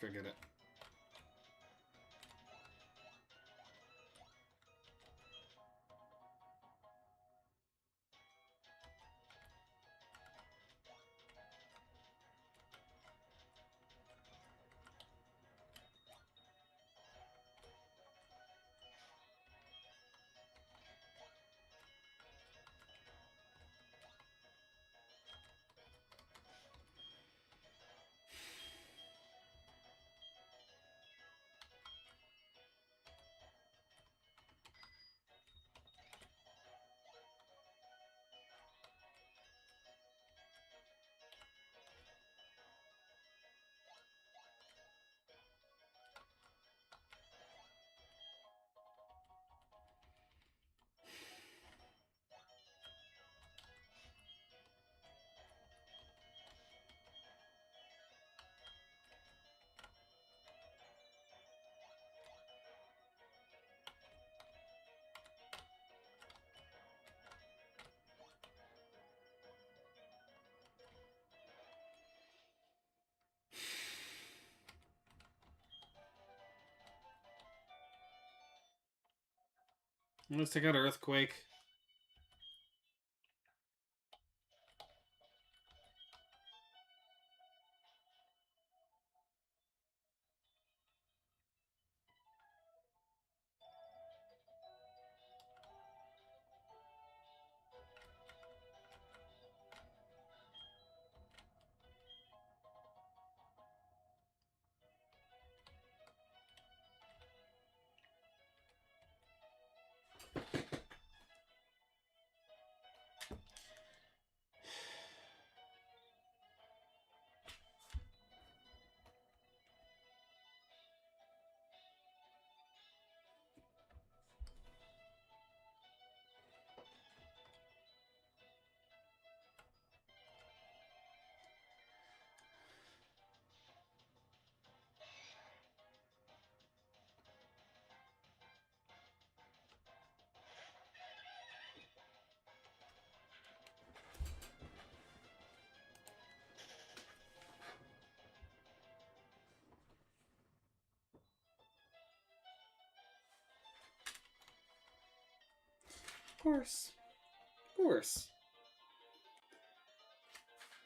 [SPEAKER 1] forget it. Let's take out Earthquake. Of course. Of course.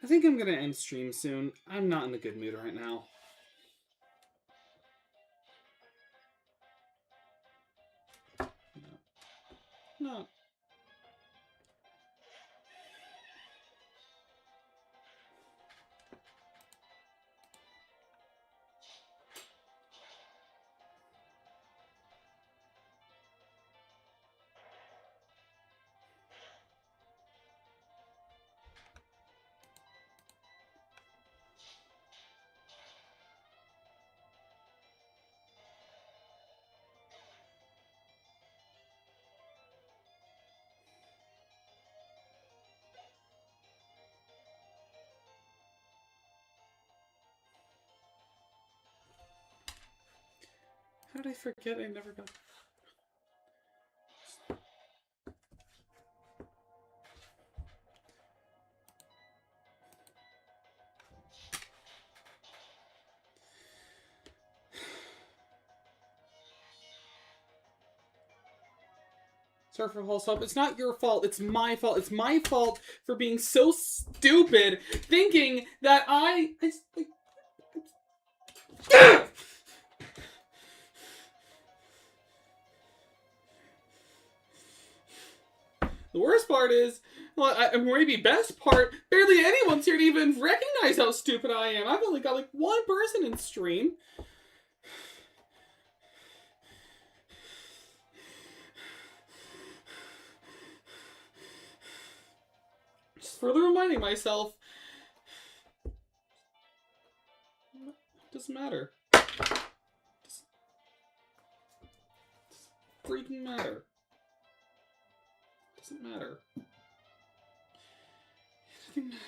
[SPEAKER 1] I think I'm gonna end stream soon. I'm not in a good mood right now. No. How did I forget I never got... Sorry for false hope. It's not your fault. It's my fault. It's my fault for being so stupid, thinking that The worst part is, well, maybe best part, barely anyone's here to even recognize how stupid I am. I've only got like one person in stream. Just further reminding myself, it doesn't matter. It doesn't freaking matter. It doesn't matter. Nothing matters.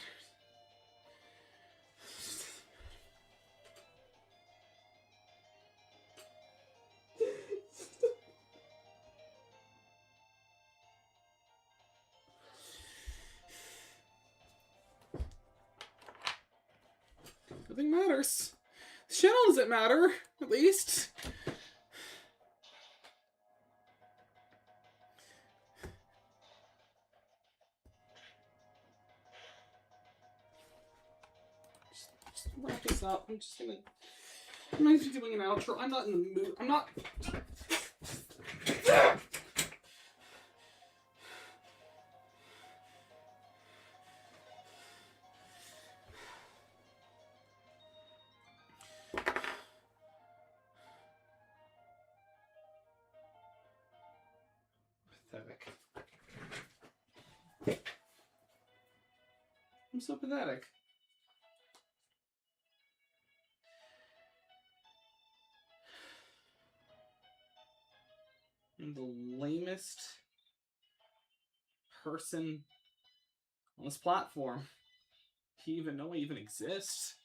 [SPEAKER 1] Nothing matters. channel doesn't matter, at least. Just wrap this up. I'm not even doing an outro. I'm not in the mood. I'm not. Pathetic. I'm so pathetic. I'm the lamest person on this platform. Do you even know I even exist?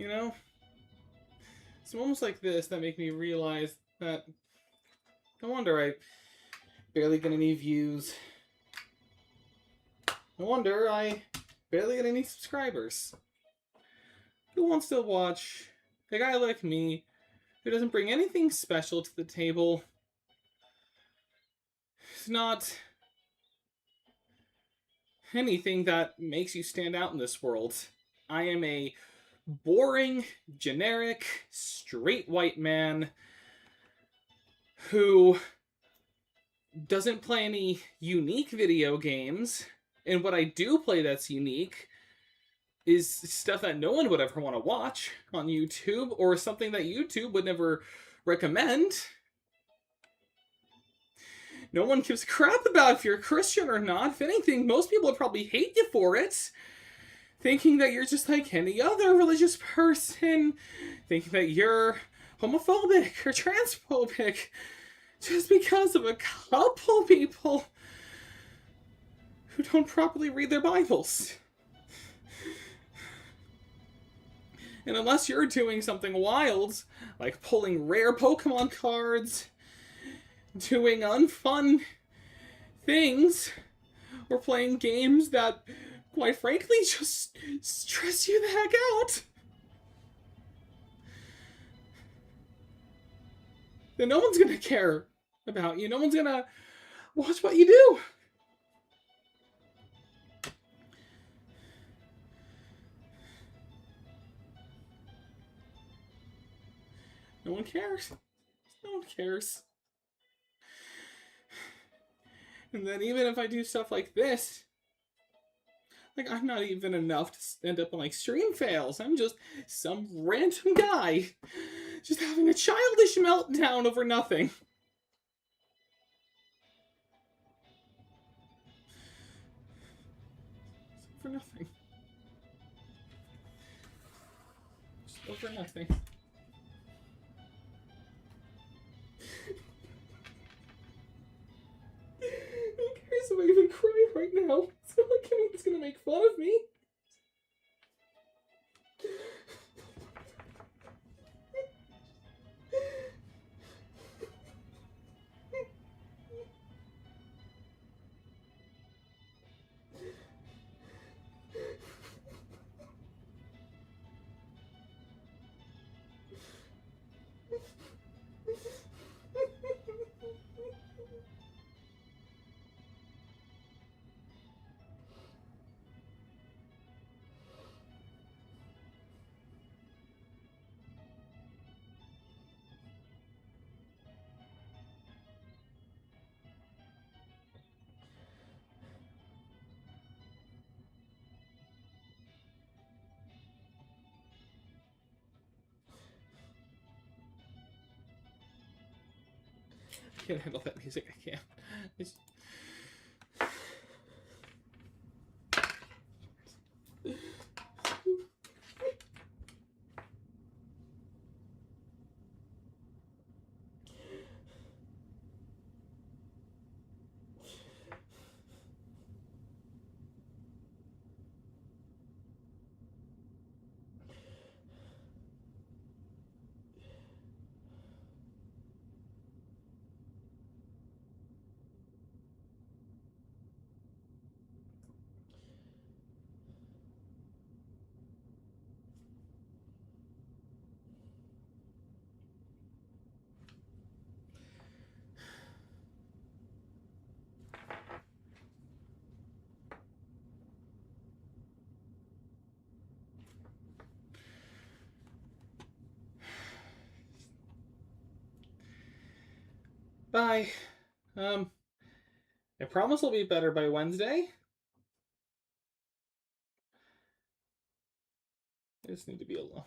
[SPEAKER 1] You know? It's moments like this that make me realize that no wonder I barely get any views. No wonder I barely get any subscribers. Who wants to watch a guy like me who doesn't bring anything special to the table? It's not anything that makes you stand out in this world. I am a boring, generic, straight white man who doesn't play any unique video games, and what I do play that's unique is stuff that no one would ever want to watch on YouTube, or something that YouTube would never recommend. No one gives a crap about if you're a Christian or not. If anything, most people would probably hate you for it, thinking that you're just like any other religious person, thinking that you're homophobic or transphobic, just because of a couple people who don't properly read their Bibles. And unless you're doing something wild, like pulling rare Pokemon cards, doing unfun things, or playing games that, quite frankly, just stress you the heck out, then no one's gonna care about you. No one's gonna watch what you do. No one cares. No one cares. And then even if I do stuff like this, like, I'm not even enough to end up on, like, stream fails. I'm just some random guy just having a childish meltdown over nothing. For nothing. Just over nothing. Who cares if I even cry right now? It's not like anyone's gonna make fun of me. I can't handle that music. I can't. It's... Bye. I promise I'll be better by Wednesday. I just need to be alone.